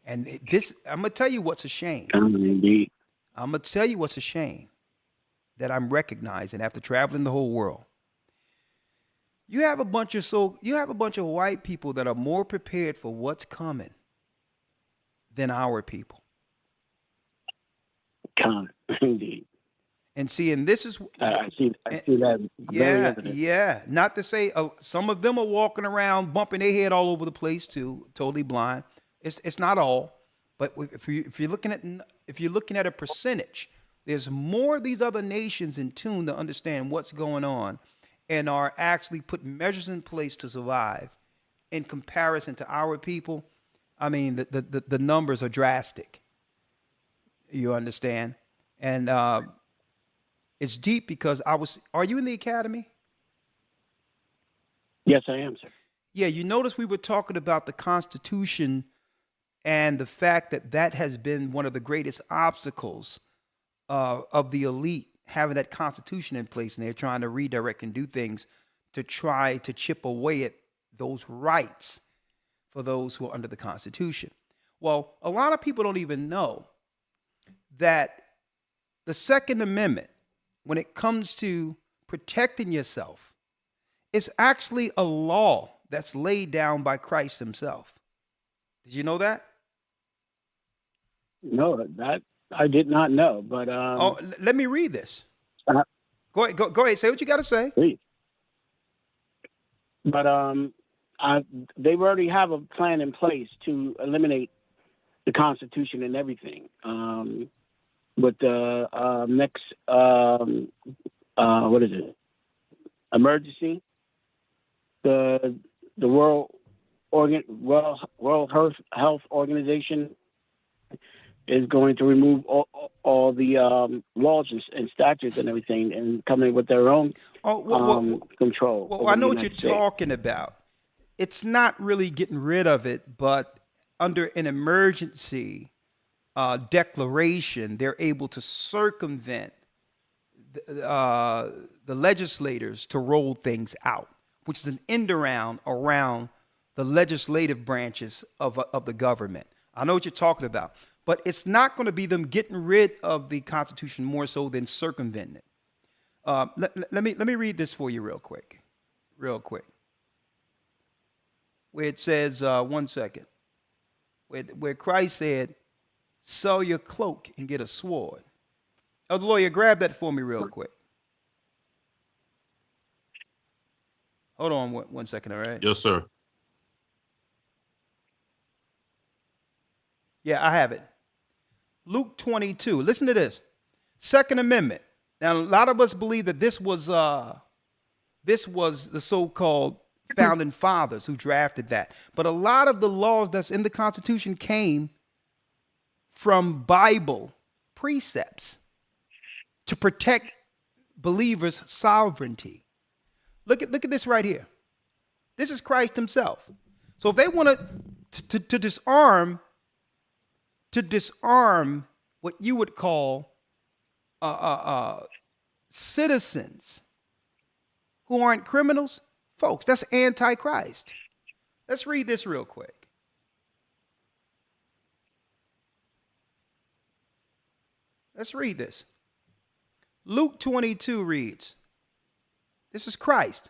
And I'm going to tell you what's a shame. I'm going to tell you what's a shame that I'm recognizing after traveling the whole world. You have a bunch of white people that are more prepared for what's coming than our people. Indeed. And see, and this is I see that. Yeah. Not to say some of them are walking around bumping their head all over the place too, totally blind. It's not all, but if you're looking at a percentage, there's more of these other nations in tune to understand what's going on, and are actually putting measures in place to survive. In comparison to our people, I mean, the numbers are drastic. You understand? And it's deep because are you in the academy? Yes, I am, sir. Yeah, you notice we were talking about the Constitution and the fact that has been one of the greatest obstacles of the elite, having that Constitution in place, and they're trying to redirect and do things to try to chip away at those rights for those who are under the Constitution. Well, a lot of people don't even know that the Second Amendment, when it comes to protecting yourself, is actually a law that's laid down by Christ himself. Did you know that? No, that I did not know, but let me read this. Go ahead. Say what you got to say. Please. But they already have a plan in place to eliminate the Constitution and everything. With the next, what is it? Emergency. The World Health Organization is going to remove all the laws and statutes and everything, and come in with their own control. Well, I know what you're talking about. It's not really getting rid of it, but under an emergency declaration, they're able to circumvent the legislators to roll things out, which is an end around the legislative branches of the government. I know what you're talking about, but it's not going to be them getting rid of the Constitution more so than circumventing it. Let me read this for you real quick. Where it says, 1 second, where Christ said, sell your cloak and get a sword. Elder Lawyer, grab that for me real quick. Hold on 1 second, all right? Yes, sir. Yeah, I have it. Luke 22. Listen to this. Second Amendment. Now, a lot of us believe that this was the so-called founding fathers who drafted that. But a lot of the laws that's in the Constitution came from Bible precepts to protect believers' sovereignty. Look at this right here. This is Christ himself. So if they wanted to disarm what you would call citizens who aren't criminals, folks, that's anti-Christ. Let's read this real quick. Let's read this. Luke 22 reads, this is Christ.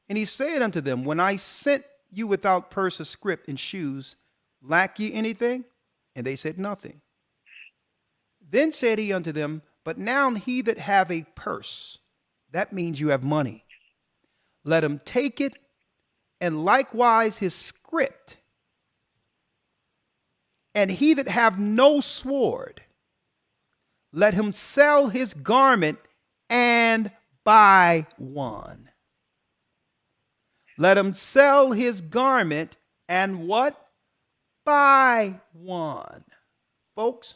And he said unto them, when I sent you without purse or scrip and shoes, lack ye anything? And they said nothing. Then said he unto them, but now he that have a purse, that means you have money, let him take it, and likewise his scrip. And he that have no sword, let him sell his garment and buy one. Let him sell his garment and what? Buy one. Folks,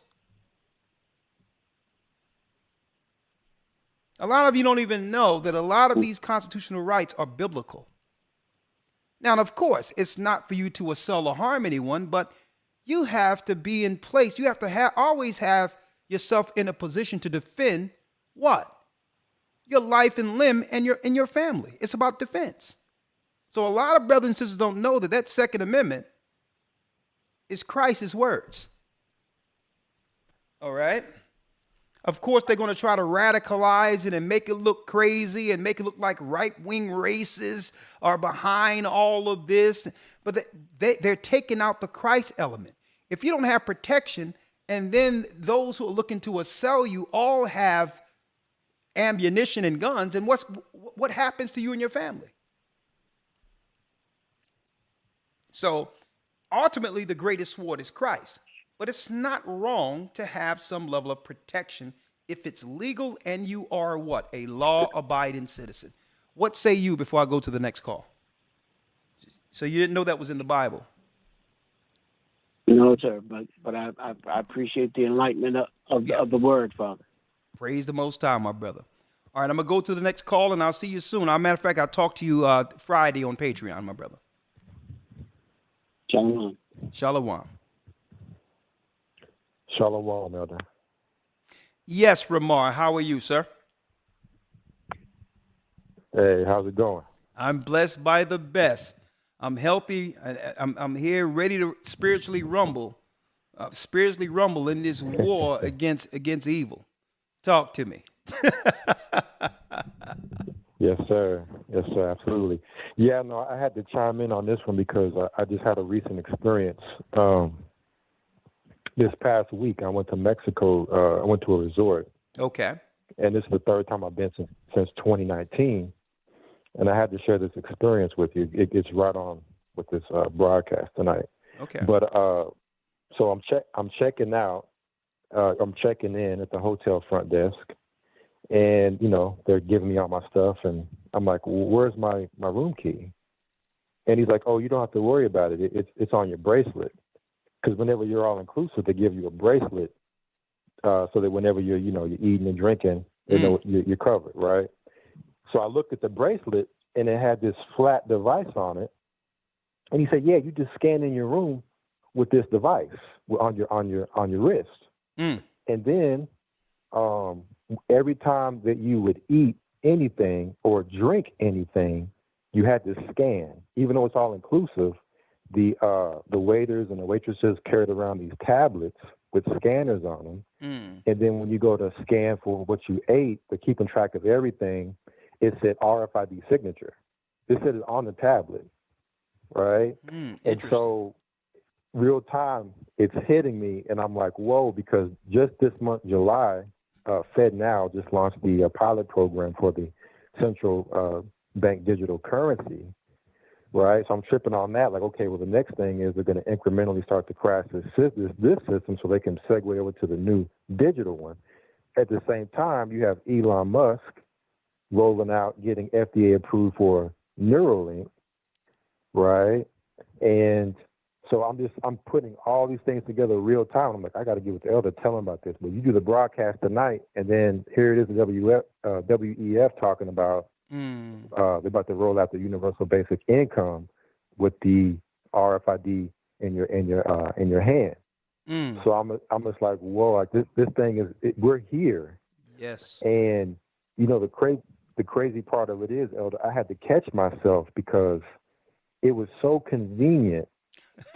a lot of you don't even know that a lot of these constitutional rights are biblical. Now, of course, it's not for you to assault or harm anyone, but you have to be in place. You have to always have yourself in a position to defend what? Your life and limb and your family. It's about defense. So a lot of brothers and sisters don't know that Second Amendment is Christ's words. All right? Of course, they're going to try to radicalize it and make it look crazy and make it look like right-wing racists are behind all of this. But they're taking out the Christ element. If you don't have protection, and then those who are looking to assail you all have ammunition and guns, and what happens to you and your family? So ultimately, the greatest sword is Christ. But it's not wrong to have some level of protection if it's legal and you are what? A law-abiding citizen. What say you before I go to the next call? So you didn't know that was in the Bible? No, sir, but I appreciate the enlightenment of the word, Father. Praise the Most High, my brother. All right, I'm going to go to the next call, and I'll see you soon. As a matter of fact, I'll talk to you Friday on Patreon, my brother. Shalom. Shalom. Shalom, Elder. Yes, Ramar. How are you, sir? Hey, how's it going? I'm blessed by the best. I'm healthy. I'm here ready to spiritually rumble in this war against evil. Talk to me. Yes, sir. Yes, sir. Absolutely. Yeah, no, I had to chime in on this one because I just had a recent experience. This past week, I went to Mexico. I went to a resort. Okay. and this is the third time I've been since 2019, and I had to share this experience with you. It's right on with this broadcast tonight. Okay. But so I'm checking out. I'm checking in at the hotel front desk, and they're giving me all my stuff, and I'm like, well, "Where's my room key?" And he's like, "Oh, you don't have to worry about it. It's on your bracelet." Because whenever you're all inclusive, they give you a bracelet so that whenever you're eating and drinking, they know you're covered, right? So I looked at the bracelet, and it had this flat device on it, and he said, "Yeah, you just scan in your room with this device on your wrist." And then every time that you would eat anything or drink anything, you had to scan. Even though it's all inclusive, the waiters and the waitresses carried around these tablets with scanners on them. And then when you go to scan for what you ate, they're keeping track of everything. It said RFID signature. It said it on the tablet, right? And so real time, it's hitting me, and I'm like, whoa, because just this month, July, FedNow just launched the pilot program for the central bank digital currency, right? So I'm tripping on that, like, okay, well, the next thing is they're going to incrementally start to crash this system so they can segue over to the new digital one. At the same time, you have Elon Musk rolling out, getting FDA approved for Neuralink, right? And so I'm putting all these things together real time. I'm like, I got to get with the elder, tell him about this. But you do the broadcast tonight, and then here it is, the WEF talking about they're about to roll out the universal basic income with the RFID in your hand. So I'm just like, whoa, like this thing is we're here. Yes. And the crazy part of it is, elder, I had to catch myself because it was so convenient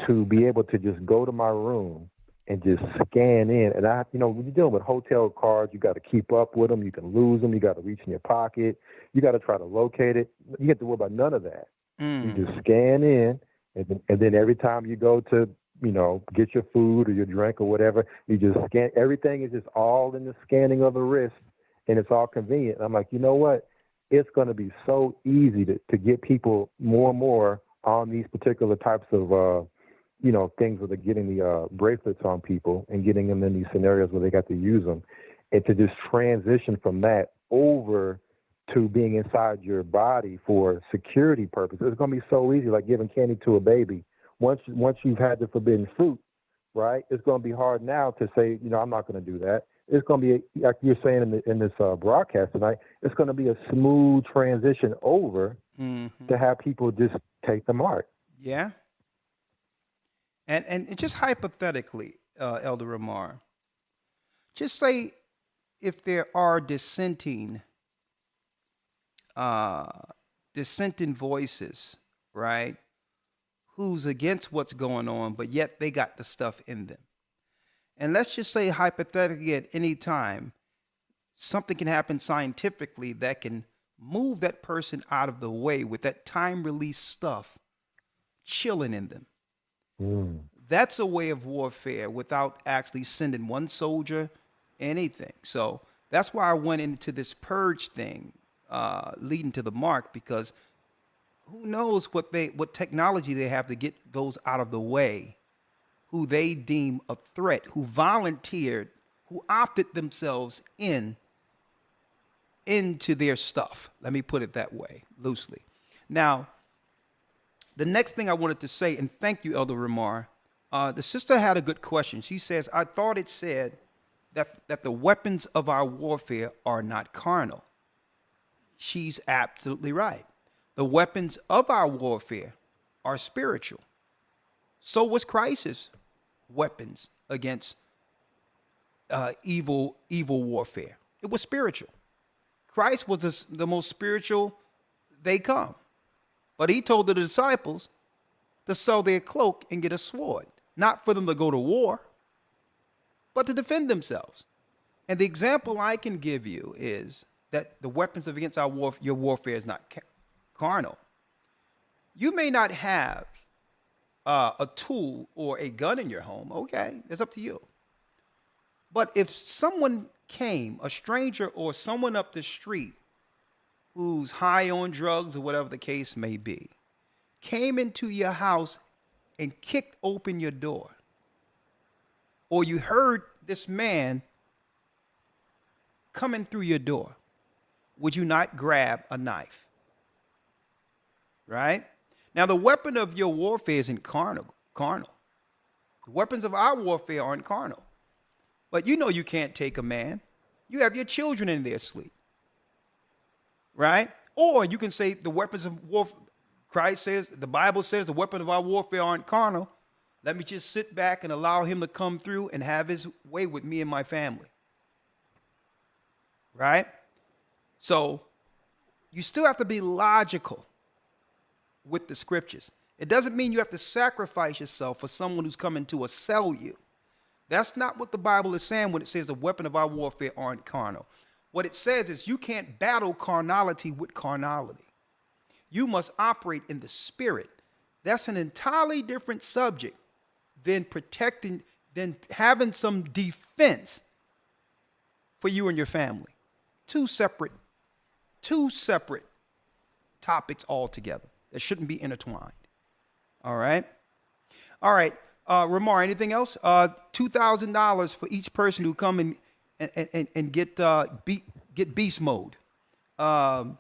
to be able to just go to my room and just scan in. And when you're dealing with hotel cards, you got to keep up with them. You can lose them. You got to reach in your pocket. You got to try to locate it. You have to worry about none of that. You just scan in, and then every time you go to, get your food or your drink or whatever, you just scan. Everything is just all in the scanning of the wrist, and it's all convenient. And I'm like, you know what? It's going to be so easy to get people more and more on these particular types of, things where they're getting the bracelets on people and getting them in these scenarios where they got to use them, and to just transition from that over to being inside your body for security purposes. It's going to be so easy, like giving candy to a baby. Once you've had the forbidden fruit, right, it's going to be hard now to say, I'm not going to do that. It's going to be, like you're saying in this broadcast tonight, it's going to be a smooth transition over to have people just take the mark. Yeah. And just hypothetically, Elder Ramar, just say if there are dissenting voices, right, who's against what's going on, but yet they got the stuff in them. And let's just say hypothetically at any time, something can happen scientifically that can move that person out of the way with that time-release stuff chilling in them. That's a way of warfare without actually sending one soldier, anything. So that's why I went into this purge thing, leading to the mark, because who knows what technology they have to get those out of the way, who they deem a threat, who volunteered, who opted themselves into their stuff. Let me put it that way, loosely. Now, the next thing I wanted to say, and thank you, Elder Ramar, the sister had a good question. She says, I thought it said that the weapons of our warfare are not carnal. She's absolutely right. The weapons of our warfare are spiritual. So was Christ's weapons against evil warfare. It was spiritual. Christ was the most spiritual they come. But he told the disciples to sell their cloak and get a sword, not for them to go to war, but to defend themselves. And the example I can give you is that the weapons against your warfare is not carnal. You may not have a tool or a gun in your home. Okay, it's up to you. But if someone came, a stranger or someone up the street who's high on drugs or whatever the case may be, came into your house and kicked open your door, or you heard this man coming through your door, would you not grab a knife? Right? Now, the weapon of your warfare isn't carnal. The weapons of our warfare aren't carnal. But you know you can't take a man. You have your children in their sleep. Right? Or you can say the weapons of warfare, Christ says, the Bible says the weapon of our warfare aren't carnal. Let me just sit back and allow him to come through and have his way with me and my family. Right? So you still have to be logical with the scriptures. It doesn't mean you have to sacrifice yourself for someone who's coming to assail you. That's not what the Bible is saying when it says the weapon of our warfare aren't carnal. What it says is you can't battle carnality with carnality. You must operate in the spirit. That's an entirely different subject than having some defense for you and your family. Two separate topics altogether that shouldn't be intertwined. All right. Ramar, anything else? $2,000 for each person who come and get beast mode. Let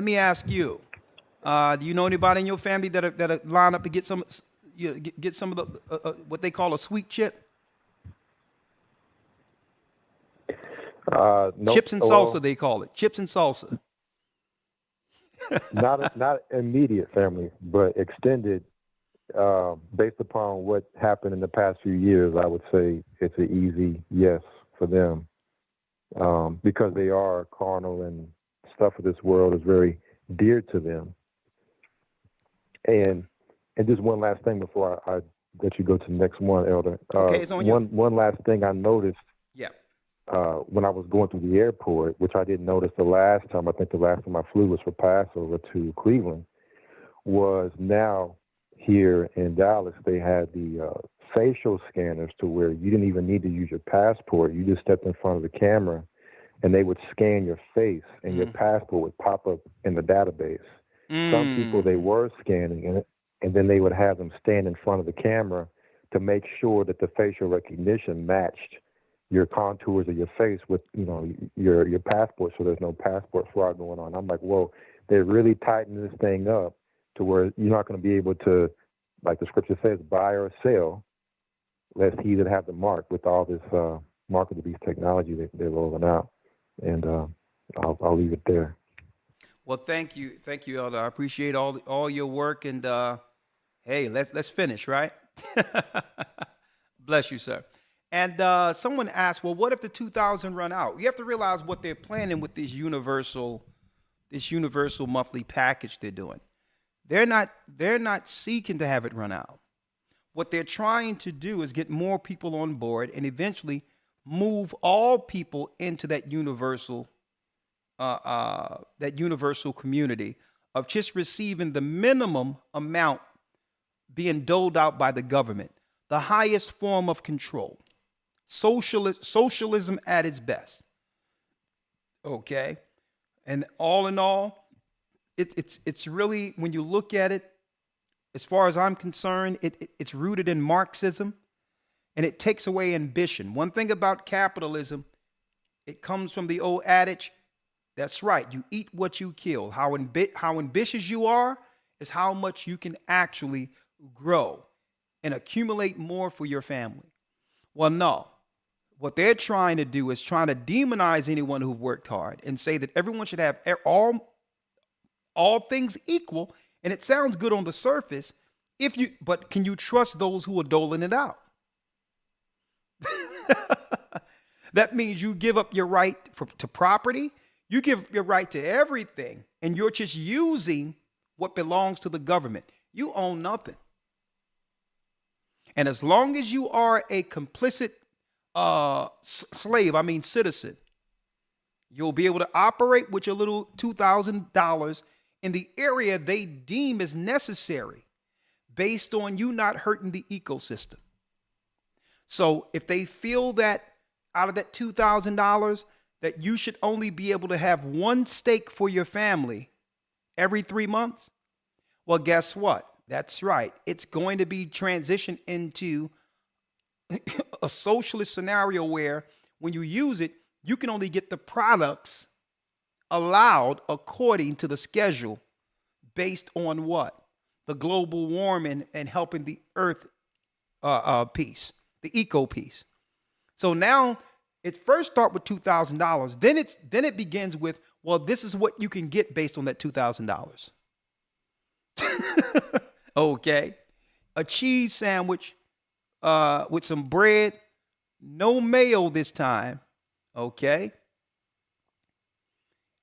me ask you. Do you know anybody in your family that line up to get some of the what they call a sweet chip? Nope. Chips and salsa, they call it. Chips and salsa. not immediate family, but extended. Based upon what happened in the past few years, I would say it's an easy yes for them, because they are carnal and stuff of this world is very dear to them. And just one last thing before I let you go to the next one, Elder. Okay, it's on you. One last thing I noticed. Yeah. When I was going through the airport, which I didn't notice the last time. I think the last time I flew was for Passover to Cleveland. Was now here in Dallas, they had the facial scanners to where you didn't even need to use your passport. You just stepped in front of the camera, and they would scan your face, and your passport would pop up in the database. Some people they were scanning, and then they would have them stand in front of the camera to make sure that the facial recognition matched your contours of your face with, your passport, so there's no passport fraud going on. I'm like, whoa, they're really tightening this thing up to where you're not going to be able to, like the scripture says, buy or sell, lest he that have the mark, with all this mark of the beast technology that they're rolling out. And I'll leave it there. Well, thank you, Elder. I appreciate all your work, and hey, let's finish, right? Bless you, sir. And someone asked, well, what if the 2,000 run out? You have to realize what they're planning with this universal monthly package they're doing. They're not seeking to have it run out. What they're trying to do is get more people on board and eventually move all people into that universal community of just receiving the minimum amount being doled out by the government, the highest form of control. Socialism at its best. Okay? And all in all, it's really, when you look at it, as far as I'm concerned, it's rooted in Marxism, and it takes away ambition. One thing about capitalism, it comes from the old adage, that's right, you eat what you kill. How ambitious you are is how much you can actually grow and accumulate more for your family. Well, no. What they're trying to do is trying to demonize anyone who worked hard and say that everyone should have all things equal. And it sounds good on the surface, but can you trust those who are doling it out? That means you give up your right to property. You give your right to everything, and you're just using what belongs to the government. You own nothing. And as long as you are a complicit citizen, you'll be able to operate with your little $2,000 in the area they deem as necessary based on you not hurting the ecosystem. So if they feel that out of that $2,000 that you should only be able to have one steak for your family every 3 months? Well, guess what? That's right. It's going to be transitioned into a socialist scenario where when you use it, you can only get the products allowed according to the schedule based on what? The global warming and helping the earth piece, the eco piece. So now it first start with $2,000. Then it begins with, well, this is what you can get based on that $2,000. Okay. A cheese sandwich with some bread, no mayo this time. Okay.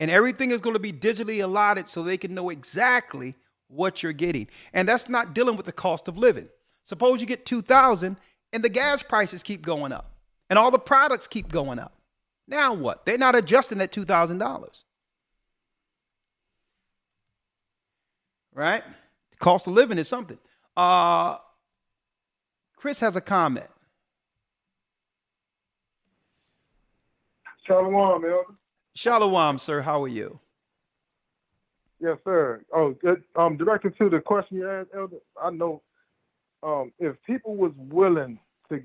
And everything is going to be digitally allotted so they can know exactly what you're getting. And that's not dealing with the cost of living. Suppose you get $2,000 and the gas prices keep going up and all the products keep going up. Now what? They're not adjusting that $2,000. Right? The cost of living is something. Chris has a comment. Shalom, Elder. Shalom, sir. How are you? Yes, sir. Oh, good. Directed to the question you asked, Elder, I know if people was willing to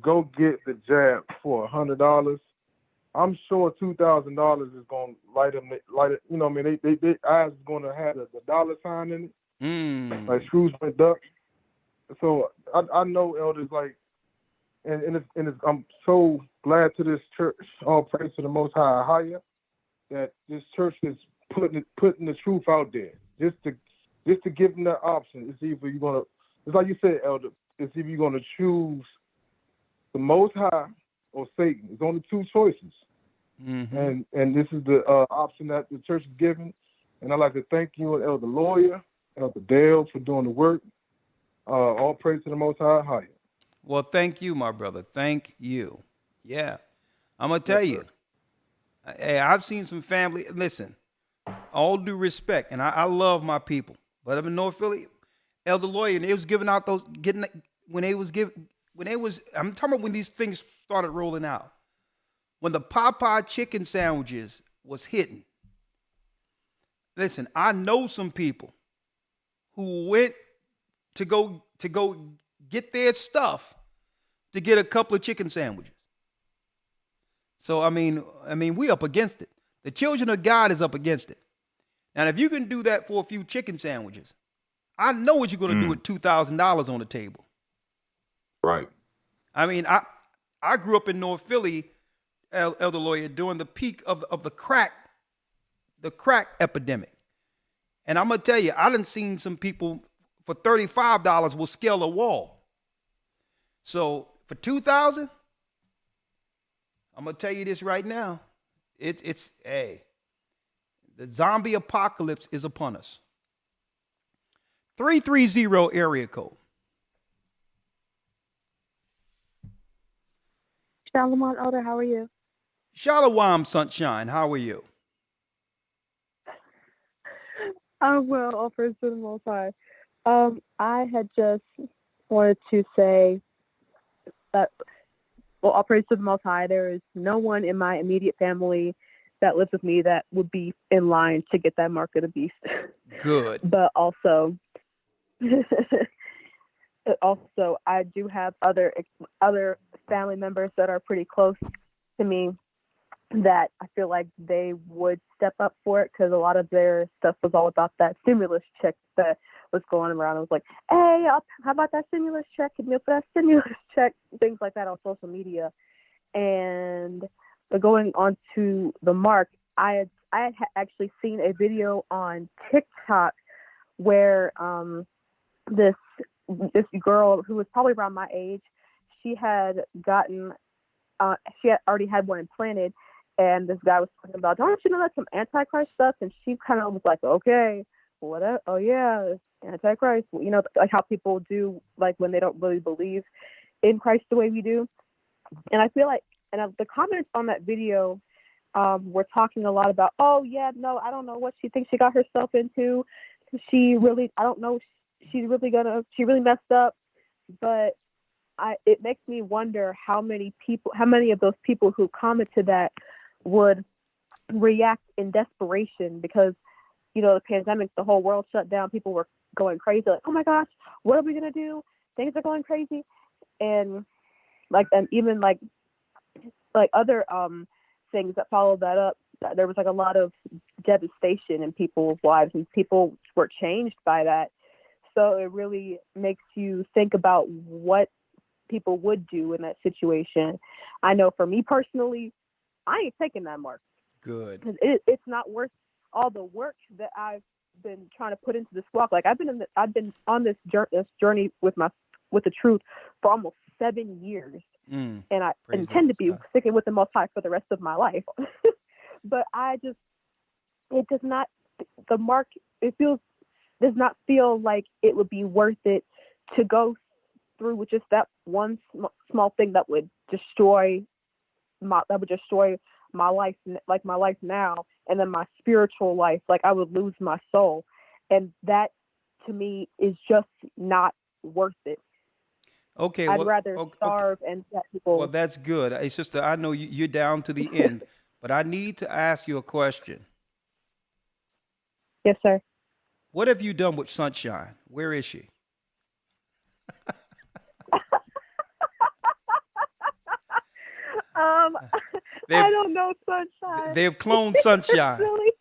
go get the jab for $100, I'm sure $2,000 is gonna light it. You know, what I mean, they eyes is gonna have the dollar sign in it, like Scrooge McDuck. So I know, elders, like, and I'm so glad to this church. All praise to the Most High, higher, that this church is putting the truth out there, just to give them that option. It's either you're gonna, it's like you said, Elder. It's either you're gonna choose the Most High or Satan. There's only two choices, and this is the option that the church is giving. And I'd like to thank you and Elder Lawyer, Elder Dale, for doing the work. All praise to the Most High, higher. Well, thank you, my brother. Thank you. Yeah, I'm gonna tell you. Hey, I've seen some family. Listen, all due respect, and I love my people, but I'm in North Philly. Elder Lawyer, and they was giving out those I'm talking about when these things started rolling out. When the Popeye chicken sandwiches was hitting. Listen, I know some people who went to go get their stuff to get a couple of chicken sandwiches. So I mean, we up against it. The children of God is up against it. Now, if you can do that for a few chicken sandwiches, I know what you're going to do with $2,000 on the table. Right. I mean, I grew up in North Philly, Elder Lawyer, during the peak of the crack epidemic. And I'm going to tell you, I done seen some people for $35 will scale a wall. So for $2,000, I'm going to tell you this right now. It's the zombie apocalypse is upon us. 330 area code. Shalom, Elder. How are you? Shalom, sunshine. How are you? I'm well. All praise to the Most High. I had just wanted to say that, well, all praise to the Most High. There is no one in my immediate family that lives with me that would be in line to get that mark of the beast. Good. But also, I do have other family members that are pretty close to me that I feel like they would step up for it, because a lot of their stuff was all about that stimulus check that was going around. I was like, hey, how about that stimulus check? Can you put that stimulus check? Things like that on social media. And going on to the mark, I had actually seen a video on TikTok where this girl who was probably around my age, she had already had one implanted, and this guy was talking about, don't you know that's some Antichrist stuff? And she kind of was like, okay, what? Oh yeah, Antichrist. You know, like how people do, like when they don't really believe in Christ the way we do. And I feel like, and the comments on that video were talking a lot about, oh yeah, no, I don't know what she thinks she got herself into. I don't know. She really messed up. But it makes me wonder how many of those people who commented that would react in desperation because, the pandemic, the whole world shut down. People were going crazy. Like, oh my gosh, what are we going to do? Things are going crazy. And even other things that followed that up, there was like a lot of devastation in people's lives and people were changed by that. So it really makes you think about what people would do in that situation. I know for me personally, I ain't taking that mark. Good. Because it's not worth all the work that I've been trying to put into this walk. Like I've been on this journey with the truth for almost 7 years, and I intend to be sticking with the Most High for the rest of my life. But it does not. The mark. Does not feel like it would be worth it to go through with just that one small thing that would destroy my life, like my life now, and then my spiritual life. Like I would lose my soul, and that to me is just not worth it. Okay, I'd rather starve and let people. Well, that's good. Hey, sister, I know you're down to the end, but I need to ask you a question. Yes, sir. What have you done with Sunshine? Where is she? I don't know Sunshine. They've cloned Sunshine. Really?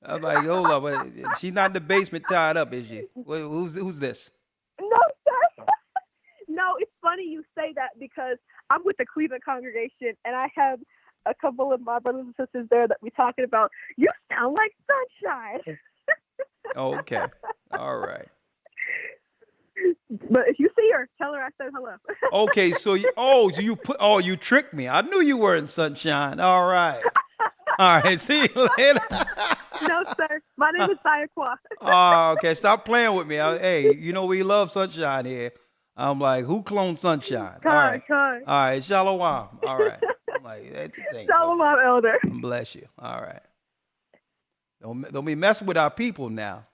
I'm like, hold up, but she's not in the basement tied up, is she? Who's this? No, sir. No, it's funny you say that because I'm with the Cleveland congregation and I have a couple of my brothers and sisters there that we're talking about. You sound like Sunshine. Oh, okay. All right. But if you see her, tell her I said hello. Okay, so you tricked me. I knew you were in Sunshine. All right. All right. See you later. No, sir. My name is Sayakwa. Oh, okay. Stop playing with me. Hey, we love Sunshine here. I'm like, who cloned Sunshine? All right. All right. Shalom. All right. I'm like, that ain't Shalom, Elder. Bless you. All right. Don't be messing with our people now.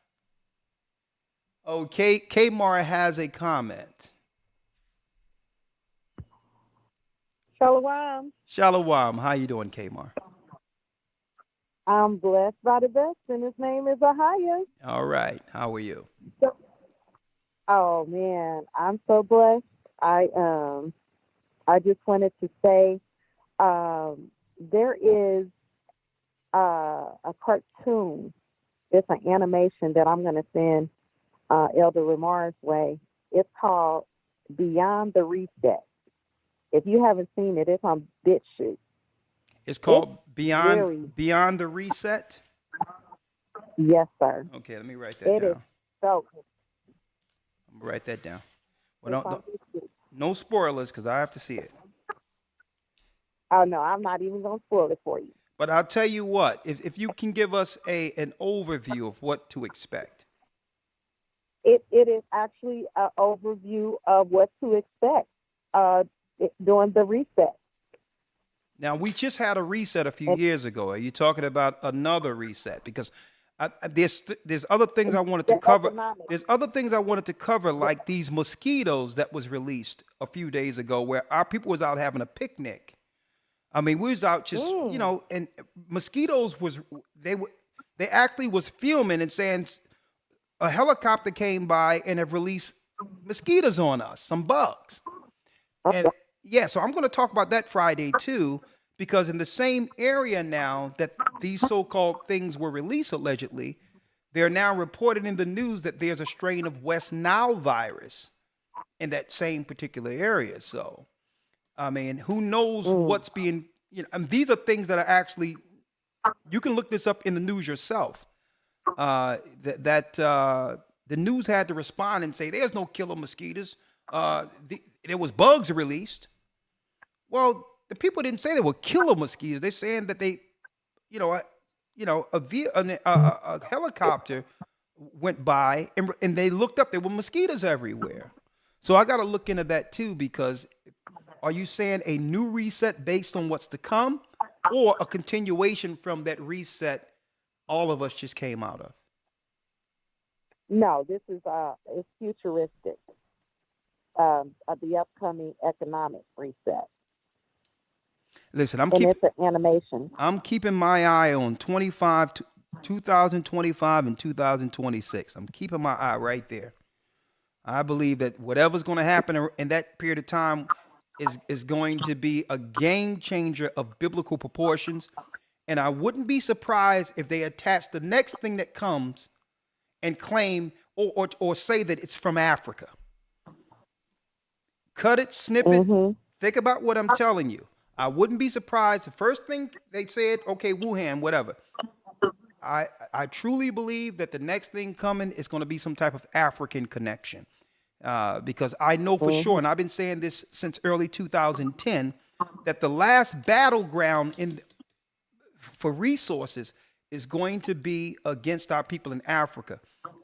Okay, Kmar has a comment. Shalom. Shalom. How you doing, Kmar? I'm blessed by the best, and his name is Ahaya. All right. How are you? Oh man, I'm so blessed. I just wanted to say, there is a cartoon. It's an animation that I'm going to send Elder Lamar's way. It's called Beyond the Reset. If you haven't seen it, it's on BitChute. It's called Beyond the Reset? Yes, sir. Okay, let me write that down. It is so good. I'm going to write that down. Well, no spoilers because I have to see it. Oh, no, I'm not even going to spoil it for you. But I'll tell you what, if you can give us an overview of what to expect. It is actually an overview of what to expect during the reset. Now, we just had a reset a few years ago. Are you talking about another reset? Because there's other things I wanted to cover. There's other things I wanted to cover, like these mosquitoes that was released a few days ago, where our people was out having a picnic. I mean, we was out just, and mosquitoes they actually was filming and saying a helicopter came by and have released mosquitoes on us, some bugs. And yeah, so I'm going to talk about that Friday too, because in the same area now that these so-called things were released allegedly, they're now reported in the news that there's a strain of West Nile virus in that same particular area. So, I mean, who knows what's being, these are things that are actually, you can look this up in the news yourself. The news had to respond and say, there's no killer mosquitoes. There was bugs released. Well, the people didn't say they were killer mosquitoes. They're saying that they, a helicopter went by and they looked up. There were mosquitoes everywhere. So I got to look into that too, because are you saying a new reset based on what's to come, or a continuation from that reset all of us just came out of? No, this is it's futuristic. of the upcoming economic reset. Listen, It's an animation. I'm keeping my eye on 2025 and 2026. I'm keeping my eye right there. I believe that whatever's going to happen in that period of time is going to be a game changer of biblical proportions. And I wouldn't be surprised if they attach the next thing that comes and claim or say that it's from Africa. Cut it, snip it. Think about what I'm telling you. I wouldn't be surprised. The first thing they said, okay, Wuhan, whatever. I truly believe that the next thing coming is going to be some type of African connection. Because I know for sure, and I've been saying this since early 2010, that the last battleground for resources is going to be against our people in Africa.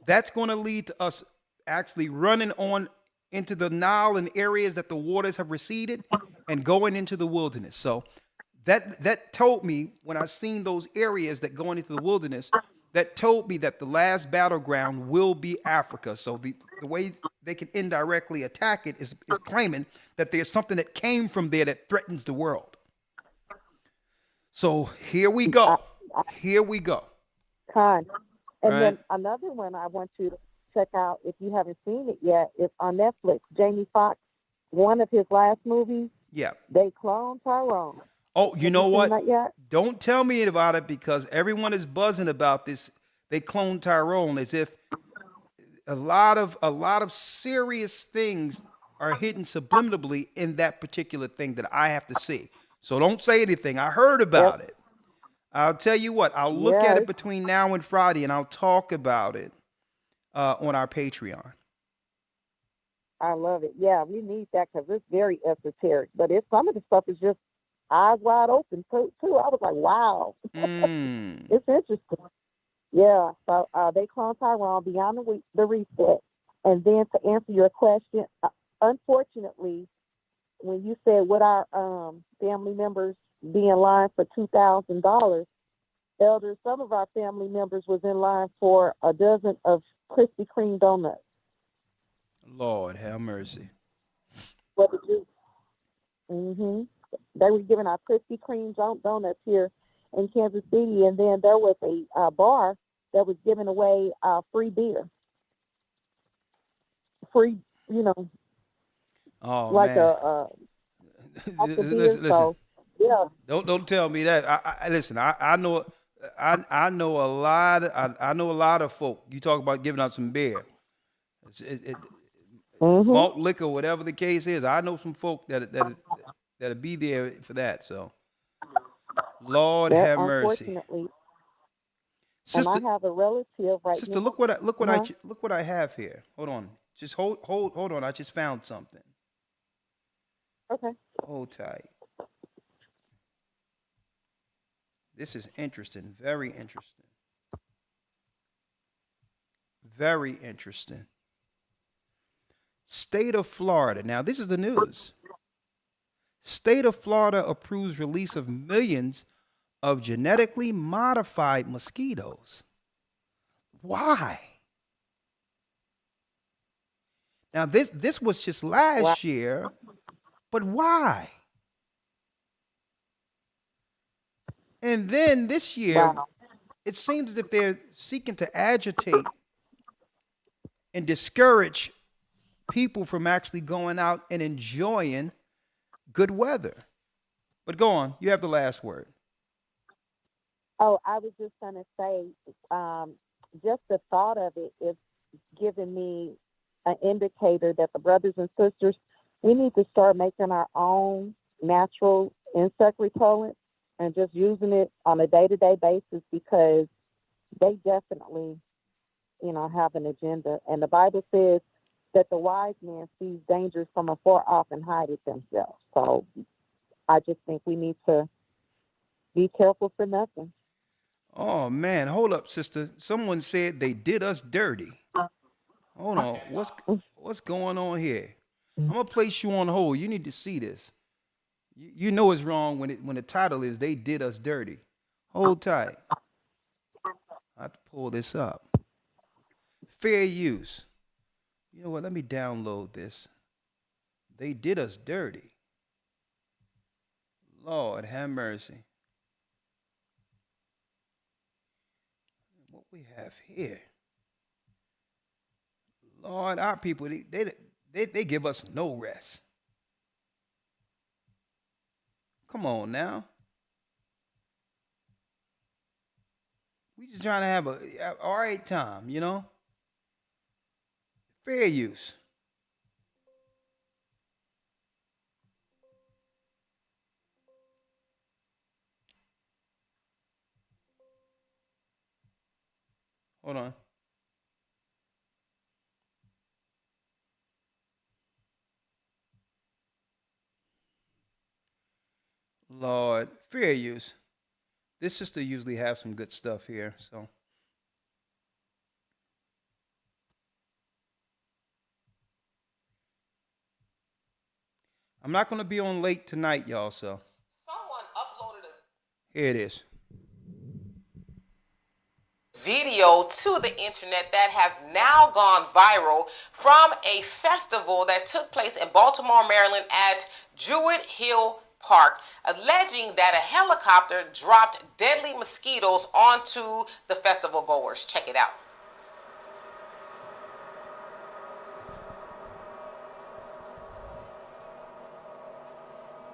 That's going to lead to us actually running on into the Nile and areas that the waters have receded and going into the wilderness. So that told me, when I seen those areas that going into the wilderness, that told me that the last battleground will be Africa. So the way they can indirectly attack it is claiming that there's something that came from there that threatens the world. So here we go. Here we go. And right. Then another one I want you to check out, if you haven't seen it yet, is on Netflix. Jamie Foxx, one of his last movies. Yeah. They cloned Tyrone. Oh, you know what? That yet? Don't tell me about it, because everyone is buzzing about this. They cloned Tyrone as if a lot of serious things are hidden subliminally in that particular thing that I have to see. So don't say anything. I heard about it. I'll tell you what. I'll look at it between now and Friday, and I'll talk about it on our Patreon. I love it. Yeah, we need that because it's very esoteric. But some of the stuff is just eyes wide open too. I was like, wow, it's interesting. Yeah, so they cloned Tyrone beyond the reset. And then to answer your question, unfortunately, when you said would our family members be in line for $2,000, Elder, some of our family members was in line for a dozen of Krispy Kreme donuts. Lord have mercy. What did you? They were giving out Krispy Kreme donuts here in Kansas City, and then there was a bar that was giving away free beer. Free, like man. Listen. So, yeah. Don't tell me that. I listen. I know a lot. I know a lot of folk. You talk about giving out some beer. Malt liquor, whatever the case is. I know some folk that'll be there for that. So, Lord have mercy. Sister, and I have a relative right sister, now. look what I have here. Hold on. Just hold on. I just found something. Okay. Hold tight. This is interesting. Very interesting. Very interesting. State of Florida. Now, this is the news. State of Florida approves release of millions of genetically modified mosquitoes. Why? Now, this was just last year, but why? And then this year, it seems as if they're seeking to agitate and discourage people from actually going out and enjoying good weather. But go on, you have the last word. Oh, I was just going to say, just the thought of it is giving me an indicator that the brothers and sisters, we need to start making our own natural insect repellent and just using it on a day-to-day basis, because they definitely, have an agenda. And the Bible says that the wise man sees dangers from afar off and hide it themselves. So I just think we need to be careful for nothing. Oh, man. Hold up, sister. Someone said they did us dirty. Hold on. What's going on here? I'm going to place you on hold. You need to see this. You know it's wrong when the title is They Did Us Dirty. Hold tight. I have to pull this up. Fair use. You know what? Let me download this. They did us dirty. Lord, have mercy. What we have here. Lord, our people, they give us no rest. Come on now. We just trying to have a all right time, you know? Fair use. Hold on. Lord, fair use. This sister usually have some good stuff here, so. I'm not going to be on late tonight, y'all, so. Someone uploaded a Here it is. video to the internet that has now gone viral from a festival that took place in Baltimore, Maryland at Druid Hill Park, alleging that a helicopter dropped deadly mosquitoes onto the festival goers. Check it out.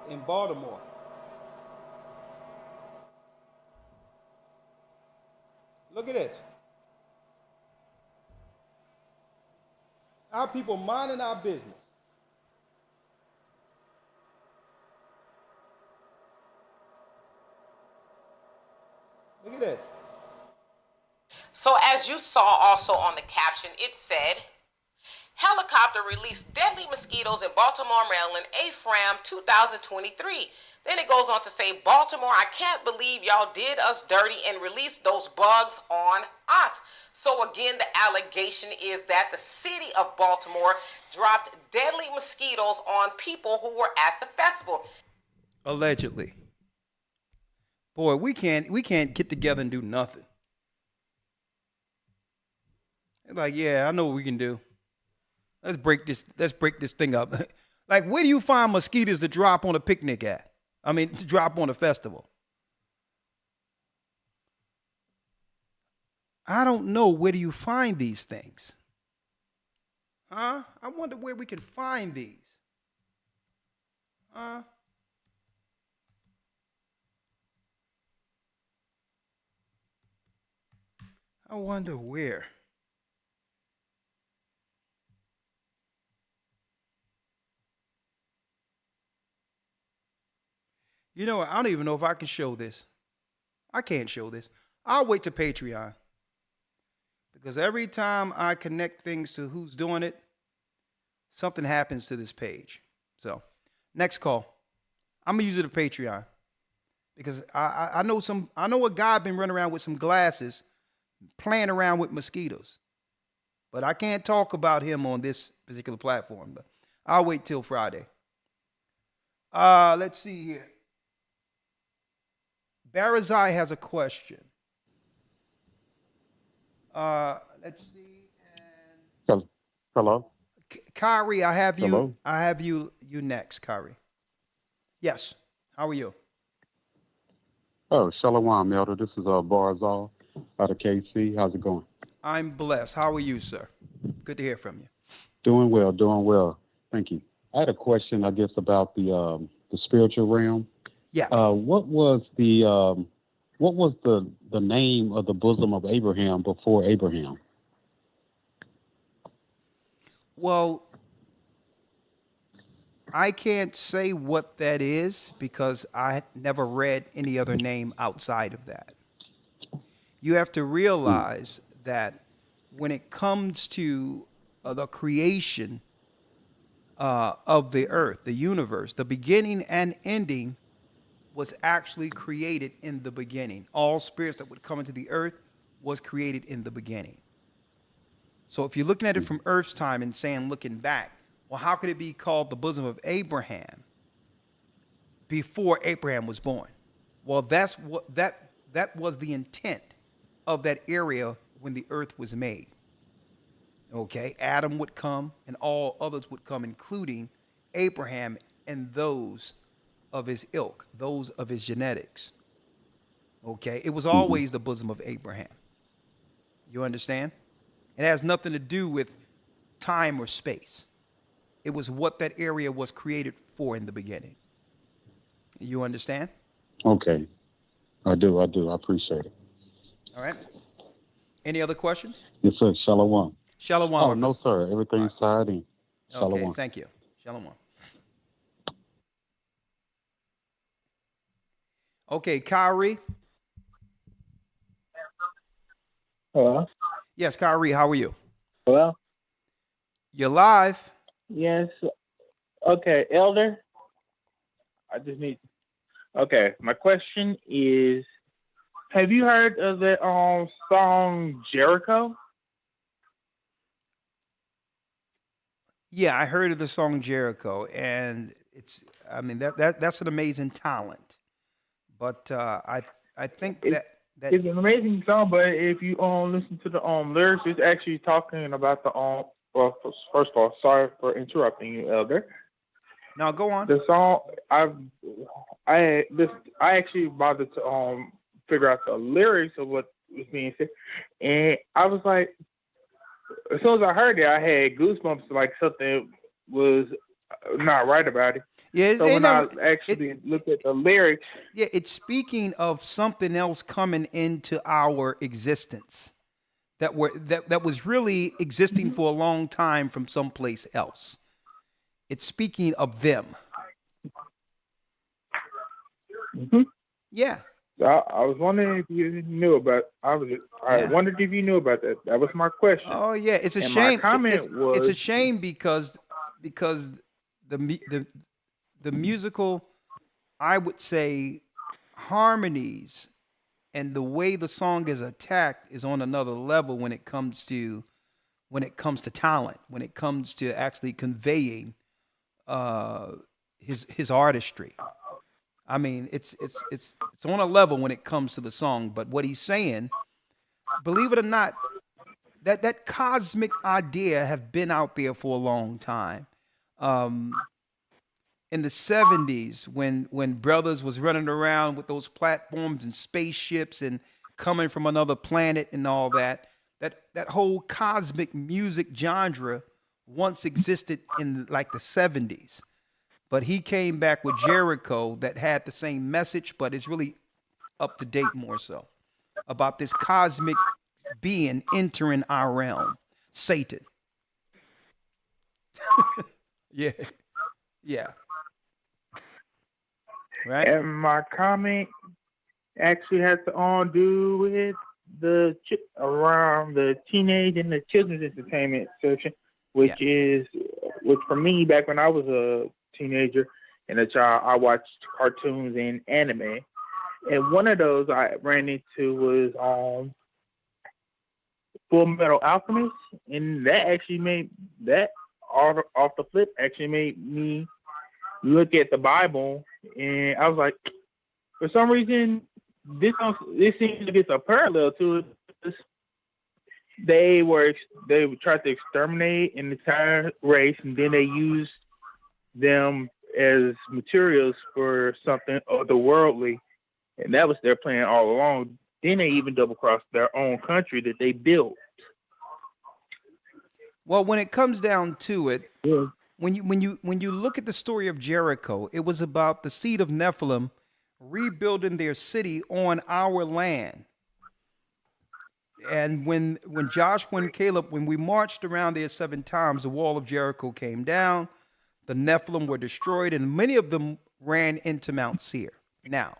In Baltimore. Look at this. Our people minding our business. Look at this. So as you saw also on the caption, it said, helicopter released deadly mosquitoes in Baltimore, Maryland, AFRAM 2023. Then it goes on to say, Baltimore, I can't believe y'all did us dirty and released those bugs on us. So again, the allegation is that the city of Baltimore dropped deadly mosquitoes on people who were at the festival. Allegedly. Boy, we can't get together and do nothing. They're like, yeah, I know what we can do. Let's break this thing up. Like, where do you find mosquitoes to drop on a picnic at? I mean, to drop on a festival. I don't know. Where do you find these things? Huh? I wonder where we can find these. Huh? I wonder where. You know what? I don't even know if I can show this. I can't show this. I'll wait to Patreon. Because every time I connect things to who's doing it, something happens to this page. So, next call. I'm gonna use it to Patreon. Because I know a guy been running around with some glasses playing around with mosquitoes. But I can't talk about him on this particular platform. But I'll wait till Friday. Let's see here. Barazai has a question. Let's see. Hello. Kyrie, I have you. Hello? I have you next, Kyrie. Yes. How are you? Oh, Shalom, Elder. This is Barzal out of KC. How's it going? I'm blessed. How are you, sir? Good to hear from you. Doing well. Thank you. I had a question, I guess, about the spiritual realm. Yeah. What was the name of the bosom of Abraham before Abraham? Well, I can't say what that is because I never read any other name outside of that. You have to realize that when it comes to the creation of the earth, the universe, the beginning and ending was actually created in the beginning. All spirits that would come into the earth was created in the beginning. So if you're looking at it from Earth's time and saying, looking back, well, how could it be called the bosom of Abraham before Abraham was born? Well, that's what that was the intent of that area when the earth was made. Okay, Adam would come and all others would come, including Abraham and those of his ilk, those of his genetics. Okay, it was always the bosom of Abraham. You understand? It has nothing to do with time or space. It was what that area was created for in the beginning. You understand? Okay. I do. I appreciate it. All right. Any other questions? Yes, sir. Shalom. Shalom. Oh, no, sir. Everything's tied in. Shalom. Okay, thank you. Shalom. Okay, Kyrie. Hello? Yes, Kyrie, how are you? Hello? You're live. Yes. Okay, Elder. I just need. Okay, my question is, have you heard of the song Jericho? Yeah, I heard of the song Jericho, and that's an amazing talent. But I think that It's an amazing song, but if you listen to the lyrics, it's actually talking about the Well, first of all, sorry for interrupting you, Elder. Now go on. The song I actually bothered to figure out the lyrics of what was being said, and I was like, as soon as I heard it, I had goosebumps, like something was not right about it. Yeah, so when I actually looked at the lyrics, yeah, it's speaking of something else coming into our existence that was really existing for a long time from someplace else. It's speaking of them. Mm-hmm. Yeah. I was wondering if you knew about. I wondered if you knew about that. That was my question. Oh yeah, it's a and shame. My comment was, it's a shame because the musical, I would say, harmonies and the way the song is attacked is on another level when it comes to talent, when it comes to actually conveying his artistry. I mean, it's on a level when it comes to the song, but what he's saying, believe it or not, that cosmic idea have been out there for a long time. In the 70s, when brothers was running around with those platforms and spaceships and coming from another planet and all that whole cosmic music genre once existed in like the 70s. But he came back with Jericho that had the same message, but it's really up to date more so about this cosmic being entering our realm, Satan. Yeah. Right. And my comment actually has to do with around the teenage and the children's entertainment section, which for me, back when I was a teenager and a child, I watched cartoons and anime, and one of those I ran into was Full Metal Alchemist, and that actually made that off the flip actually made me look at the Bible, and I was like, for some reason this seems to get a parallel to it. They tried to exterminate an entire race, and then they used them as materials for something otherworldly, and that was their plan all along. Then they even double-crossed their own country that they built. Well, when it comes down to it, when you look at the story of Jericho, it was about the seed of Nephilim rebuilding their city on our land. And when Joshua and Caleb, when we marched around there 7 times, the wall of Jericho came down, the Nephilim were destroyed, and many of them ran into Mount Seir. Now,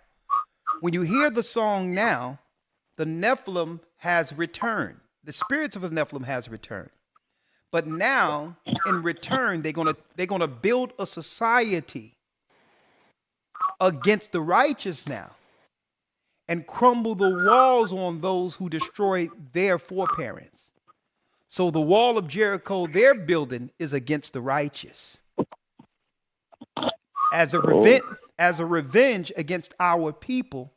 when you hear the song now, the Nephilim has returned. The spirits of the Nephilim has returned. But now, in return, they're gonna build a society against the righteous now and crumble the walls on those who destroyed their foreparents. So the wall of Jericho they're building is against the righteous. As a revenge against our people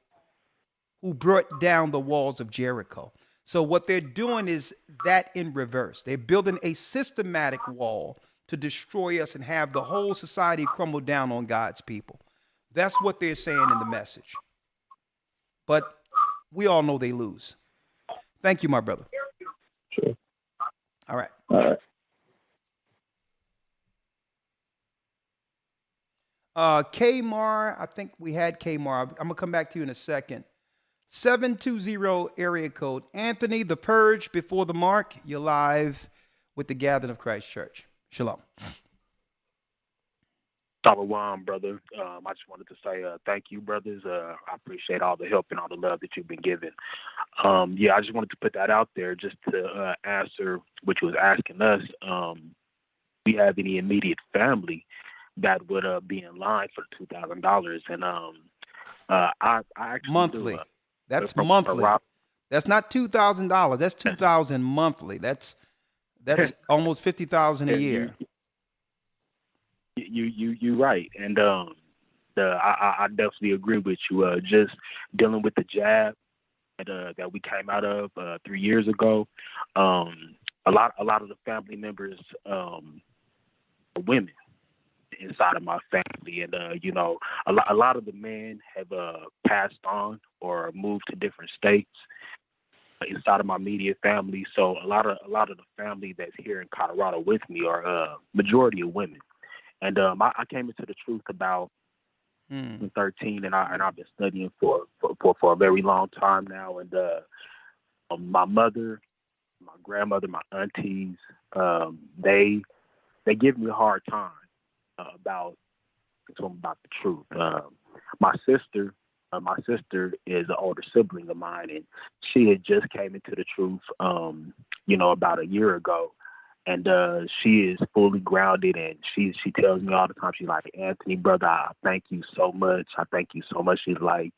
who brought down the walls of Jericho. So what they're doing is that in reverse. They're building a systematic wall to destroy us and have the whole society crumble down on God's people. That's what they're saying in the message. But we all know they lose. Thank you, my brother. Sure. All right. All right. Kmar, I think we had Kmar. I'm going to come back to you in a second. 720 area code. Anthony, the Purge before the mark. You're live with the Gathering of Christ Church. Shalom. Shalom, brother. I just wanted to say thank you, brothers. I appreciate all the help and all the love that you've been given. I just wanted to put that out there just to answer what you was asking us. Do we have any immediate family that would be in line for $2,000? And I actually monthly. Do, that's monthly. That's not $2,000. That's $2,000 monthly. That's almost $50,000 a year. You right, and I definitely agree with you. Just dealing with the jab that we came out of 3 years ago. A lot of the family members are women inside of my family, and a lot of the men have passed on or moved to different states inside of my immediate family. So a lot of the family that's here in Colorado with me are majority of women. And I came into the truth about 13, and I've been studying for a very long time now. And my mother, my grandmother, my aunties, they give me a hard time about the truth. My sister is an older sibling of mine, and she had just came into the truth, about a year ago. And she is fully grounded, and she tells me all the time, she's like, Anthony, brother, I thank you so much. I thank you so much. She's like,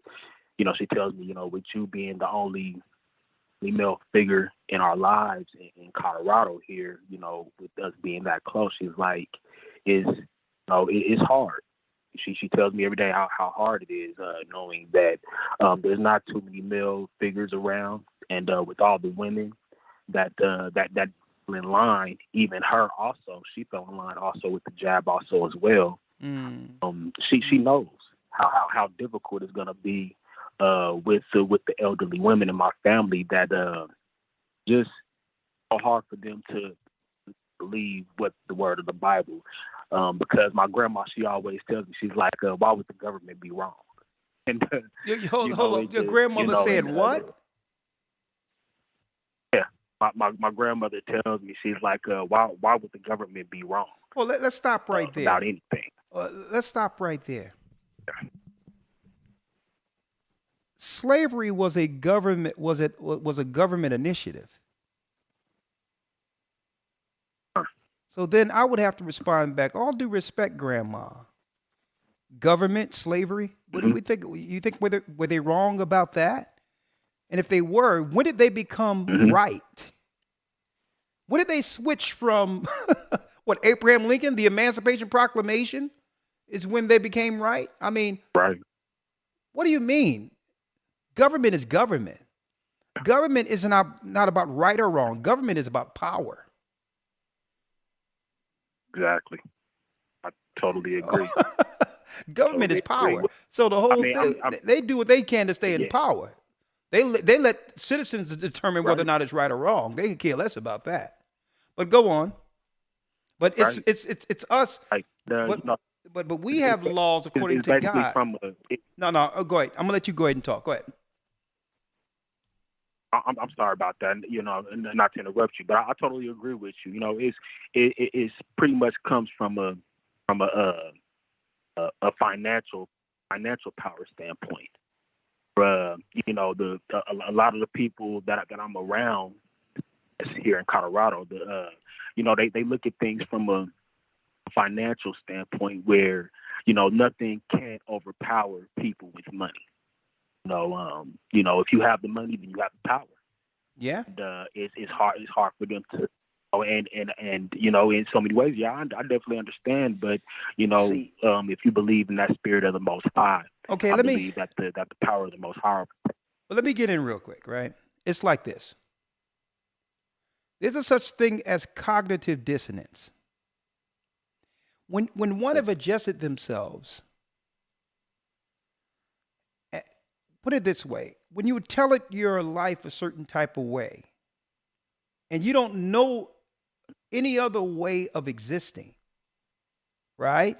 she tells me, with you being the only female figure in our lives in Colorado here, with us being that close, she's like, it's hard. She tells me every day how hard it is, knowing that there's not too many male figures around, and with all the women that in line, even her also, she fell in line also with the jab also as well. She knows how difficult it's gonna be with the elderly women in my family, that just so hard for them to believe what the word of the Bible, because my grandma, she always tells me, she's like, why would the government be wrong? And hold on, your grandmother said what? My grandmother tells me, she's like, why would the government be wrong? Well, let's stop right there. About anything. Let's stop right there. Slavery was a government initiative. So then I would have to respond back, all due respect, Grandma. Government, slavery, what do we think? You think were they wrong about that? And if they were, when did they become right? When did they switch from Abraham Lincoln, the Emancipation Proclamation is when they became right? I mean, right. What do you mean? Government is government. Government is not about right or wrong. Government is about power. Exactly. I totally agree. Government is power. So the whole thing, they do what they can to stay in power. They let citizens determine whether or not it's right or wrong. They can care less about that. But go on. But it's us. But we have laws according to God. No, go ahead. I'm gonna let you go ahead and talk. Go ahead. I'm sorry about that. Not to interrupt you, but I totally agree with you. It's pretty much comes from a financial power standpoint. A lot of the people that I'm around here in Colorado, they look at things from a financial standpoint where, nothing can overpower people with money. If you have the money, then you have the power. Yeah. And, it's hard for them to. And in so many ways, I definitely understand. But if you believe in that spirit of the Most High, I believe that the power of the Most High. Well, let me get in real quick, right? It's like this. There's a such thing as cognitive dissonance. When one have adjusted themselves, put it this way, when you tell it your life a certain type of way, and you don't know any other way of existing, right?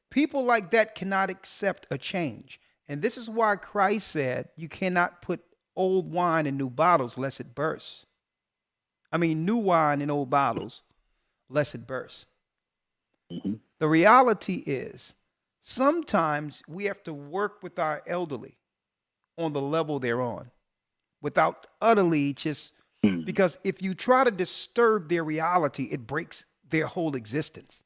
People like that cannot accept a change. And this is why Christ said you cannot put old wine in new bottles lest it bursts. I mean, new wine in old bottles lest it bursts. The reality is sometimes we have to work with our elderly on the level they're on without utterly just because if you try to disturb their reality, it breaks their whole existence.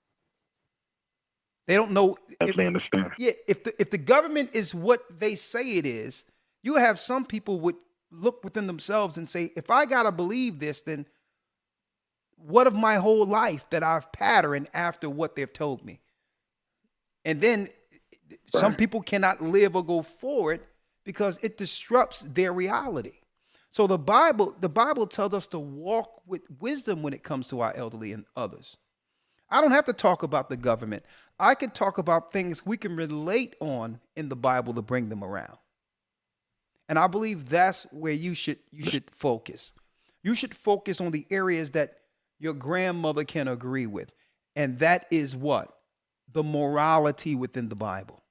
They don't know. Definitely understand. Yeah, if the government is what they say it is, you have some people would look within themselves and say, if I gotta believe this, then what of my whole life that I've patterned after what they've told me? And then some people cannot live or go forward because it disrupts their reality. So the Bible tells us to walk with wisdom when it comes to our elderly and others. I don't have to talk about the government. I can talk about things we can relate on in the Bible to bring them around. And I believe that's where you should focus. You should focus on the areas that your grandmother can agree with. And that is what? The morality within the Bible.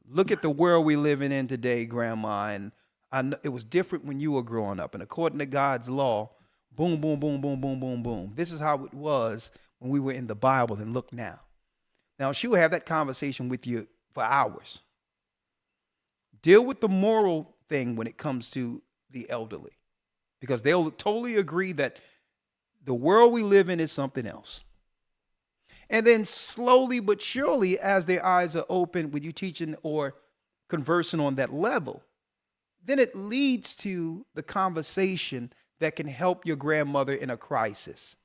Look at the world we living in today, Grandma, and I know it was different when you were growing up. And according to God's law, boom, boom, boom, boom, boom, boom, boom. This is how it was when we were in the Bible, and look now. Now, she will have that conversation with you for hours. Deal with the moral thing when it comes to the elderly, because they'll totally agree that the world we live in is something else. And then slowly but surely, as their eyes are open with you teaching or conversing on that level, then it leads to the conversation that can help your grandmother in a crisis.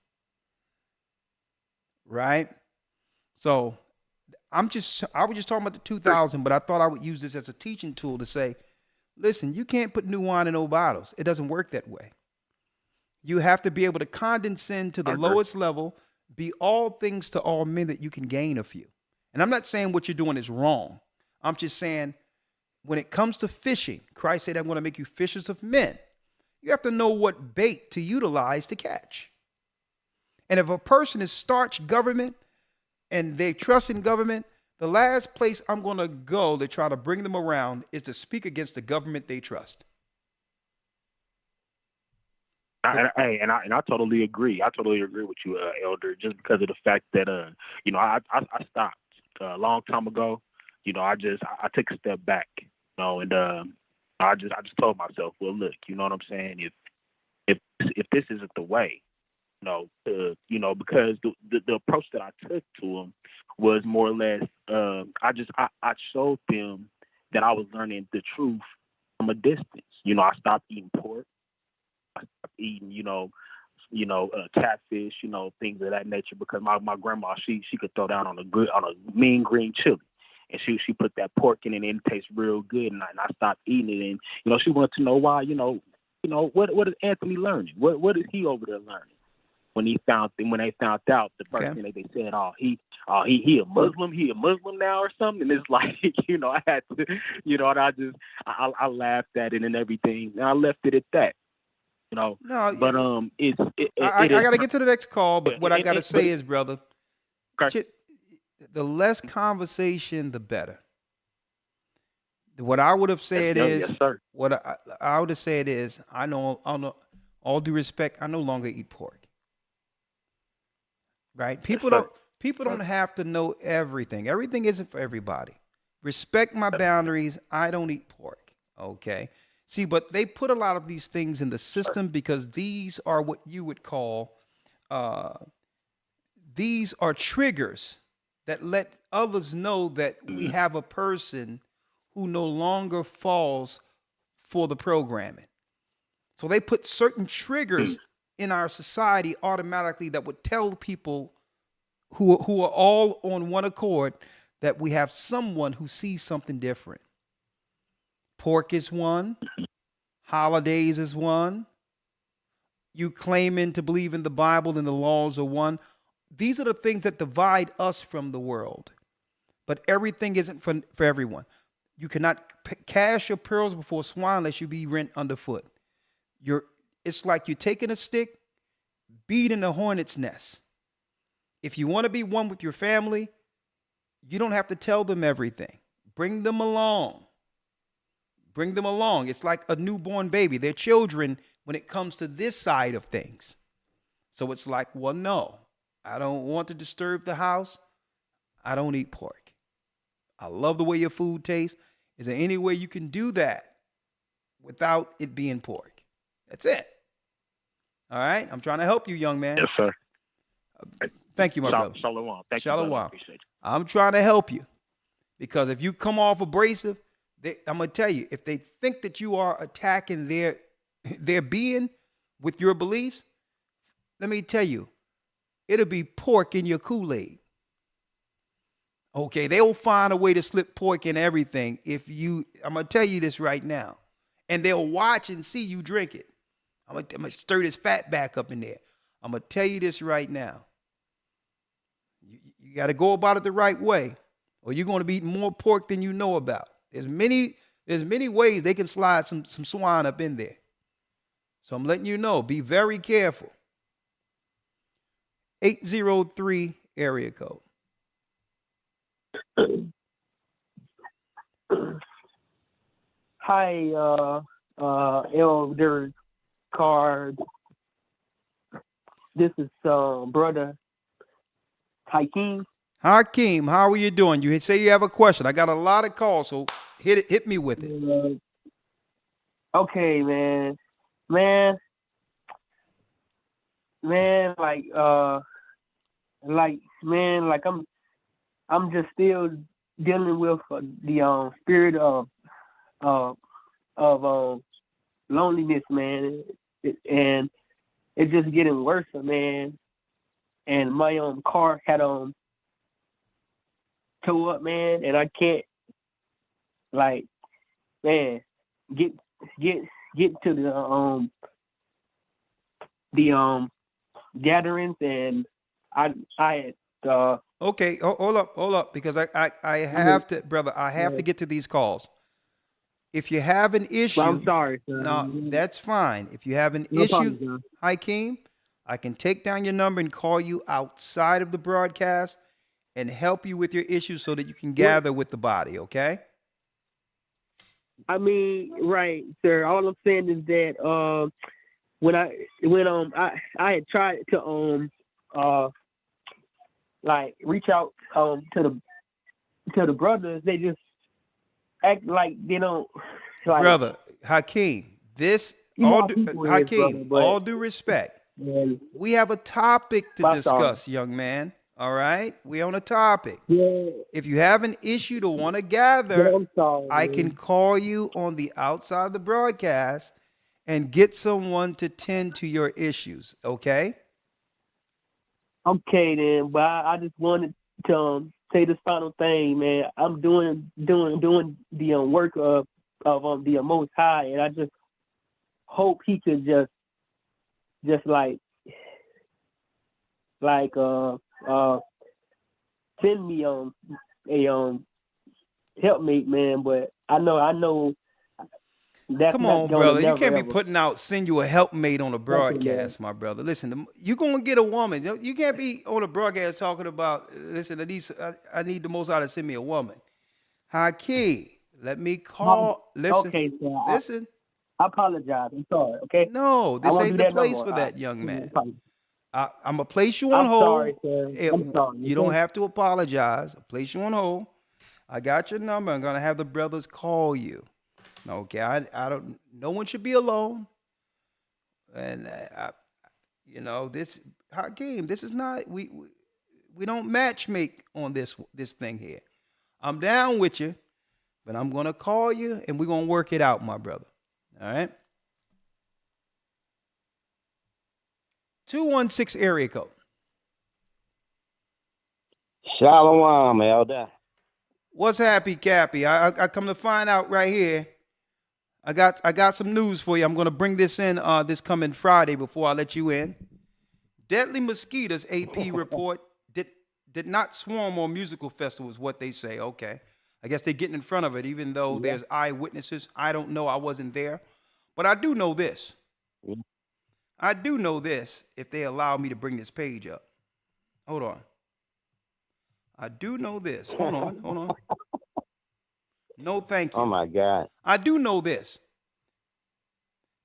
Right? So I was just talking about the 2000, but I thought I would use this as a teaching tool to say, listen, you can't put new wine in old bottles. It doesn't work that way. You have to be able to condescend to the lowest level, be all things to all men that you can gain a few. And I'm not saying what you're doing is wrong. I'm just saying when it comes to fishing, Christ said, I'm going to make you fishers of men. You have to know what bait to utilize to catch. And if a person is starch government and they trust in government, the last place I'm going to go to try to bring them around is to speak against the government they trust. I totally agree. I totally agree with you, Elder, just because of the fact that, I stopped a long time ago. I took a step back, and I just told myself, well, look, you know what I'm saying? If this isn't the way, because the approach that I took to them was more or less, I showed them that I was learning the truth from a distance. I stopped eating pork. I stopped eating, catfish, things of that nature, because my grandma, she could throw down on a mean green chili. And she put that pork in it, and it tastes real good. And I stopped eating it. And, she wanted to know why, what is Anthony learning? What is he over there learning? When they found out, the first thing they said, he a Muslim, he a Muslim now or something. And it's like, I had to, and I laughed at it and everything. And I left it at that. No, but I got to get to the next call. But what I got to say is, brother, the less conversation, the better. What I would have said is, what I would have said is, I know, all due respect, I no longer eat pork. Right? People don't have to know everything. Everything isn't for everybody. Respect my boundaries. I don't eat pork. Okay. See, but they put a lot of these things in the system because these are what you would call, these are triggers that let others know that we have a person who no longer falls for the programming. So they put certain triggers in our society automatically that would tell people who are all on one accord that we have someone who sees something different. Pork is one. Holidays is one. you claiming to believe in the Bible and the laws are one. These are the things that divide us from the world. But everything isn't for everyone. You cannot cast your pearls before swine unless you be rent underfoot. It's like you're taking a stick, beating a hornet's nest. If you want to be one with your family, you don't have to tell them everything. Bring them along. Bring them along. It's like a newborn baby. They're children when it comes to this side of things. So it's like, well, no, I don't want to disturb the house. I don't eat pork. I love the way your food tastes. Is there any way you can do that without it being pork? That's it. All right? I'm trying to help you, young man. Yes, sir. Thank you, my brother. Shalom. Thank you, Shalom. brother. Appreciate you. I'm trying to help you because if you come off abrasive, I'm going to tell you, if they think that you are attacking their being with your beliefs, let me tell you, it'll be pork in your Kool-Aid. Okay, they'll find a way to slip pork in everything I'm going to tell you this right now. And they'll watch and see you drink it. I'm going to stir this fat back up in there. I'm going to tell you this right now. You got to go about it the right way, or you're going to be eating more pork than you know about. There's many ways they can slide some swine up in there. So I'm letting you know, be very careful. 803 area code. Hi, Elder Card. This is brother Hakeem. Hakeem, how are you doing? You say you have a question. I got a lot of calls, so hit me with it. Okay, man, I'm just still dealing with the spirit of loneliness, man, and it's just getting worse, man. And my car had tow up, man, and I can't get to the gatherings, and I okay, hold up, because I have to, brother, I have to get to these calls. If you have an issue, I'm sorry, sir. No, that's fine. If you have an No issue, problem, Hakeem, I can take down your number and call you outside of the broadcast and help you with your issue so that you can gather with the body, okay? I mean, right, sir. All I'm saying is that when I had tried to reach out to the brothers, they just act like they don't. Brother Hakeem, all due respect, we have a topic to discuss, young man. All right, we on a topic. Yeah. If you have an issue to want to gather, I can call you on the outside of the broadcast and get someone to tend to your issues. Okay. Okay then, but I just wanted to say this final thing, man. I'm doing the work of the Most High, and I just hope He could just send me a helpmate, man. But I know that's come not on, gonna brother. You never, can't be ever. putting out send you a helpmate on a broadcast, my brother. Listen, you're gonna get a woman. You can't be on a broadcast talking about. Listen, I need the Most High to send me a woman. Hakeem, let me call. Listen, Okay, sir. listen. I apologize. I'm sorry. Okay. No, this ain't the place for that, young man. I'm gonna place you on hold. Sorry, sir. I'm sorry. You don't have to apologize. I'll place you on hold. I got your number. I'm gonna have the brothers call you. Okay, I don't. No one should be alone. And this Hakeem. This is not. We don't match make on this thing here. I'm down with you, but I'm gonna call you and we're gonna work it out, my brother. All right. 216 area code. Shalom, Elder. What's happy, Cappy? I come to find out right here. I got some news for you. I'm going to bring this in this coming Friday before I let you in. Deadly mosquitoes, AP report, did not swarm on musical festivals, what they say. Okay. I guess they're getting in front of it, even though there's eyewitnesses. I don't know. I wasn't there. But I do know this. I do know this if they allow me to bring this page up. Hold on. I do know this. Hold on. No, thank you. Oh, my God. I do know this.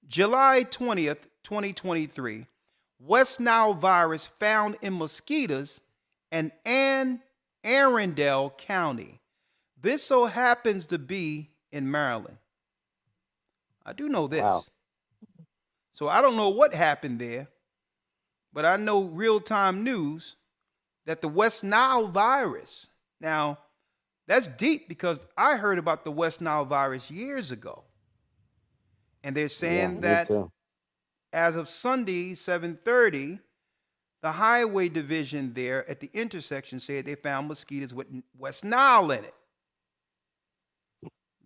July 20th, 2023, West Nile virus found in mosquitoes in Arundel County. This so happens to be in Maryland. I do know this. Wow. So I don't know what happened there, but I know real-time news that the West Nile virus, now that's deep because I heard about the West Nile virus years ago. And they're saying that as of Sunday, 7:30, the highway division there at the intersection said they found mosquitoes with West Nile in it.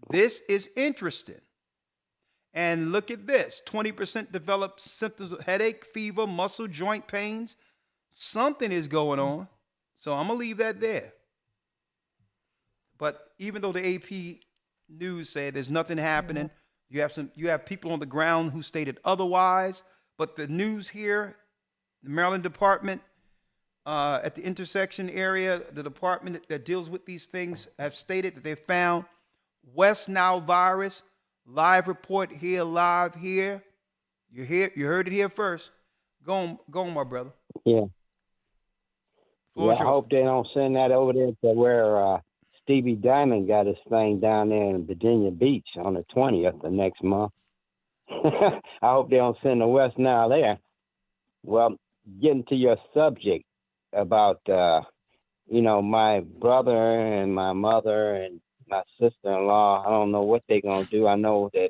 This is interesting. And look at this, 20% develop symptoms of headache, fever, muscle, joint pains. Something is going on. So I'm going to leave that there. But even though the AP News said there's nothing happening, you have people on the ground who stated otherwise. But the news here, the Maryland Department at the intersection area, the department that deals with these things have stated that they found West Nile virus. Live report here, live here. You heard it here first. Go on, my brother. Yeah. I hope they don't send that over there to where Stevie Diamond got his thing down there in Virginia Beach on the 20th of next month. I hope they don't send the West Nile there. Well, getting to your subject about, my brother and my mother and my sister-in-law, I don't know what they're going to do. I know that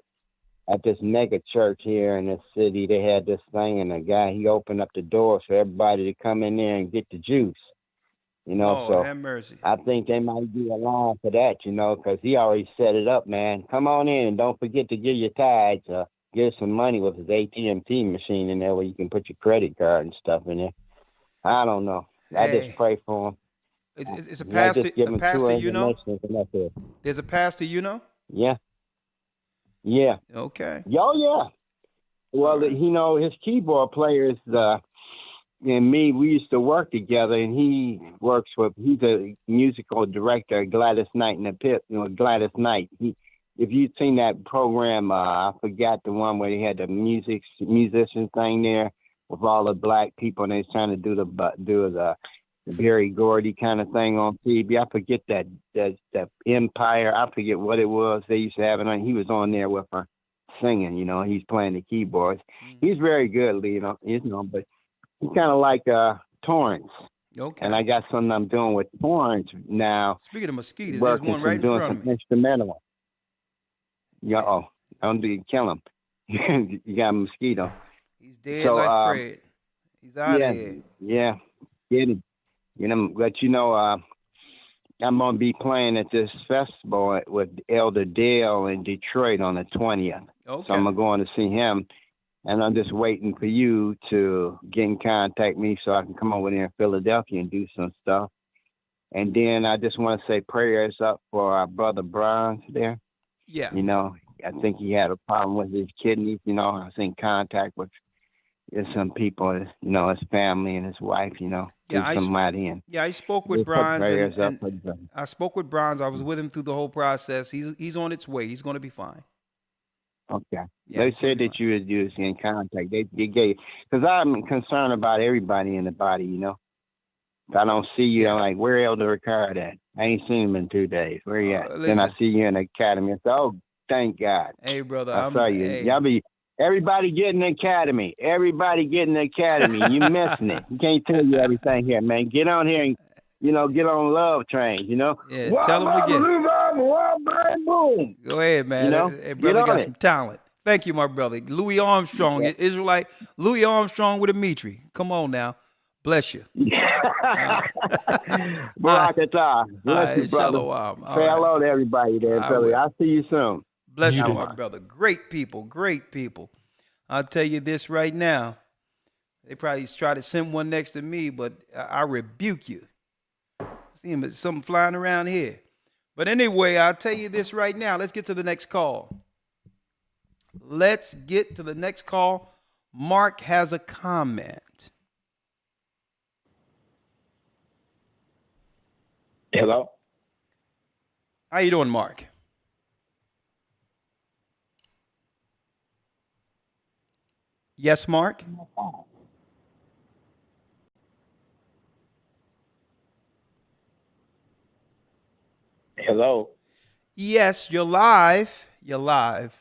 at this mega church here in the city, they had this thing, and the guy, he opened up the door for everybody to come in there and get the juice. Lord, have mercy. I think they might be along for that, because he already set it up, man. Come on in and don't forget to give your tithes. Give some money with his AT&T machine in there where you can put your credit card and stuff in there. I don't know. I just pray for him. It's a pastor, you know? There's a pastor, you know? Yeah. Yeah. Okay. Oh, yeah. Well, his keyboard players and me, we used to work together, and he's a musical director at Gladys Knight in the Pit, Gladys Knight. If you've seen that program, I forgot the one where they had the musician thing there with all the black people, and they was trying to do the Berry Gordy kind of thing on TV. I forget that Empire. I forget what it was. They used to have it on. He was on there with her singing. He's playing the keyboards. He's very good, but he's kind of like Torrance. Okay. And I got something I'm doing with Torrance now. Speaking of mosquitoes, there's one right in front of me. Instrumental. Yeah. Don't kill him. You got a mosquito. He's dead like Fred. He's out of here. Yeah. Get him. But I'm gonna be playing at this festival with Elder Dale in Detroit on the 20th. Okay. So I'm going to see him, and I'm just waiting for you to get in contact me so I can come over there in Philadelphia and do some stuff. And then I just want to say prayers up for our brother Bronze there. Yeah. I think he had a problem with his kidneys. I was in contact with some people, his family and his wife, I spoke with Bronze. I spoke with Bronze. I was with him through the whole process. He's on its way. He's going to be fine. Okay. Yeah, they said that you was in contact. They gave, because I'm concerned about everybody in the body, If I don't see you, I'm like, where Elder Ricard at? I ain't seen him in 2 days. Where you at? Then I see you in the academy. I say, oh, thank God. Hey, brother. I saw you. Hey. Everybody get in the academy. Everybody get in the academy. You missing it. You can't tell you everything here, man. Get on here and, get on love train, Yeah, tell them again. Go ahead, man. Hey, brother got some talent. Thank you, my brother. Louis Armstrong, Israelite Louis Armstrong with Dimitri. Come on now. Bless you. Barakatah. Bless you, brother. Shalom. Say hello to everybody there, Philly. I'll see you soon. Bless you, Muted. my brother. Great people, great people. I'll tell you this right now. They probably try to send one next to me, but I rebuke you. See him, something flying around here. But anyway, I'll tell you this right now. Let's get to the next call. Let's get to the next call. Mark has a comment. Hello. How you doing, Mark? Yes, Mark? Hello. Yes, you're live. You're live.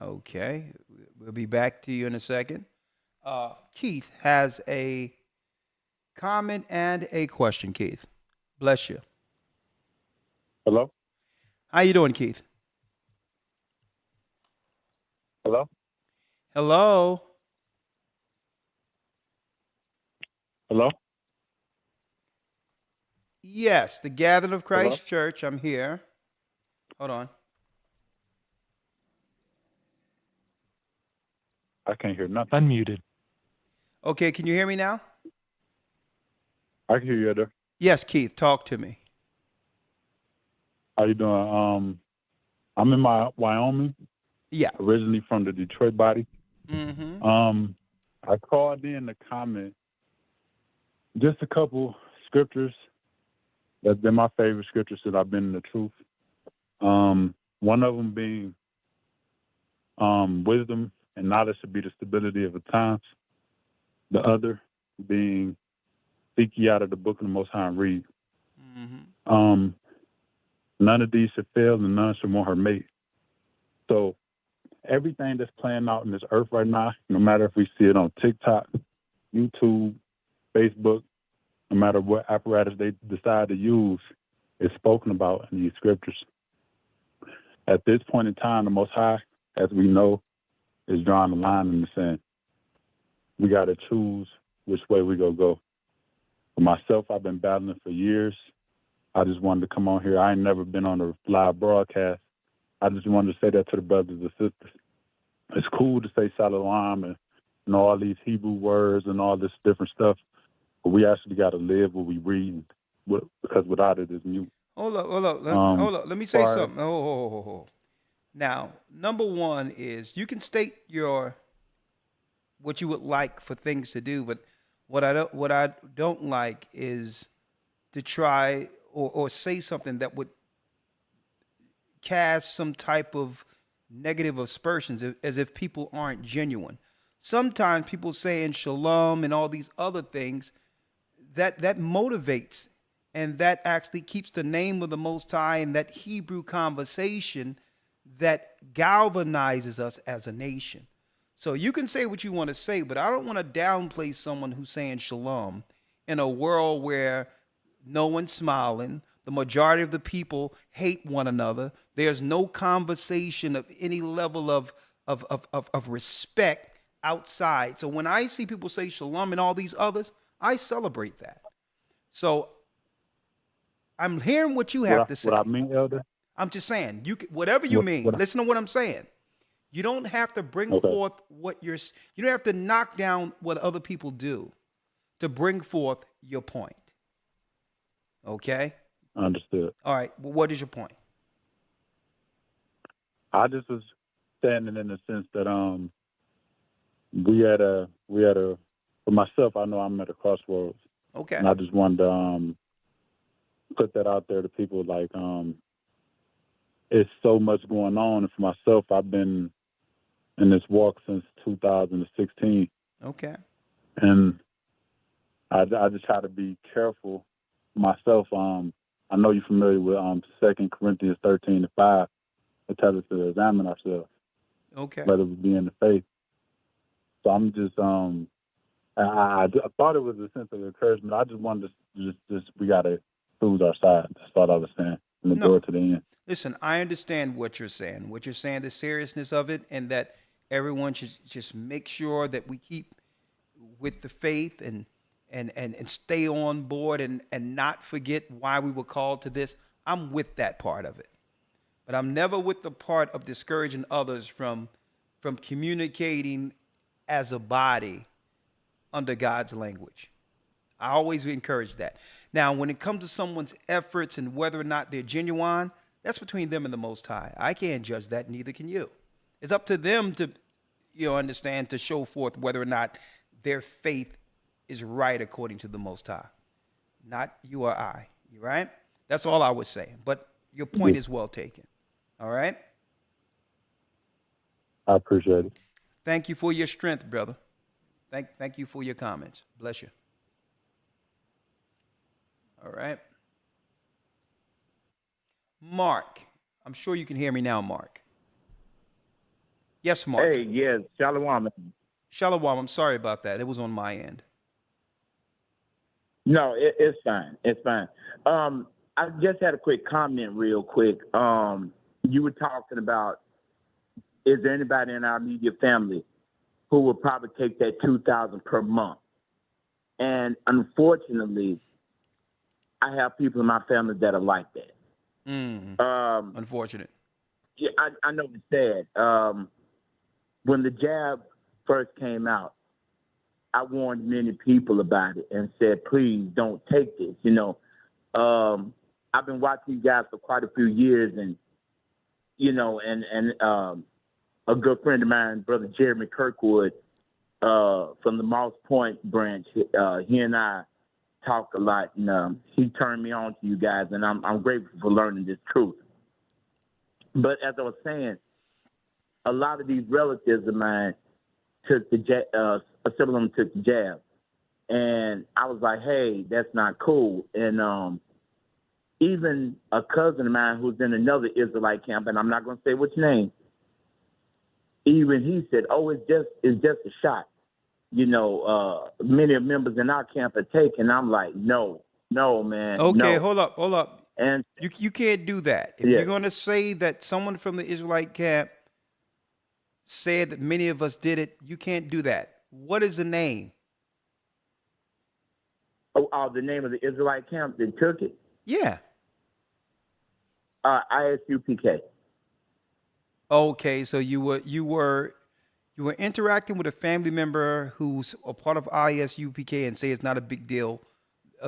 Okay. We'll be back to you in a second. Keith has a comment and a question, Keith. Bless you. Hello. How you doing, Keith? Hello. Hello. Hello. Yes, the Gathering of Christ Hello? Church. I'm here. Hold on. I can't hear nothing. Unmuted. Okay, can you hear me now? I can hear you there. Yes, Keith, talk to me. How you doing? I'm in Wyoming. Yeah. Originally from the Detroit body. Mm-hmm. I called in to comment just a couple scriptures that's been my favorite scriptures since I've been in the truth. One of them being wisdom and knowledge should be the stability of the times. The other being seek ye out of the book of the Most High and read. Mm-hmm. None of these should fail and none should want her mate. So everything that's playing out in this earth right now, no matter if we see it on TikTok, YouTube, Facebook, no matter what apparatus they decide to use, is spoken about in these scriptures. At this point in time, the Most High, as we know, is drawing the line in the sand. We got to choose which way we gonna go. For myself, I've been battling for years. I just wanted to come on here. I ain't never been on a live broadcast. I just wanted to say that to the brothers and sisters. It's cool to say Shalom and all these Hebrew words and all this different stuff, but we actually got to live what we read, because without it, it's mute. Hold up. Let me say something. Oh. Now, number one is you can state what you would like for things to do, but what I don't like is to try or say something that would cast some type of negative aspersions as if people aren't genuine. Sometimes people saying shalom and all these other things that motivates and that actually keeps the name of the Most High and that Hebrew conversation that galvanizes us as a nation. So you can say what you want to say, but I don't want to downplay someone who's saying shalom in a world where no one's smiling. The majority of the people hate one another. There's no conversation of any level of respect outside. So when I see people say shalom and all these others, I celebrate that. So I'm hearing what you have to say. What I mean, Elder? I'm just saying, whatever you mean. Listen to what I'm saying. You don't have to bring forth you don't have to knock down what other people do to bring forth your point. Okay? Understood. All right. Well, what is your point? I just was standing in the sense that we had a for myself, I know I'm at a crossroads. Okay. And I just wanted to put that out there to people, like it's so much going on, and for myself, I've been in this walk since 2016. Okay. And I just try to be careful myself. I know you're familiar with 2 Corinthians 13:5. It tells us to examine ourselves. Okay. Whether we be in the faith. So I'm just I thought it was a sense of encouragement. I just wanted to just we gotta choose our side. That's all I was saying. From the door to the end. Listen, I understand what you're saying. What you're saying, the seriousness of it, and that everyone should just make sure that we keep with the faith and and stay on board and not forget why we were called to this. I'm with that part of it. But I'm never with the part of discouraging others from communicating as a body under God's language. I always encourage that. Now, when it comes to someone's efforts and whether or not they're genuine, that's between them and the Most High. I can't judge that, neither can you. It's up to them to, understand, to show forth whether or not their faith is right according to the Most High. Not you or I, you right? That's all I was saying. But your point is well taken. All right? I appreciate it. Thank you for your strength, brother. Thank you for your comments. Bless you. All right. Mark. I'm sure you can hear me now, Mark. Yes, Mark. Hey, yes, Shalom. Shalom. I'm sorry about that. It was on my end. No, it's fine. It's fine. I just had a quick comment real quick. You were talking about, is there anybody in our immediate family who would probably take that $2,000 per month? And unfortunately, I have people in my family that are like that. Unfortunate. Yeah, I know it's sad. When the jab first came out, I warned many people about it and said, please don't take this. I've been watching you guys for quite a few years, and a good friend of mine, Brother Jeremy Kirkwood, from the Moss Point branch, he and I talk a lot, and he turned me on to you guys, and I'm grateful for learning this truth. But as I was saying, a lot of these relatives of mine took the jab, several of them took the jab, and I was like, hey, that's not cool. And even a cousin of mine who's in another Israelite camp, and I'm not going to say which name, even he said, oh, it's just a shot. Many members in our camp are taking. I'm like, no, man. Okay, no. hold up. And you can't do that. If you're going to say that someone from the Israelite camp said that many of us did it, you can't do that. What is the name? The name of the Israelite camp that took it? Yeah. ISUPK. Okay, so you were interacting with a family member who's a part of ISUPK and say it's not a big deal.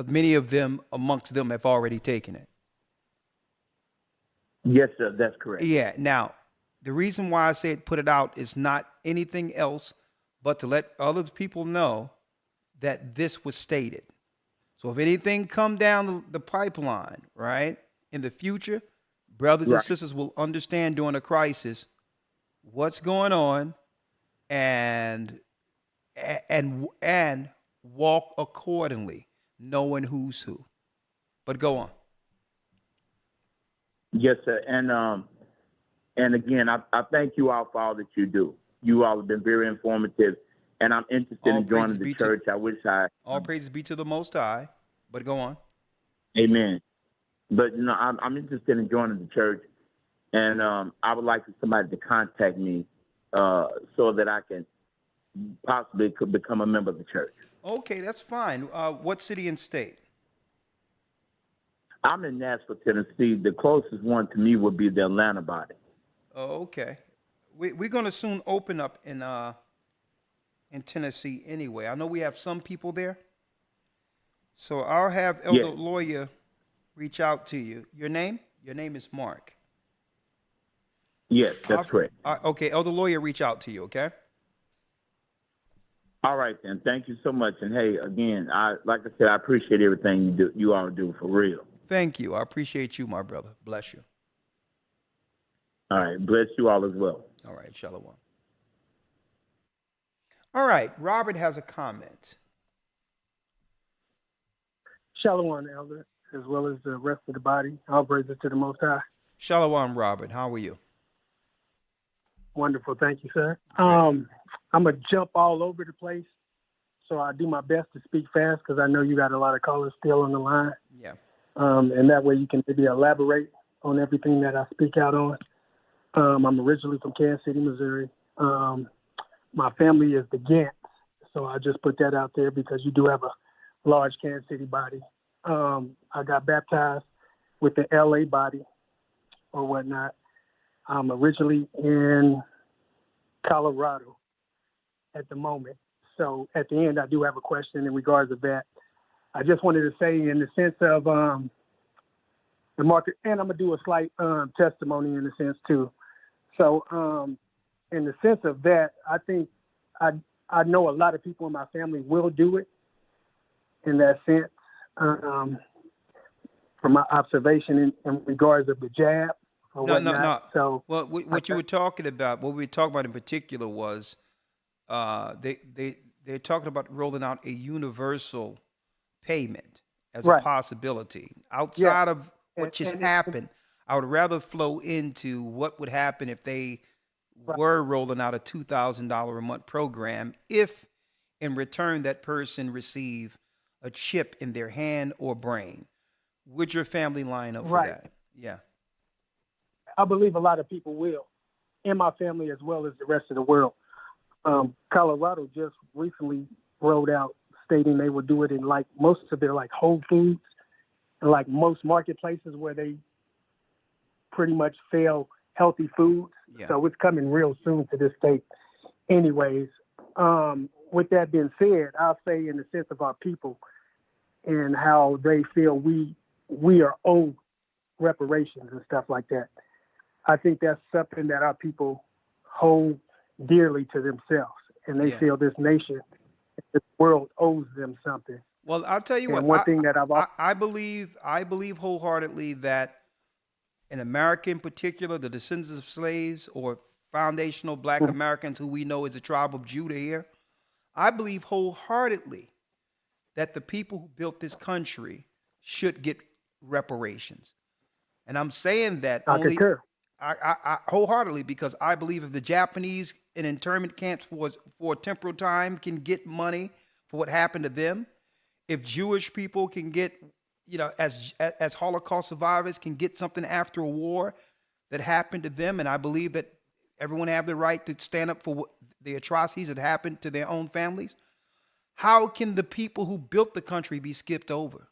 Many of them, amongst them, have already taken it. Yes, sir, that's correct. Yeah. Now, the reason why I say put it out is not anything else but to let other people know that this was stated. So if anything come down the pipeline, right, in the future, brothers and sisters will understand during a crisis what's going on and walk accordingly, knowing who's who. But go on. Yes, sir. And again, I thank you all for all that you do. You all have been very informative, and I'm interested in joining the church. All praises be to the Most High. But go on. Amen. But I'm interested in joining the church, and I would like somebody to contact me so that I can possibly could become a member of the church. Okay, that's fine. What city and state? I'm in Nashville, Tennessee. The closest one to me would be the Atlanta body. Oh, okay. We're going to soon open up in Tennessee anyway. I know we have some people there. So I'll have Elder Lawyer reach out to you. Your name? Your name is Mark. Yes, that's correct. Okay, Elder Lawyer reach out to you, okay? All right, then. Thank you so much. And, hey, again, like I said, I appreciate everything you all do for real. Thank you. I appreciate you, my brother. Bless you. All right. Bless you all as well. All right. Shalom. All right. Robert has a comment. Shalom, Elder, as well as the rest of the body. All praises to the Most High. Shalom, Robert. How are you? Wonderful. Thank you, sir. I'm going to jump all over the place, so I do my best to speak fast because I know you got a lot of callers still on the line. Yeah. And that way you can maybe elaborate on everything that I speak out on. I'm originally from Kansas City, Missouri. My family is the Gants, so I just put that out there because you do have large Kansas City body. I got baptized with the LA body or whatnot. I'm originally in Colorado at the moment. So at the end, I do have a question in regards to that. I just wanted to say in the sense of the market, and I'm going to do a slight testimony in the sense too. So in the sense of that, I think I know a lot of people in my family will do it in that sense. From my observation in regards of the jab or whatnot. No. So, well, what you were talking about, what we were talking about in particular was they're talking about rolling out a universal payment as a Right. possibility. Outside of what And- just and- happened, I would rather flow into what would happen if they were rolling out a $2,000 a month program if in return that person receive a chip in their hand or brain. Would your family line up for Right. that? Yeah. I believe a lot of people will, in my family as well as the rest of the world. Colorado just recently rolled out stating they would do it in like most of their like Whole Foods and like most marketplaces where they pretty much sell healthy foods. Yeah. So it's coming real soon to this state. Anyways, with that being said, I'll say in the sense of our people and how they feel we are owed reparations and stuff like that. I think that's something that our people hold dearly to themselves, and they Yeah. feel this nation, this world owes them something. Well, I'll tell you And what. one thing that I believe wholeheartedly that in America in particular, the descendants of slaves or foundational Black Americans who we know as the tribe of Judah here, I believe wholeheartedly that the people who built this country should get reparations. And I'm saying that I only concur. I wholeheartedly because I believe if the Japanese in internment camps for a temporal time can get money for what happened to them, if Jewish people can get, as Holocaust survivors can get something after a war that happened to them, and I believe that everyone have the right to stand up for the atrocities that happened to their own families, how can the people who built the country be skipped over?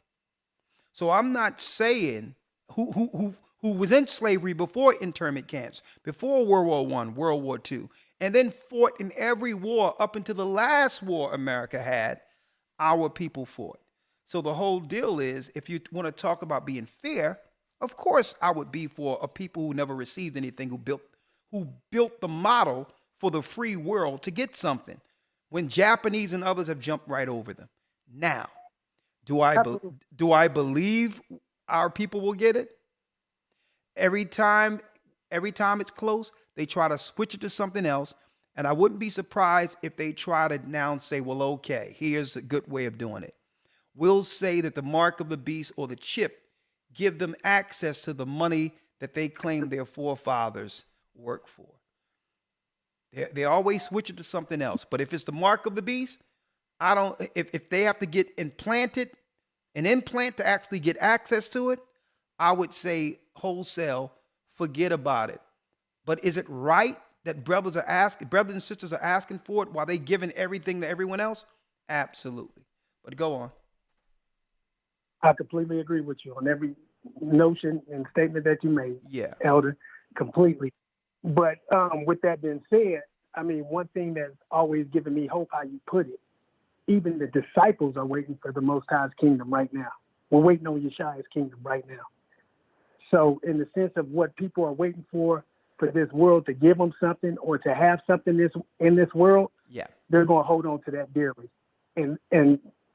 So I'm not saying who was in slavery before internment camps, before World War I, World War II, and then fought in every war up until the last war America had, our people fought. So the whole deal is, if you want to talk about being fair, of course I would be for a people who never received anything, who built the model for the free world to get something, when Japanese and others have jumped right over them. Now, do I believe our people will get it? Every time it's close, they try to switch it to something else. And I wouldn't be surprised if they try to now say, well, okay, here's a good way of doing it. We'll say that the mark of the beast or the chip give them access to the money that they claim their forefathers worked for. They always switch it to something else. But if it's the mark of the beast, if they have to get an implant to actually get access to it, I would say wholesale, forget about it. But is it right that brothers and sisters are asking for it while they giving everything to everyone else? Absolutely. But go on. I completely agree with you on every notion and statement that you made, Yeah. Elder, completely. But with that being said, I mean, one thing that's always given me hope, how you put it, even the disciples are waiting for the Most High's kingdom right now. We're waiting on Yeshua's kingdom right now. So in the sense of what people are waiting for this world to give them something or to have something in this world, yeah, they're going to hold on to that dearly. And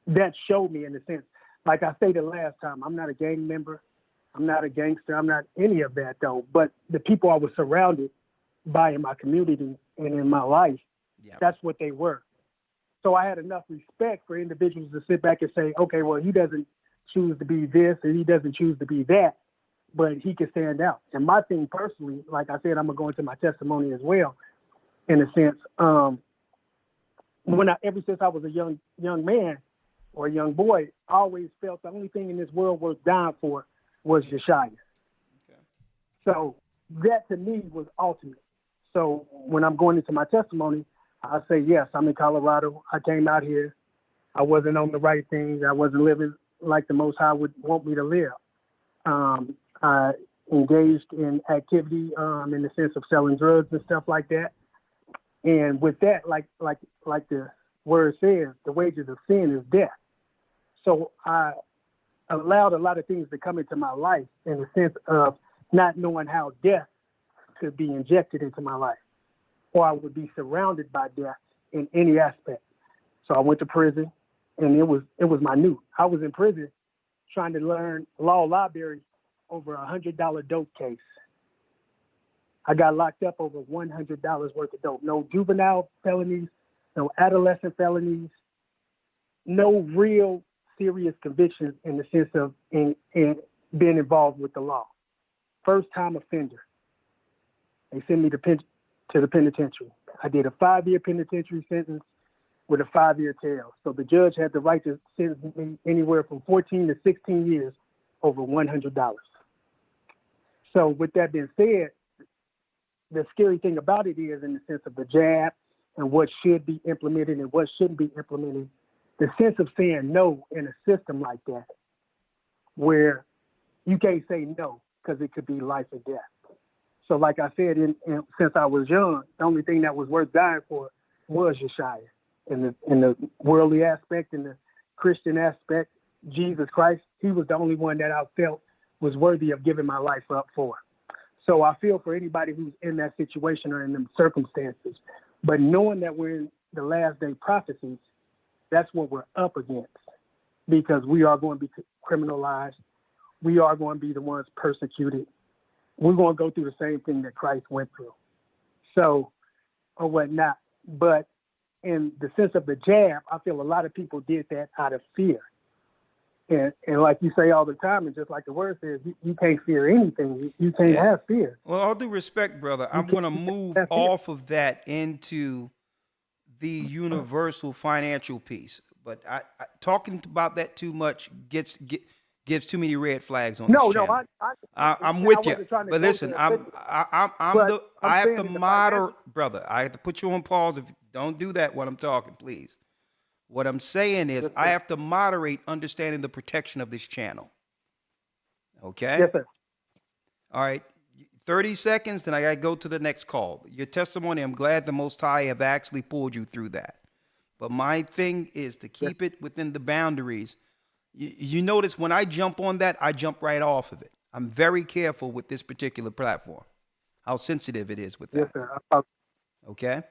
that showed me in the sense, like I stated last time, I'm not a gang member. I'm not a gangster. I'm not any of that, though. But the people I was surrounded by in my community and in my life, that's what they were. So I had enough respect for individuals to sit back and say, okay, well, he doesn't choose to be this and he doesn't choose to be that, but he can stand out. And my thing personally, like I said, I'm going to go into my testimony as well, in a sense. Ever since I was a young man or a young boy, I always felt the only thing in this world worth dying for was Yeshua. Okay. So that to me was ultimate. So when I'm going into my testimony, I say, yes, I'm in Colorado. I came out here I wasn't on the right things. I wasn't living like the Most High would want me to live. I engaged in activity in the sense of selling drugs and stuff like that. And with that, like the word says, the wages of sin is death. So I allowed a lot of things to come into my life in the sense of not knowing how death could be injected into my life, or I would be surrounded by death in any aspect. So I went to prison, and it was my new. I was in prison trying to learn law library over $100 dope case. I got locked up over $100 worth of dope. No juvenile felonies, no adolescent felonies, no real serious convictions in the sense of in being involved with the law. First time offender. They sent me to the penitentiary. I did a 5-year penitentiary sentence with a 5-year tail. So the judge had the right to sentence me anywhere from 14 to 16 years over $100. So with that being said, the scary thing about it is in the sense of the jab and what should be implemented and what shouldn't be implemented, the sense of saying no in a system like that, where you can't say no because it could be life or death. So like I said, since I was young, the only thing that was worth dying for was Yeshua. In the worldly aspect, in the Christian aspect, Jesus Christ, he was the only one that I felt was worthy of giving my life up for. So I feel for anybody who's in that situation or in them circumstances. But knowing that we're in the last day prophecies, that's what we're up against, because we are going to be criminalized. We are going to be the ones persecuted. We're going to go through the same thing that Christ went through. So, or whatnot. But in the sense of the jab, I feel a lot of people did that out of fear. And like you say all the time, and just like the word says, you can't fear anything. You can't have fear. Well, all due respect, brother, I'm going to move off of that into the universal financial piece. But I talking about that too much gives too many red flags on this channel. I'm with you. But listen, I have to moderate, brother. I have to put you on pause. If don't do that when I'm talking, please. What I'm saying is I have to moderate understanding the protection of this channel. Okay? Yes, sir. All right. 30 seconds, then I got to go to the next call. Your testimony, I'm glad the Most High have actually pulled you through that. But my thing is to keep it within the boundaries. You notice when I jump on that, I jump right off of it. I'm very careful with this particular platform, how sensitive it is with that. Yes, sir. Okay?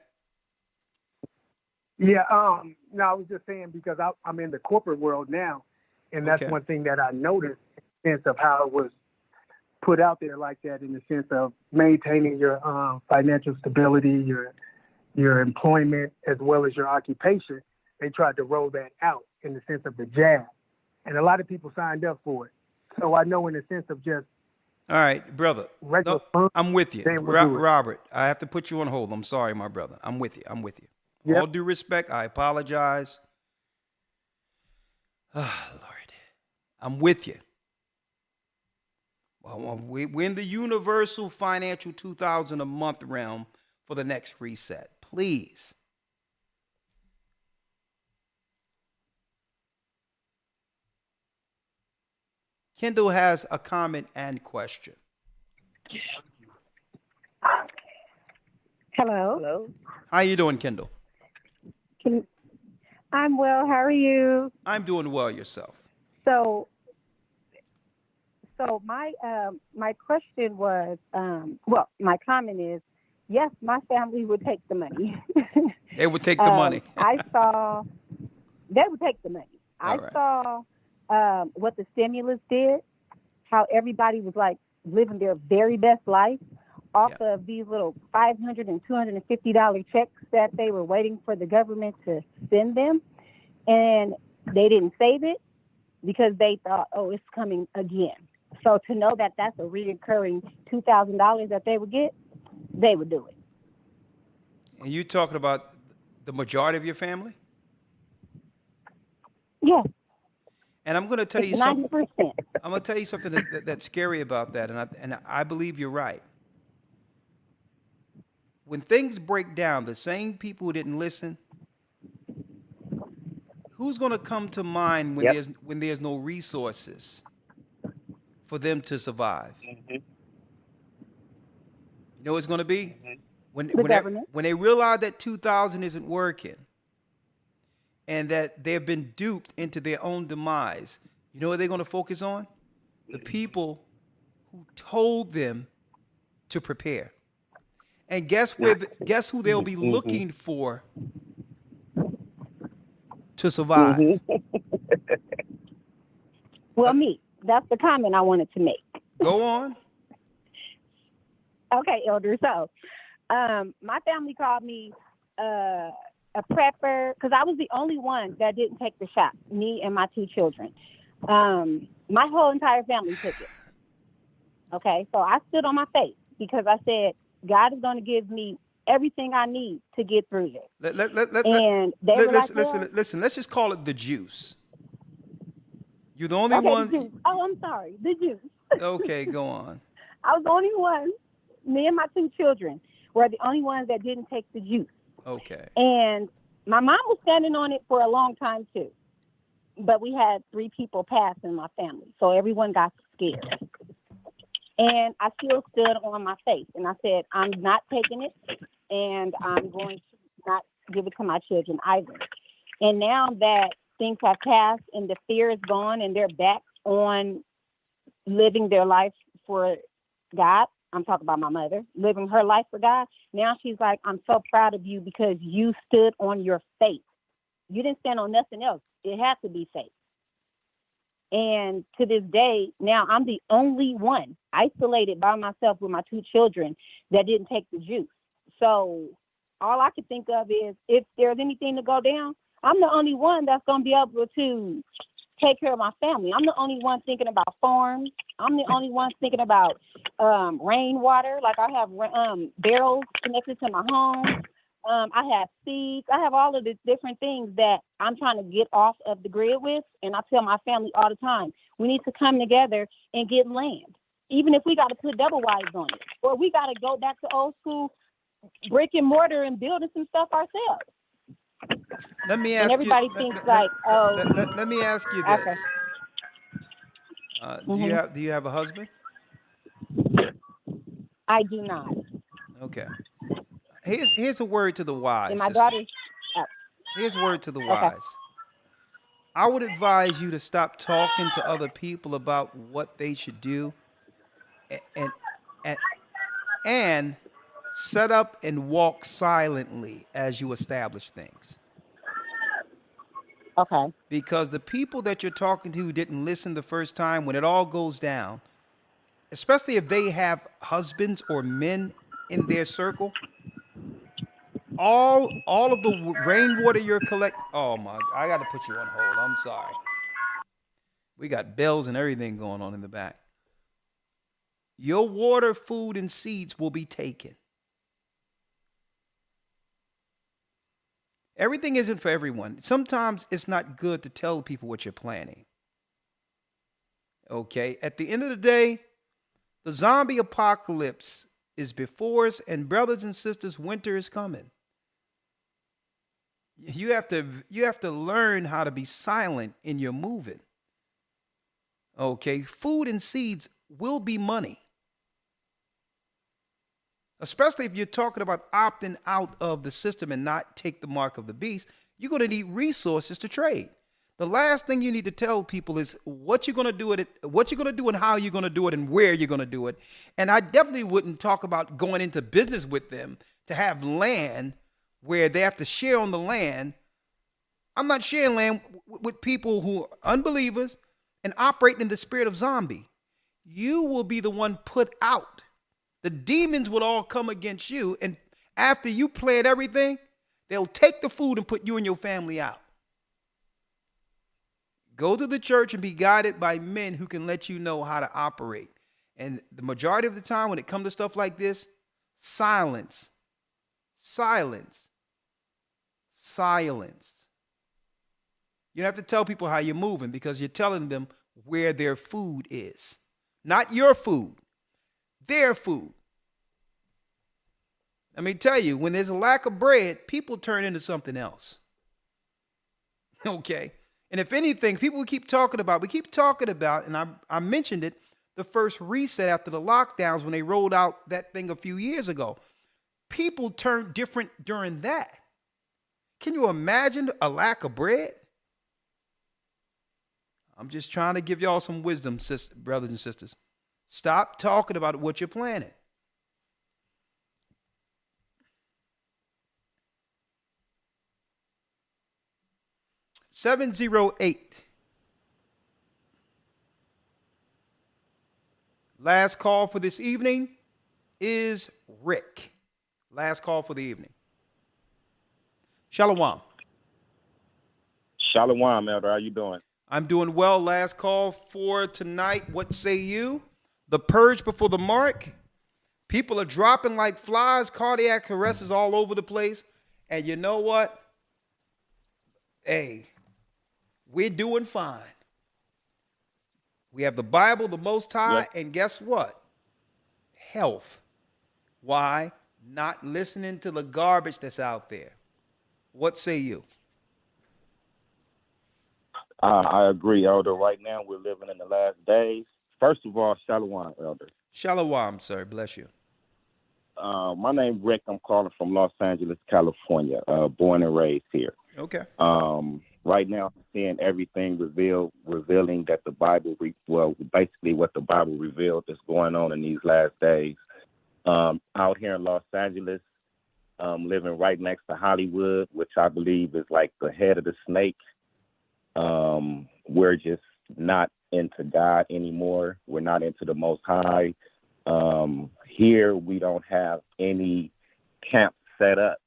Yeah, no, I was just saying because I'm in the corporate world now, and that's one thing that I noticed in the sense of how it was put out there like that, in the sense of maintaining your financial stability, your employment, as well as your occupation. They tried to roll that out in the sense of the jab, and a lot of people signed up for it. So I know in the sense of just all right, brother. No, I'm with you. Robert, I have to put you on hold. I'm sorry, my brother. I'm with you. Yep. All due respect, I apologize. Oh, Lord. I'm with you. Well, we're in the universal financial 2,000 a month realm for the next reset. Please. Kendall has a comment and question. Hello. How you doing, Kendall? I'm well. How are you? I'm doing well. Yourself? So my question was, my comment is, yes, my family would take the money. They would take the money. They would take the money. I saw what the stimulus did, how everybody was like living their very best life off of these little $500 and $250 checks that they were waiting for the government to send them. And they didn't save it because they thought, oh, it's coming again. So to know that that's a reoccurring $2,000 that they would get, they would do it. And you talking about the majority of your family? Yes. And I'm going to tell you 90%. something. I'm going to tell you something that's scary about that, and I believe you're right. When things break down, the same people who didn't listen, who's going to come to mind when Yep. there's no resources for them to survive? Mm-hmm. You know what it's going to be? The government. When they realize that 2000 isn't working and that they've been duped into their own demise, you know what they're going to focus on? The people who told them to prepare. And guess who they'll be looking for to survive? Well, me. That's the comment I wanted to make. Go on. Okay, Elder. So, my family called me a prepper because I was the only one that didn't take the shot. Me and my 2 children. My whole entire family took it. Okay, so I stood on my faith because I said God is going to give me everything I need to get through this. And they were like, listen. Let's just call it the juice. You're the only okay, one. the juice. Oh, I'm sorry, the juice. Okay, go on. I was the only one. Me and my 2 children were the only ones that didn't take the juice. Okay. And my mom was standing on it for a long time too. But we had 3 people pass in my family, so everyone got scared. And I still stood on my faith, and I said, I'm not taking it, and I'm going to not give it to my children either. And now that things have passed and the fear is gone and they're back on living their life for God, I'm talking about my mother, living her life for God. Now she's like, I'm so proud of you because you stood on your faith. You didn't stand on nothing else. It had to be faith. And to this day, now I'm the only one isolated by myself with my 2 children that didn't take the juice. So all I could think of is if there's anything to go down, I'm the only one that's going to be able to take care of my family. I'm the only one thinking about farms. I'm the only one thinking about rainwater. Like I have barrels connected to my home. I have seeds. I have all of the different things that I'm trying to get off of the grid with. And I tell my family all the time, we need to come together and get land. Even if we got to put double wides on it. Or we got to go back to old school brick and mortar and building some stuff ourselves. Let me ask and everybody you. thinks like, oh. Let me ask you this. Okay. Do you have a husband? I do not. Okay. Here's a word to the wise. And my sister. daughter. Here's a word to the wise. I would advise you to stop talking to other people about what they should do, and set up and walk silently as you establish things. Okay. Because the people that you're talking to who didn't listen the first time, when it all goes down, especially if they have husbands or men in their circle, all of the rainwater you're oh my, I got to put you on hold. I'm sorry. We got bells and everything going on in the back. Your water, food, and seeds will be taken. Everything isn't for everyone. Sometimes it's not good to tell people what you're planning. Okay? At the end of the day, the zombie apocalypse is before us, and brothers and sisters, winter is coming. You have to learn how to be silent in your moving. Okay? Food and seeds will be money. Especially if you're talking about opting out of the system and not take the mark of the beast, you're going to need resources to trade. The last thing you need to tell people is what you're going to do it, what you're going to do and how you're going to do it and where you're going to do it. And I definitely wouldn't talk about going into business with them to have land where they have to share on the land. I'm not sharing land with people who are unbelievers and operating in the spirit of zombie. You will be the one put out. The demons will all come against you, and after you plan everything, they'll take the food and put you and your family out. Go to the church and be guided by men who can let you know how to operate. And the majority of the time when it comes to stuff like this, silence. Silence. Silence. You don't have to tell people how you're moving because you're telling them where their food is. Not your food. Their food. Let me tell you, when there's a lack of bread, people turn into something else. Okay. And if anything, we keep talking about, and I mentioned it, the first reset after the lockdowns when they rolled out that thing a few years ago. People turned different during that. Can you imagine a lack of bread? I'm just trying to give y'all some wisdom, brothers and sisters. Stop talking about what you're planning. (708) Last call for this evening is Rick. Last call for the evening. Shalom. Shalom, Elder. How you doing? I'm doing well. Last call for tonight. What say you? The purge before the mark. People are dropping like flies. Cardiac arrests all over the place. And you know what? Hey, we're doing fine. We have the Bible, the Most High, and guess what? Health. Why? Not listening to the garbage that's out there. What say you? I agree, Elder. Right now, we're living in the last days. First of all, Shalom, Elder. Shalom, sir. Bless you. My name's Rick. I'm calling from Los Angeles, California, born and raised here. Okay. Right now, I'm seeing everything revealing that the Bible, basically what the Bible revealed is going on in these last days. Out here in Los Angeles, living right next to Hollywood, which I believe is like the head of the snake. We're just not into God anymore. We're not into the Most High. Here, we don't have any camp set up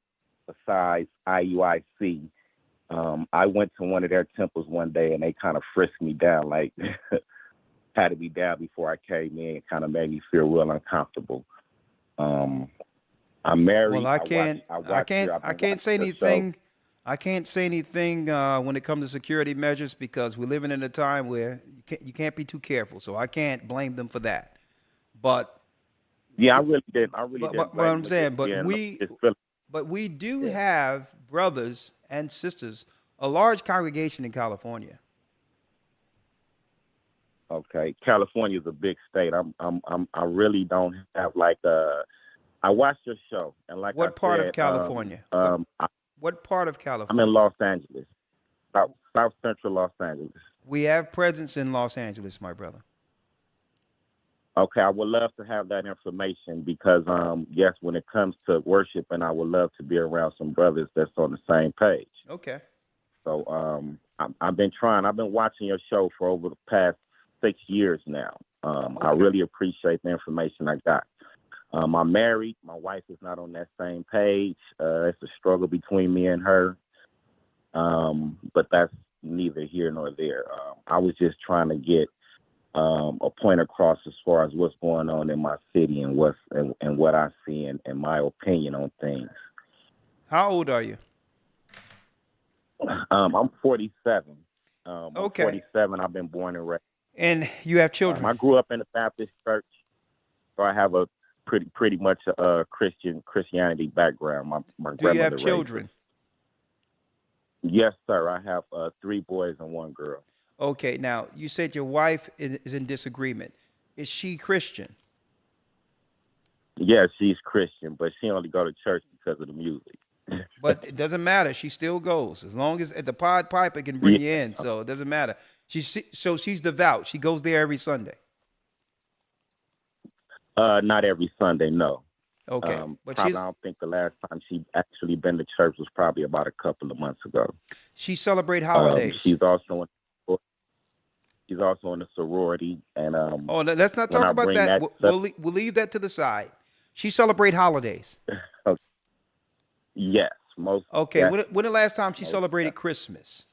besides IUIC. I went to one of their temples one day and they kind of frisked me down, like had to be down before I came in. It kind of made me feel real uncomfortable. I'm married. Well, I can't say anything. I can't say anything when it comes to security measures because we're living in a time where you can't be too careful. So I can't blame them for that. But yeah, I really didn't. But I'm saying, but we do have brothers and sisters, a large congregation in California. Okay, California is a big state. I really don't have like I watched your show and like what part of California? What part of California? I'm in Los Angeles, South Central Los Angeles. We have presence in Los Angeles, my brother. Okay, I would love to have that information because, yes, when it comes to worshiping, I would love to be around some brothers that's on the same page. Okay. So I've been watching your show for over the past 6 years now. I really appreciate the information I got. I'm married. My wife is not on that same page. It's a struggle between me and her. But that's neither here nor there. I was just trying to get a point across as far as what's going on in my city and what I see and my opinion on things. How old are you? I'm 47. Okay. I'm 47. I've been born and raised. And you have children? I grew up in the Baptist church, so I have a pretty much a Christianity background. My grandmother. Do you have children? Yes, sir. I have 3 boys and 1 girl. Okay. Now, you said your wife is in disagreement. Is she Christian? Yeah, she's Christian, but she only go to church because of the music. But it doesn't matter. She still goes as long as the Pied Piper can bring you in. So it doesn't matter. She's devout. She goes there every Sunday. Not every Sunday, no. Okay, but I don't think the last time she actually been to church was probably about a couple of months ago. She celebrate holidays. She's also in a sorority, and let's not talk about that. We'll leave that to the side. She celebrate holidays. Yes, most. Okay, when the last time she celebrated Christmas?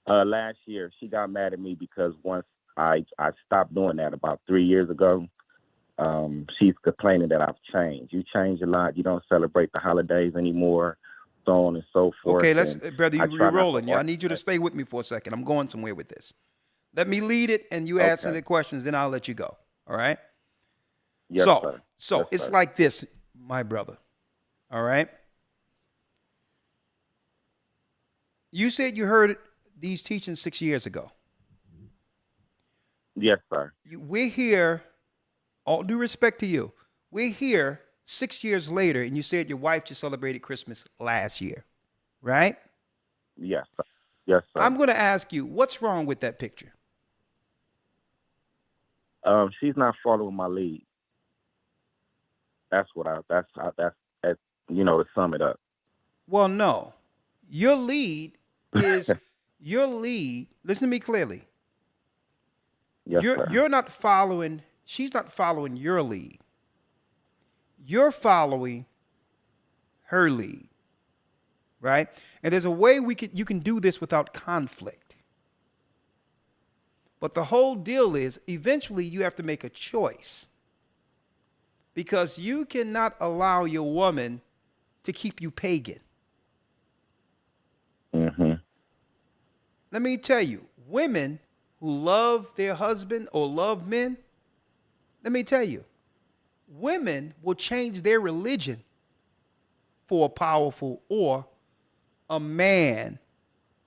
Last year, she got mad at me because once I stopped doing that about 3 years ago. She's complaining that I've changed. You change a lot. You don't celebrate the holidays anymore, so on and so forth. Okay, brother, you're rolling. I need you to stay with me for a second. I'm going somewhere with this. Let me lead it, and you answer the questions, then I'll let you go. All right? Yes, sir. So yes, it's sir. like this, my brother. All right? You said you heard these teachings 6 years ago. Yes, sir. We're here, all due respect to you, we're here 6 years later, and you said your wife just celebrated Christmas last year, right? Yes, sir. Yes, sir. I'm going to ask you, what's wrong with that picture? She's not following my lead. That's to sum it up. Well, no. Your lead is your lead. Listen to me clearly. Yes, sir. You're not following, she's not following your lead. You're following her lead. Right? And there's a way you can do this without conflict. But the whole deal is eventually you have to make a choice. Because you cannot allow your woman to keep you pagan. Mm-hmm. Let me tell you, women who love their husband or love men, let me tell you, women will change their religion for a powerful or a man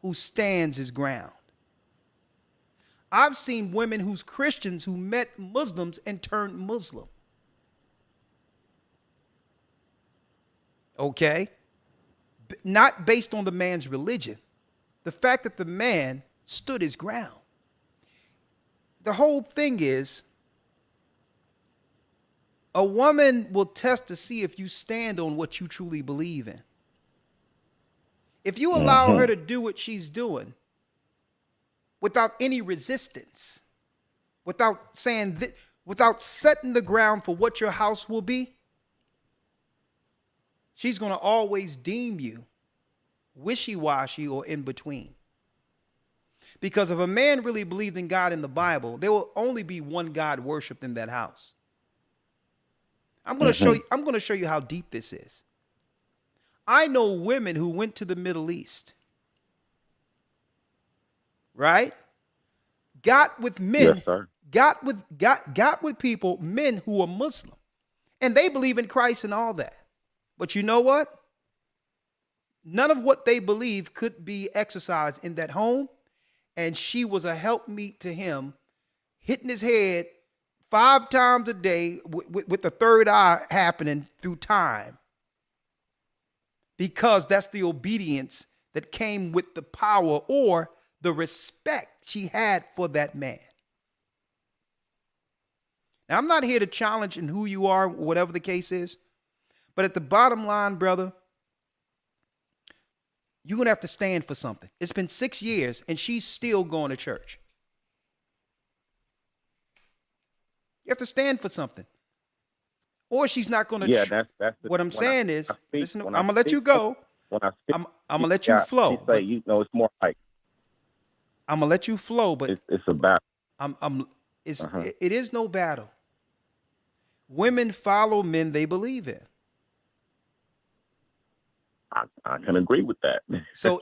who stands his ground. I've seen women who's Christians who met Muslims and turned Muslim. Okay? Not based on the man's religion. The fact that the man stood his ground. The whole thing is, a woman will test to see if you stand on what you truly believe in. If you allow her to do what she's doing without any resistance, without saying without setting the ground for what your house will be, she's going to always deem you wishy-washy or in between. Because if a man really believed in God in the Bible, there will only be one God worshiped in that house. I'm going to show you how deep this is. I know women who went to the Middle East, right? Got with men, yes, sir. got with people, men who are Muslim, and they believe in Christ and all that. But you know what? None of what they believe could be exercised in that home, and she was a helpmeet to him, hitting his head 5 times a day with the third eye happening through time. Because that's the obedience that came with the power or the respect she had for that man. Now, I'm not here to challenge in who you are, whatever the case is. But at the bottom line, brother, you're going to have to stand for something. It's been 6 years, and she's still going to church. You have to stand for something. Or she's not going to. Yeah, that's what I'm saying is, listen, I'm going to let you go. I'm going to let you flow. Say, it's more like. I'm going to let you flow, but it's a battle. It is no battle. Women follow men they believe in. I can agree with that. So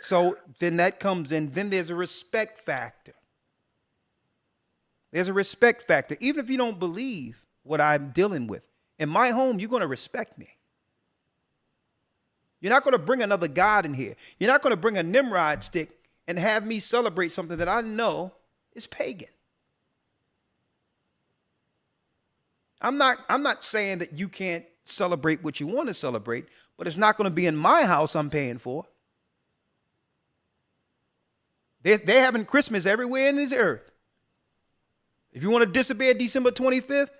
so then that comes in. Then there's a respect factor. There's a respect factor. Even if you don't believe what I'm dealing with, in my home, you're going to respect me. You're not going to bring another God in here. You're not going to bring a Nimrod stick and have me celebrate something that I know is pagan. I'm not saying that you can't celebrate what you want to celebrate, but it's not going to be in my house I'm paying for. They're having Christmas everywhere in this earth. If you want to disobey December 25th,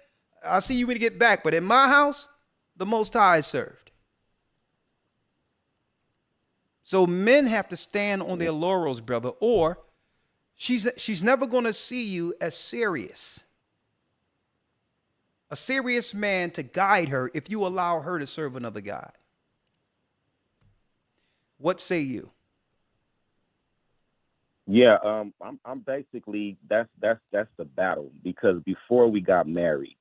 I'll see you when you get back. But in my house, the Most High is served. So men have to stand on their laurels, brother, or she's never going to see you as serious. A serious man to guide her if you allow her to serve another God. What say you? Yeah, I'm basically that's the battle, because before we got married,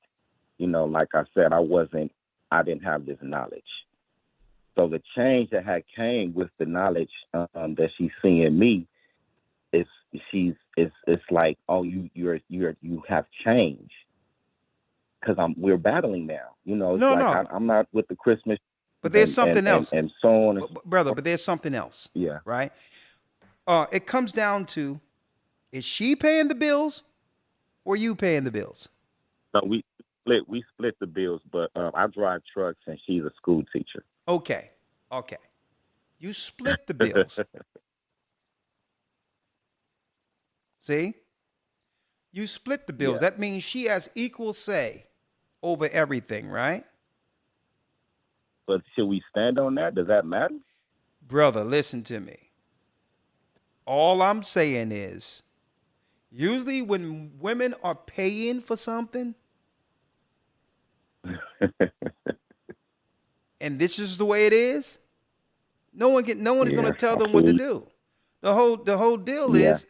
like I said, I didn't have this knowledge. So the change that had came with the knowledge that she's seeing me it's like, oh, you have changed, because we're battling now. I'm not with the Christmas. But there's something else. And so on. Brother, but there's something else. Yeah. Right? It comes down to, is she paying the bills or you paying the bills? No, we split the bills, but I drive trucks and she's a school teacher. Okay. You split the bills. See? You split the bills. Yeah. That means she has equal say over everything, right? But should we stand on that? Does that matter? Brother, listen to me. All I'm saying is, usually when women are paying for something, and this is the way it is, no one is going to tell them what to do. The whole deal is,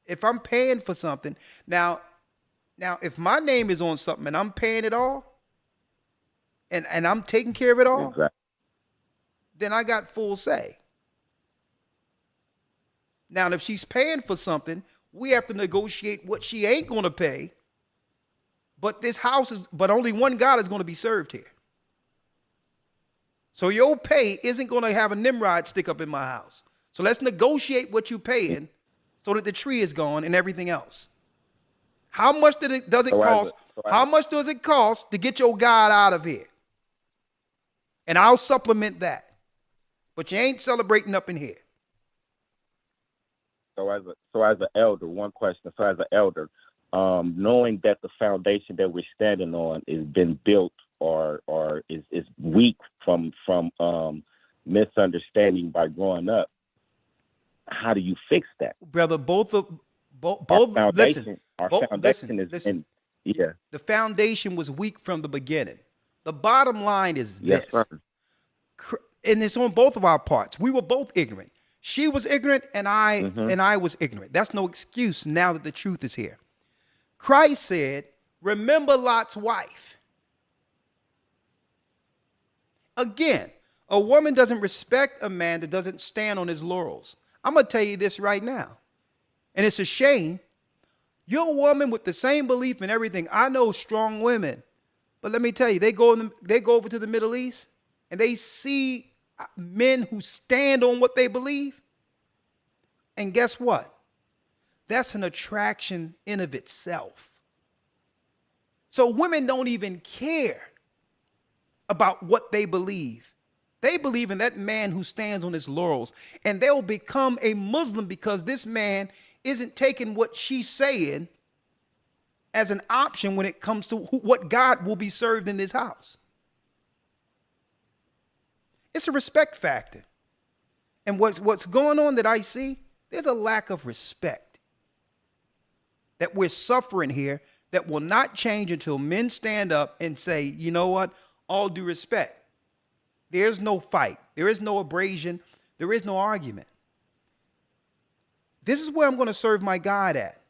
if I'm paying for something, now if my name is on something and I'm paying it all, and I'm taking care of it all, then I got full say. Now, if she's paying for something, we have to negotiate what she ain't going to pay. But but only one God is going to be served here. So your pay isn't going to have a Nimrod stick up in my house. So let's negotiate what you're paying so that the tree is gone and everything else. How much does it cost? How much does it cost to get your God out of here? And I'll supplement that. But you ain't celebrating up in here. So as an elder, one question. So as an elder, knowing that the foundation that we're standing on has been built or is weak from misunderstanding by growing up, how do you fix that, brother? The foundation was weak from the beginning. The bottom line is this, and it's on both of our parts. We were both ignorant. She was ignorant, and I was ignorant. That's no excuse now that the truth is here. Christ said, "Remember Lot's wife." Again, a woman doesn't respect a man that doesn't stand on his laurels. I'm going to tell you this right now, and it's a shame. You're a woman with the same belief in everything. I know strong women, but let me tell you, they go over to the Middle East, and they see men who stand on what they believe. And guess what? That's an attraction in of itself. So women don't even care about what they believe. They believe in that man who stands on his laurels, and they'll become a Muslim because this man isn't taking what she's saying as an option when it comes to what God will be served in this house. It's a respect factor. And what's going on that I see, there's a lack of respect that we're suffering here that will not change until men stand up and say, you know what, all due respect. There's no fight. There is no abrasion. There is no argument. This is where I'm going to serve my God at.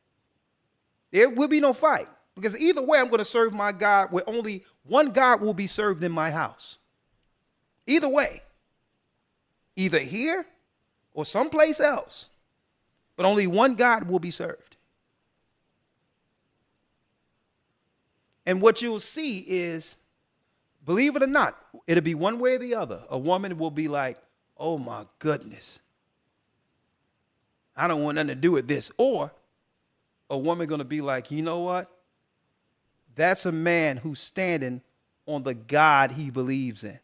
There will be no fight, because either way I'm going to serve my God where only one God will be served in my house. Either way, either here or someplace else, but only one God will be served. And what you'll see is, believe it or not, it'll be one way or the other. A woman will be like, oh my goodness, I don't want nothing to do with this. Or a woman going to be like, you know what? That's a man who's standing on the God he believes in.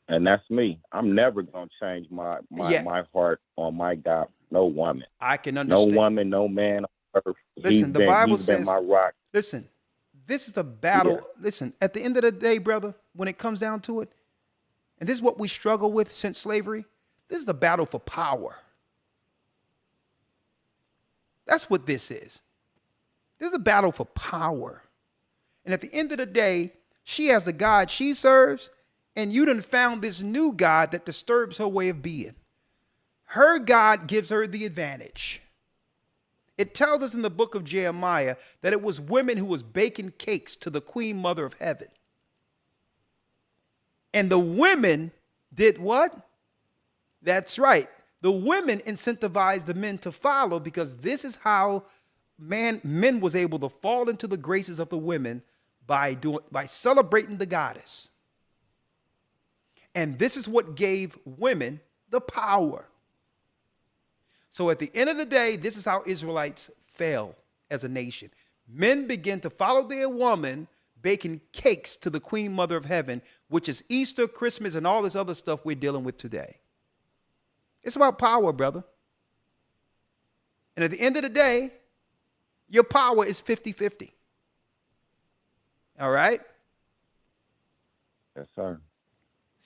And that's me. I'm never going to change my heart on my God. No woman. I can understand. No woman, no man on earth. Listen, the Bible says, my rock. Listen, this is the battle. Yeah. Listen, at the end of the day, brother, when it comes down to it, and this is what we struggle with since slavery, this is the battle for power. That's what this is. This is a battle for power. And at the end of the day, she has the God she serves, and you done found this new God that disturbs her way of being. Her God gives her the advantage. It tells us in the book of Jeremiah that it was women who was baking cakes to the Queen Mother of Heaven. And the women did what? That's right. The women incentivized the men to follow, because this is how men was able to fall into the graces of the women by celebrating the goddess. And this is what gave women the power. So at the end of the day, this is how Israelites fell as a nation. Men began to follow their woman, baking cakes to the Queen Mother of Heaven, which is Easter, Christmas, and all this other stuff we're dealing with today. It's about power, brother. And at the end of the day, your power is 50-50. All right? Yes, sir.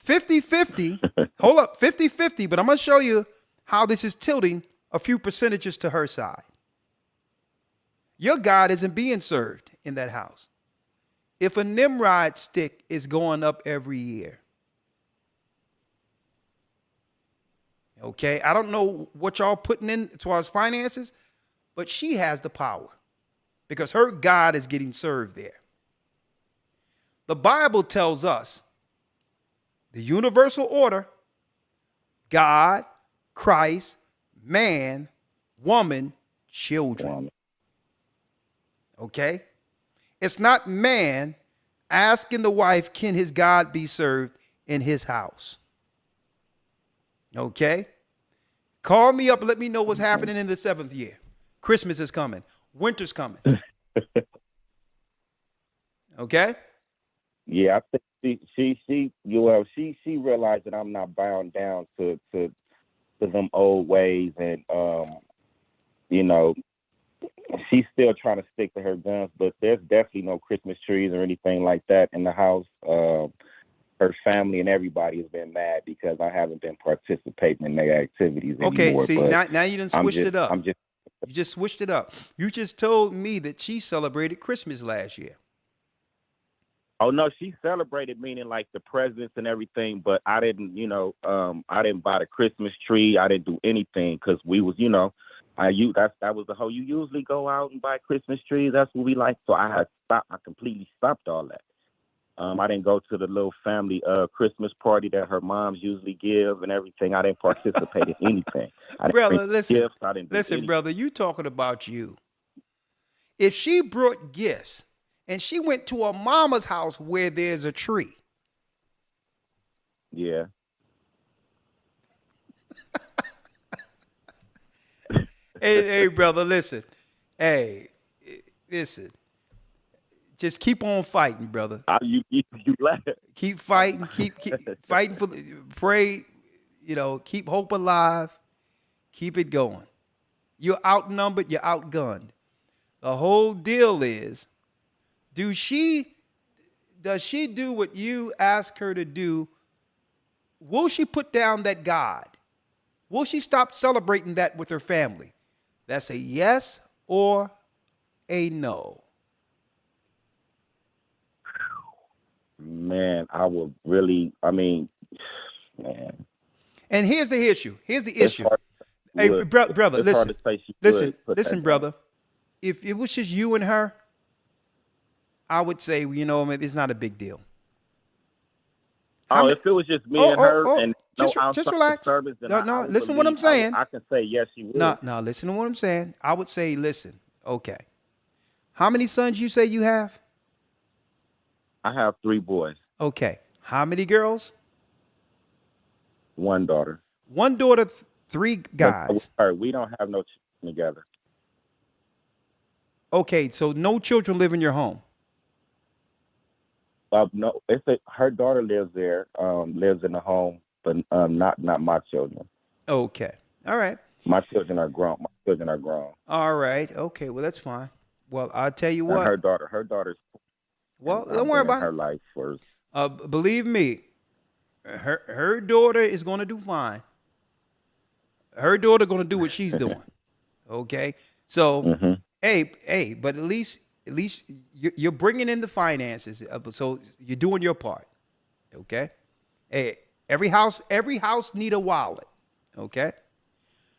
50-50. Hold up, 50-50, but I'm going to show you how this is tilting a few percentages to her side. Your God isn't being served in that house. If a Nimrod stick is going up every year, okay, I don't know what y'all putting in as far as finances, but she has the power because her God is getting served there. The Bible tells us the universal order: God, Christ, man, woman, children. Okay? It's not man asking the wife, can his God be served in his house? Okay? Call me up and let me know what's happening in the 7th year. Christmas is coming. Winter's coming. Okay? Yeah, I think she realized that I'm not bound down to them old ways, and she's still trying to stick to her guns, but there's definitely no Christmas trees or anything like that in the house. Her family and everybody has been mad because I haven't been participating in their activities anymore. See, now you done switched it up. You just switched it up. You just told me that she celebrated Christmas last year. Oh no, she celebrated, meaning like the presents and everything, but I didn't, I didn't buy the Christmas tree. I didn't do anything because we was, that was the whole. You usually go out and buy Christmas trees. That's what we like. So I had stopped. I completely stopped all that. I didn't go to the little family Christmas party that her moms usually give and everything. I didn't participate in anything. I didn't brother, listen, gifts. I didn't do anything. Brother, you talking about you. If she brought gifts and she went to her mama's house where there's a tree. Yeah. Hey, brother, listen. Hey, listen. Just keep on fighting, brother. You laugh. Keep fighting. Keep fighting for. Pray. Keep hope alive. Keep it going. You're outnumbered. You're outgunned. The whole deal is, does she do what you ask her to do? Will she put down that God? Will she stop celebrating that with her family? That's a yes or a no. Man, I would really, man. And here's the issue. Hey, brother, listen, brother. If it was just you and her, I would say, it's not a big deal. If it was just me and her and just relax. Service, then no, listen to what I'm saying. I can say yes, she would. No, listen to what I'm saying. I would say, listen, okay. How many sons you say you have? I have 3 boys. Okay. How many girls? 1 daughter. 1 daughter, 3 guys. We don't have no children together. Okay, so no children live in your home. No, her daughter lives there, lives in the home, but not my children. Okay, all right. My children are grown. All right, okay, well that's fine. Well, I'll tell you what. And her daughter's. Well, don't worry about her life first. Believe me, her daughter is going to do fine. Her daughter going to do what she's doing. Okay, so hey, but at least you're bringing in the finances, so you're doing your part. Okay, hey, every house need a wallet. Okay,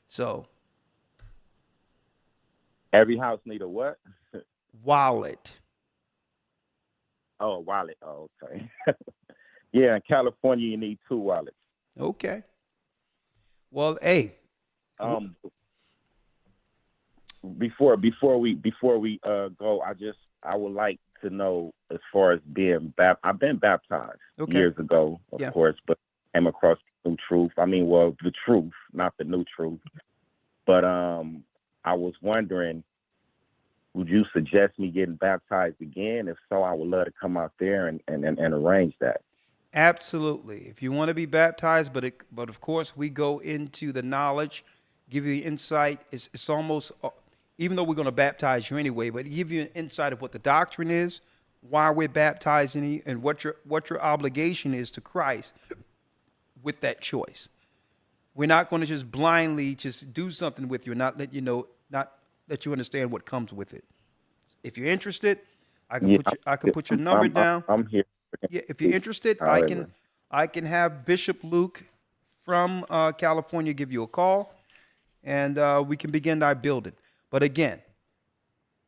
so every house need a what? Wallet. Oh, a wallet. Oh, okay. Yeah, in California you need 2 wallets. Okay. Well, hey. Before we go, I would like to know, as far as being I've been baptized years ago, of course, but came across the new truth. I mean, well, the truth, not the new truth. But I was wondering, would you suggest me getting baptized again? If so, I would love to come out there and arrange that. Absolutely. If you want to be baptized, but of course we go into the knowledge, give you the insight. It's almost, even though we're going to baptize you anyway, but give you an insight of what the doctrine is, why we're baptizing you, and what your obligation is to Christ with that choice. We're not going to just blindly just do something with you and not let you understand what comes with it. If you're interested, I can put your number down. I'm here. Yeah, if you're interested, I can have Bishop Luke from California give you a call, and we can begin our building. But again,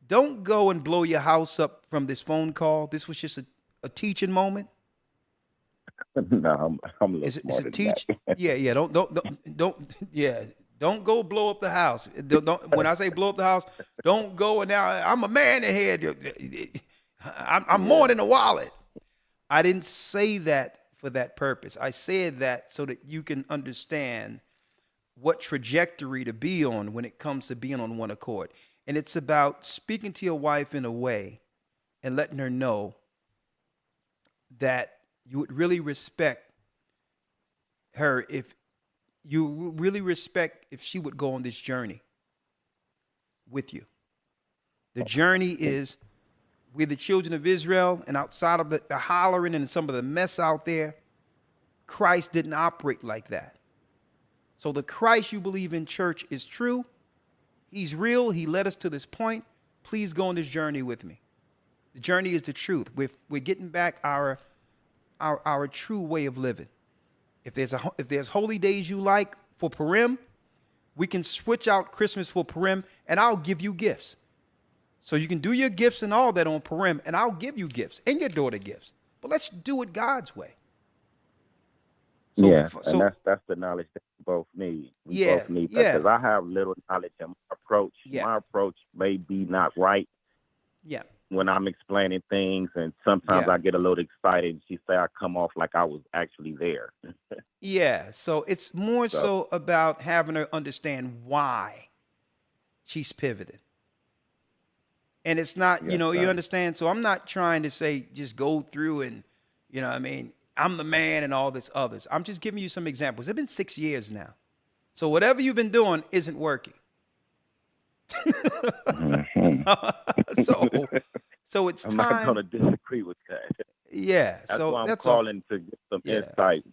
don't go and blow your house up from this phone call. This was just a teaching moment. No, I'm a little smarter than that. Yeah. Don't go blow up the house. Don't, when I say blow up the house, don't go and now I'm a man in here. I'm more than a wallet. I didn't say that for that purpose. I said that so that you can understand what trajectory to be on when it comes to being on one accord. And it's about speaking to your wife in a way and letting her know that you would really respect her if she would go on this journey with you. The journey is, we're the children of Israel, and outside of the hollering and some of the mess out there, Christ didn't operate like that. So the Christ you believe in, church, is true. He's real. He led us to this point. Please go on this journey with me. The journey is the truth. We're getting back our true way of living. If there's holy days you like for Purim, we can switch out Christmas for Purim, and I'll give you gifts. So you can do your gifts and all that on Purim, and I'll give you gifts and your daughter gifts. But let's do it God's way. And that's the knowledge that we both need. Both need that, because I have little knowledge in my approach. My approach may be not right. Yeah. When I'm explaining things, and sometimes I get a little excited, and she say I come off like I was actually there. Yeah. So it's more so about having her understand why she's pivoted. And it's not, you understand? So I'm not trying to say just go through and, I'm the man and all this others. I'm just giving you some examples. It's been 6 years now. So whatever you've been doing isn't working. So it's time. I'm not going to disagree with that. Yeah. That's why I'm calling to get some insight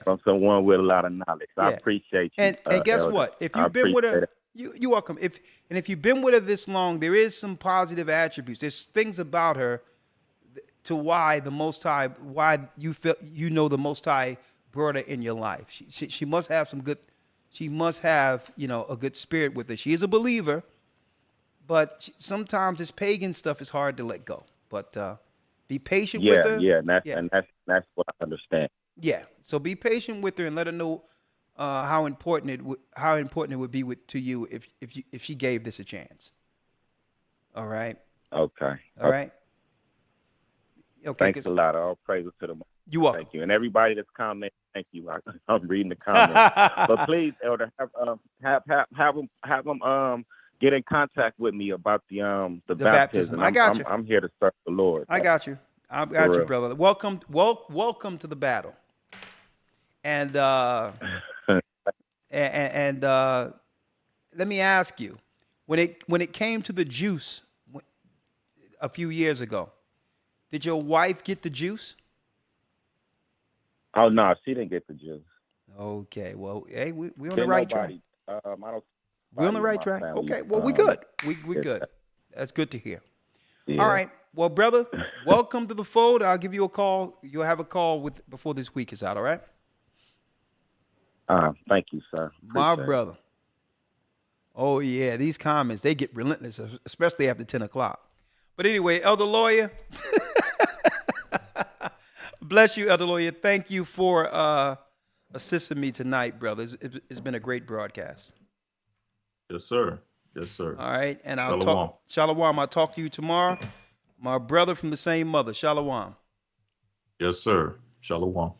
from someone with a lot of knowledge. I appreciate you. And guess what? If you've been with her, you're welcome. If you've been with her this long, there is some positive attributes. There's things about her to why the Most High, why you feel the Most High brought her in your life. She must have some good. She must have a good spirit with her. She is a believer, but sometimes this pagan stuff is hard to let go. But be patient with her. And that's what I understand. Yeah. So be patient with her and let her know how important it would be to you if she gave this a chance. All right. Okay. All right. Okay. Thanks a lot. All praises to the Lord. You welcome. Thank you. And everybody that's commenting, thank you. I'm reading the comments. But please, Elder, have them get in contact with me about the baptism. I got you. I'm here to serve the Lord. I got you. I got you, brother. Welcome to the battle. And and let me ask you, when it came to the juice a few years ago, did your wife get the juice? Oh no, she didn't get the juice. Okay, well, hey, we on the right track. We're on the right track. Okay, well, we good. We good. That's good to hear. Yeah. All right, well, brother, welcome to the fold. I'll give you a call. You'll have a call before this week is out. All right. Thank you, sir. My brother. Oh yeah, these comments, they get relentless, especially after 10 o'clock. But anyway, Elder Lawyer. Bless you, Elder Lawyer. Thank you for assisting me tonight, brother. It's been a great broadcast. Yes, sir. Yes, sir. All right. And Shalom. I'll talk to you tomorrow. My brother from the same mother. Shalom. Yes, sir. Shalom.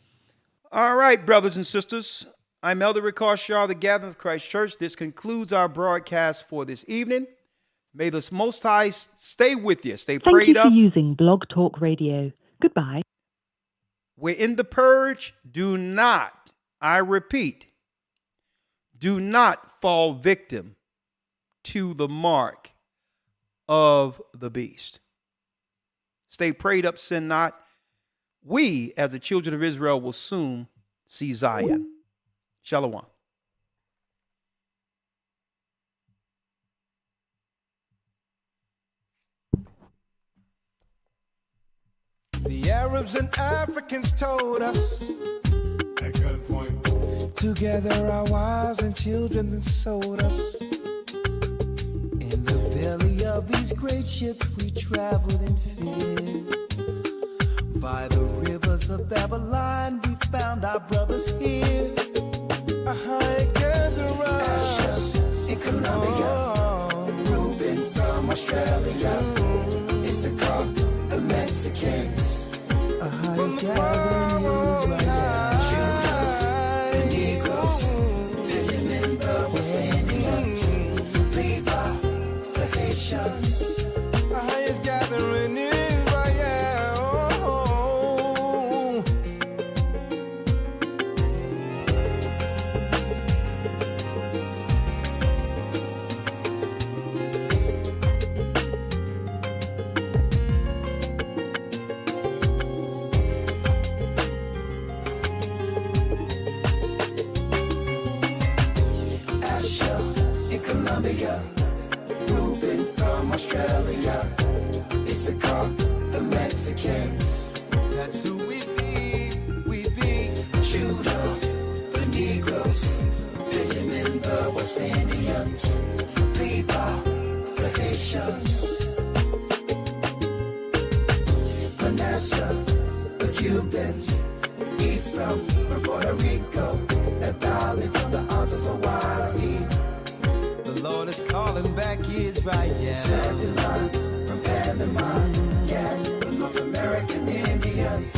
All right, brothers and sisters. I'm Elder Rick Shaw, the Gathering of Christ Church. This concludes our broadcast for this evening. May the Most High stay with you. Stay Thank prayed you for up. using Blog Talk Radio. Goodbye. We're in the purge. Do not, I repeat, do not fall victim to the mark of the beast. Stay prayed up, sin not. We, as the children of Israel, will soon see Zion. Shalom. The Arabs and Africans told us at gunpoint to gather our wives and children, then sold us. In the belly of these great ships we traveled in fear. By the rivers of Babylon we found our brothers here. Gather us in Colombia, Reuben from Australia, Issachar, the Mexicans, from the gathering Israel, Judah, the Negroes, Benjamin, the West Indians, Levi, the Haitians. The highest gathering in Israel. Colombia, Reuben from Australia, Issachar, the Mexicans. That's who we be, Judah, the Negroes, Benjamin, the West Indians, Levi, the Haitians, Manasseh, the Cubans, Ephraim from Puerto Rico, Naphtali from the Isles of Hawaii. The Lord is calling back Israel. Zebulon from Panama, Gad, the North American Indians.